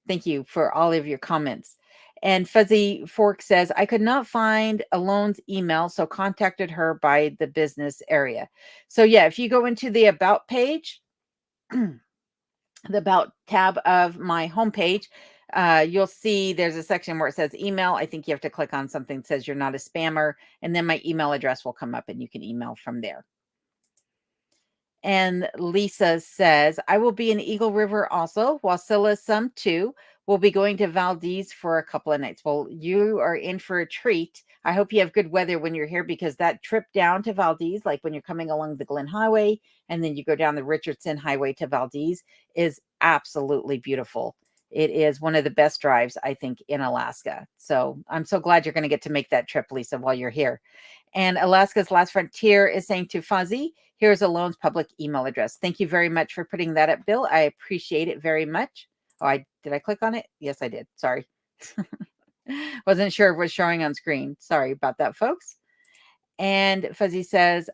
Thank you for all of your comments. And Fuzzy Fork says, I could not find Alone's email, so contacted her by the business area. So yeah, if you go into the About page, the About tab of my homepage, you'll see there's a section where it says email. I think you have to click on something that says you're not a spammer, and then my email address will come up and you can email from there. And Lisa says, I will be in Eagle River also. Wasilla some too. We'll be going to Valdez for a couple of nights. Well, you are in for a treat. I hope you have good weather when you're here, because that trip down to Valdez, like when you're coming along the Glen Highway and then you go down the Richardson Highway to Valdez, is absolutely beautiful. It is one of the best drives, I think, in Alaska. So I'm so glad you're going to get to make that trip, Lisa, while you're here. And Alaska's Last Frontier is saying to Fuzzy, here's Alone's public email address. Thank you very much for putting that up, Bill. I appreciate it very much. Oh, did I click on it? Yes, I did. Sorry. Wasn't sure if it was showing on screen. Sorry about that, folks. And Fuzzy says,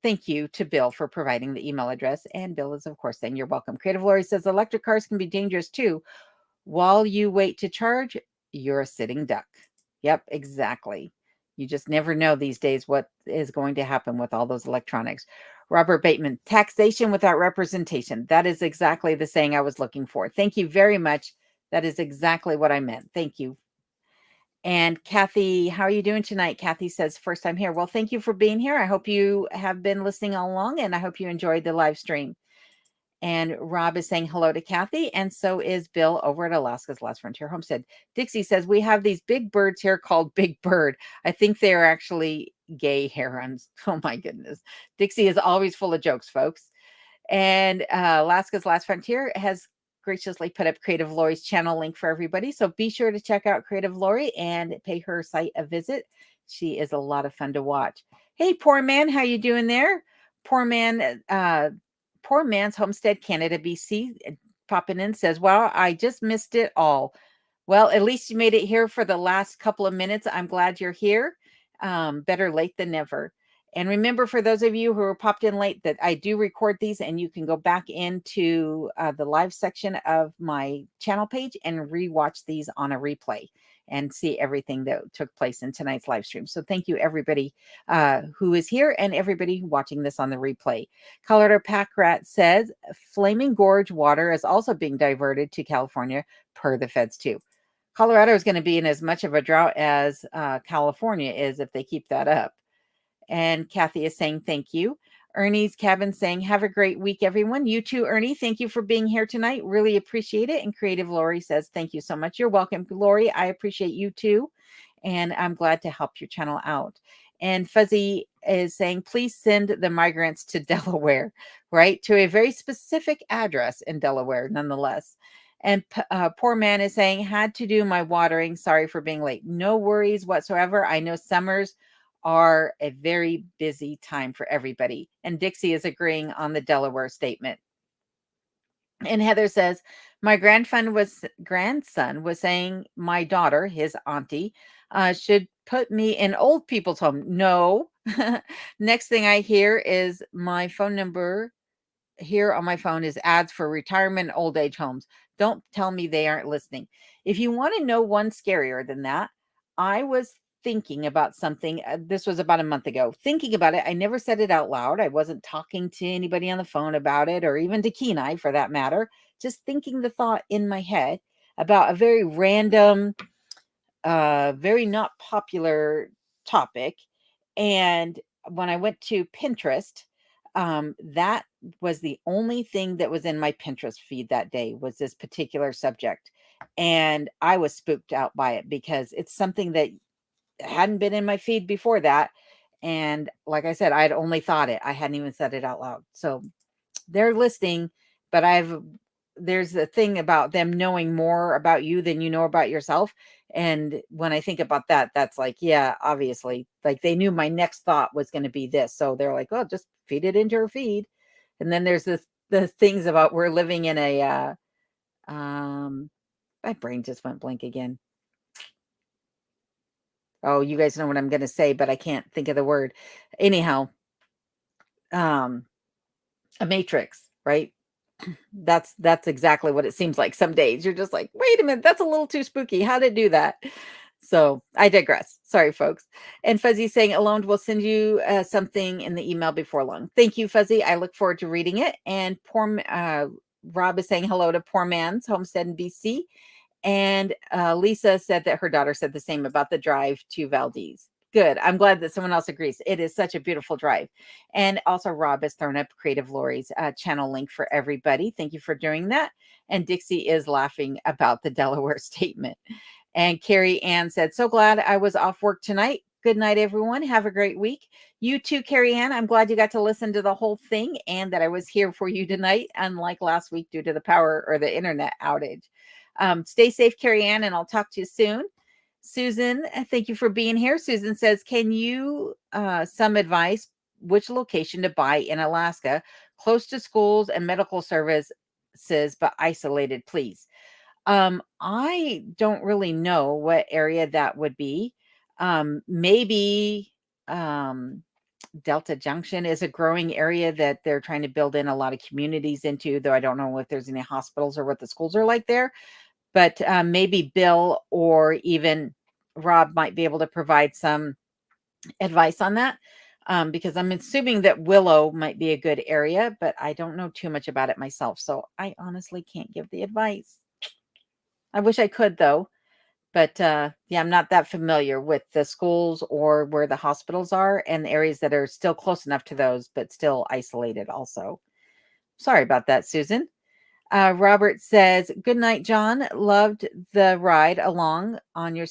thank you to Bill for providing the email address. And Bill is, of course, saying you're welcome. Creative Lori says, electric cars can be dangerous too. While you wait to charge, you're a sitting duck. Yep, exactly. You just never know these days what is going to happen with all those electronics. Robert Bateman, taxation without representation. That is exactly the saying I was looking for. Thank you very much. That is exactly what I meant. Thank you. And Kathy, how are you doing tonight? Kathy says, first time here. Well, thank you for being here. I hope you have been listening all along, and I hope you enjoyed the live stream. And Rob is saying hello to Kathy, and so is Bill over at Alaska's Last Frontier Homestead. Dixie says, we have these big birds here called Big Bird. I think they are actually gay herons. Oh my goodness. Dixie is always full of jokes, folks. And Alaska's Last Frontier has graciously put up Creative Lori's channel link for everybody. So be sure to check out Creative Lori and pay her site a visit. She is a lot of fun to watch. Hey, poor man, how you doing there? Poor man, Poor Man's Homestead, Canada, BC, popping in, says, wow, I just missed it all. Well, at least you made it here for the last couple of minutes. I'm glad you're here. Better late than never. And remember, for those of you who are popped in late, that I do record these, and you can go back into the live section of my channel page and rewatch these on a replay and see everything that took place in tonight's live stream. So thank you, everybody who is here and everybody watching this on the replay. Colorado Pack Rat says, Flaming Gorge water is also being diverted to California per the feds too. Colorado is going to be in as much of a drought as California is if they keep that up. And Kathy is saying thank you. Ernie's Cabin saying, have a great week, everyone. You too, Ernie. Thank you for being here tonight. Really appreciate it. And Creative Lori says, thank you so much. You're welcome, Lori. I appreciate you too. And I'm glad to help your channel out. And Fuzzy is saying, please send the migrants to Delaware, right? To a very specific address in Delaware, nonetheless. And Poor Man is saying, had to do my watering. Sorry for being late. No worries whatsoever. I know summers are a very busy time for everybody. And Dixie is agreeing on the Delaware statement. And Heather says, my grandson was saying my daughter, his auntie, should put me in old people's home. No. Next thing I hear is my phone number here on my phone is ads for retirement and old age homes. Don't tell me they aren't listening. If you want to know one scarier than that, I was thinking about something. This was about a month ago. Thinking about it. I never said it out loud. I wasn't talking to anybody on the phone about it, or even to Kenai for that matter. Just thinking the thought in my head about a very random a very not popular topic. And when I went to Pinterest, that was the only thing that was in my Pinterest feed that day was this particular subject. And I was spooked out by it because it's something that hadn't been in my feed before that. And like I said, I had only thought it. I hadn't even said it out loud. So they're listening, but there's a thing about them knowing more about you than you know about yourself. And when I think about that, that's like, yeah, obviously, like they knew my next thought was going to be this. So they're like, oh, just feed it into her feed. And then there's the things about we're living in my brain just went blank again. Oh, you guys know what I'm going to say, but I can't think of the word. Anyhow, a matrix, right? That's exactly what it seems like some days. You're just like, "Wait a minute, that's a little too spooky. How did it do that?" So, I digress. Sorry, folks. And Fuzzy saying, "Alone will send you something in the email before long." Thank you, Fuzzy. I look forward to reading it. And Rob is saying hello to Poor Man's Homestead in BC. And Lisa said that her daughter said the same about the drive to Valdez. Good. I'm glad that someone else agrees. It is such a beautiful drive. And also, Rob has thrown up Creative Lori's channel link for everybody. Thank you for doing that. And Dixie is laughing about the Delaware statement. And Carrie Ann said, so glad I was off work tonight. Good night, everyone. Have a great week. You too, Carrie Ann. I'm glad you got to listen to the whole thing and that I was here for you tonight, unlike last week due to the power or the internet outage. Stay safe, Carrie Ann, and I'll talk to you soon. Susan, thank you for being here. Susan says, can you some advice which location to buy in Alaska, close to schools and medical services, but isolated, please? I don't really know what area that would be. Maybe Delta Junction is a growing area that they're trying to build in a lot of communities into, though I don't know if there's any hospitals or what the schools are like there. But maybe Bill or even Rob might be able to provide some advice on that. Because I'm assuming that Willow might be a good area, but I don't know too much about it myself. So I honestly can't give the advice. I wish I could, though. But yeah, I'm not that familiar with the schools or where the hospitals are and the areas that are still close enough to those, but still isolated also. Sorry about that, Susan. Robert says, good night, John. Loved the ride along on your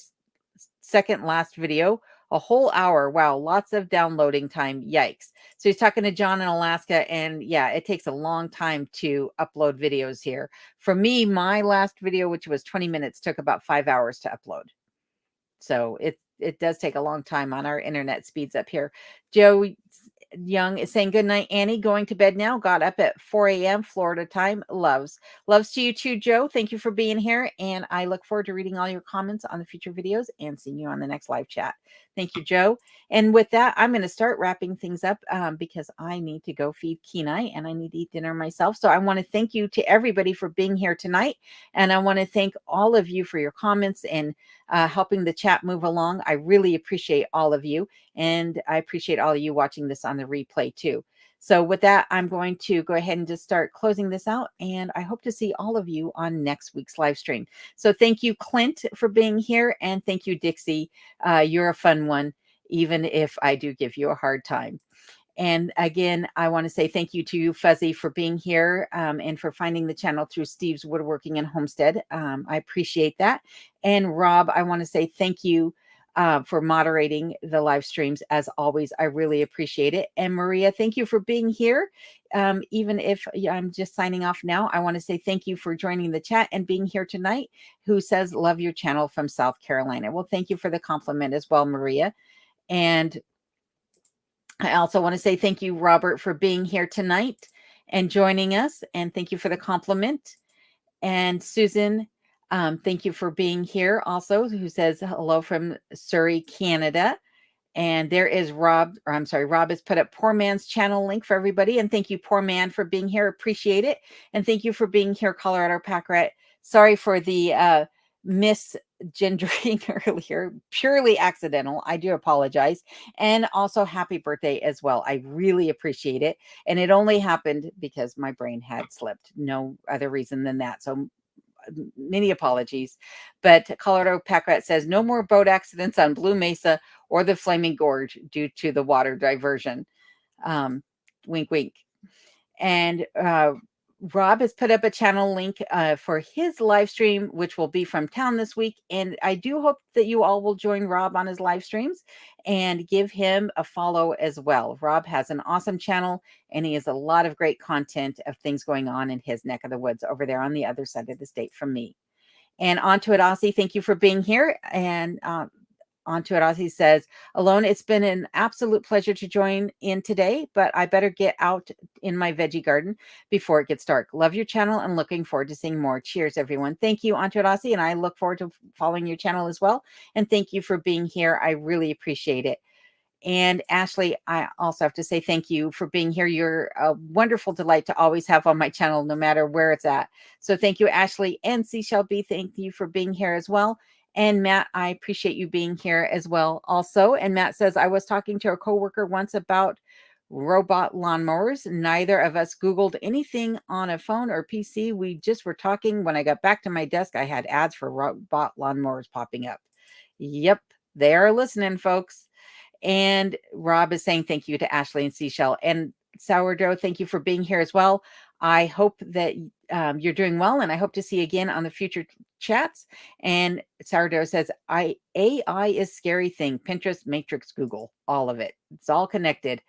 second last video. A whole hour. Wow. Lots of downloading time. Yikes. So he's talking to John in Alaska. And yeah, it takes a long time to upload videos here. For me, my last video, which was 20 minutes, took about 5 hours to upload. So it does take a long time on our internet speeds up here. Joe Young is saying, good night, Annie. Going to bed now. Got up at 4 a.m. Florida time. Loves to you too, Joe. Thank you for being here. And I look forward to reading all your comments on the future videos and seeing you on the next live chat. Thank you, Joe. And with that, I'm going to start wrapping things up because I need to go feed Kenai and I need to eat dinner myself. So I want to thank you to everybody for being here tonight. And I want to thank all of you for your comments and helping the chat move along. I really appreciate all of you. And I appreciate all of you watching this on the replay too. So with that, I'm going to go ahead and just start closing this out. And I hope to see all of you on next week's live stream. So thank you, Clint, for being here. And thank you, Dixie. You're a fun one, even if I do give you a hard time. And again, I want to say thank you to you, Fuzzy, for being here and for finding the channel through Steve's Woodworking and Homestead. I appreciate that. And Rob, I want to say thank you for moderating the live streams. As always, I really appreciate it. And Maria, thank you for being here. Even if I'm just signing off now, I want to say thank you for joining the chat and being here tonight. Who says, love your channel from South Carolina. Well, thank you for the compliment as well, Maria. And I also want to say thank you, Robert, for being here tonight and joining us. And thank you for the compliment. And Susan, thank you for being here also, who says hello from Surrey, Canada. And there is Rob, or I'm sorry, Rob has put up Poor Man's channel link for everybody. And thank you, Poor Man, for being here. Appreciate it. And thank you for being here, Colorado Pack Rat. Sorry for the misgendering earlier, purely accidental. I do apologize. And also happy birthday as well. I really appreciate it. And it only happened because my brain had slipped. No other reason than that. So many apologies. But Colorado Pack Rat says no more boat accidents on Blue Mesa or the Flaming Gorge due to the water diversion. Wink, wink. And Rob has put up a channel link for his live stream, which will be from town this week. And I do hope that you all will join Rob on his live streams and give him a follow as well. Rob has an awesome channel, and he has a lot of great content of things going on in his neck of the woods over there on the other side of the state from me. And Onto It Aussie, thank you for being here. And Onto It Aussie says, Alone, it's been an absolute pleasure to join in today, but I better get out in my veggie garden before it gets dark. Love your channel and looking forward to seeing more. Cheers, everyone. Thank you, Onto It Aussie, and I look forward to following your channel as well. And thank you for being here. I really appreciate it. And Ashley, I also have to say thank you for being here. You're a wonderful delight to always have on my channel, no matter where it's at. So thank you, Ashley. And Seashell B, thank you for being here as well. And Matt, I appreciate you being here as well also. And Matt says, I was talking to a coworker once about robot lawnmowers. Neither of us Googled anything on a phone or PC. We just were talking. When I got back to my desk, I had ads for robot lawnmowers popping up. Yep, they are listening, folks. And Rob is saying thank you to Ashley and Seashell. And Sourdough, thank you for being here as well. I hope that you're doing well, and I hope to see you again on the future chats. And Sourdough says, AI is scary thing. Pinterest, Matrix, Google, all of it. It's all connected.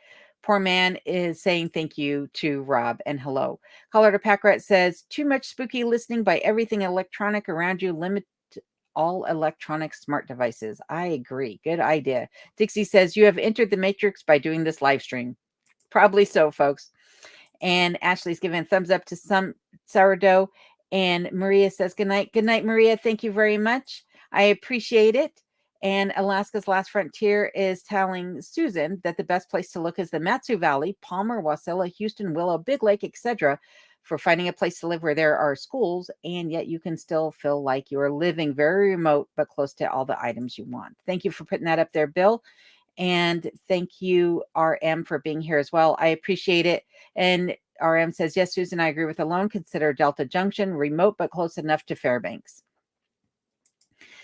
Poor Man is saying thank you to Rob and hello. Colorado Pack Rat says, too much spooky listening by everything electronic around you. Limit all electronic smart devices. I agree. Good idea. Dixie says, you have entered the matrix by doing this live stream. Probably so, folks. And Ashley's giving a thumbs up to some sourdough. And Maria says, good night. Good night, Maria. Thank you very much. I appreciate it. And Alaska's Last Frontier is telling Susan that the best place to look is the Matsu Valley, Palmer, Wasilla, Houston, Willow, Big Lake, etc., for finding a place to live where there are schools, and yet you can still feel like you are living very remote, but close to all the items you want. Thank you for putting that up there, Bill. And thank you, RM, for being here as well. I appreciate it. And RM says, yes, Susan, I agree with Alone. Consider Delta Junction remote, but close enough to Fairbanks.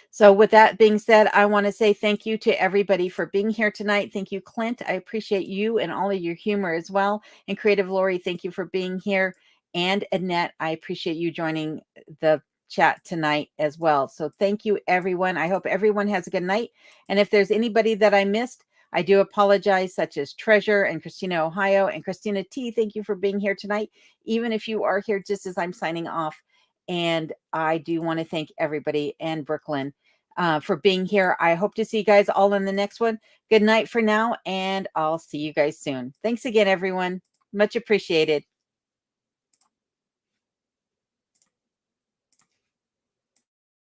So with that being said, I want to say thank you to everybody for being here tonight. Thank you, Clint. I appreciate you and all of your humor as well. And Creative Lori, thank you for being here. And Annette, I appreciate you joining the chat tonight as well. So thank you, everyone. I hope everyone has a good night. And if there's anybody that I missed, I do apologize, such as Treasure and Christina Ohio and Christina T. Thank you for being here tonight, even if you are here just as I'm signing off. And I do want to thank everybody and Brooklyn for being here. I hope to see you guys all in the next one. Good night for now, and I'll see you guys soon. Thanks again, everyone. Much appreciated.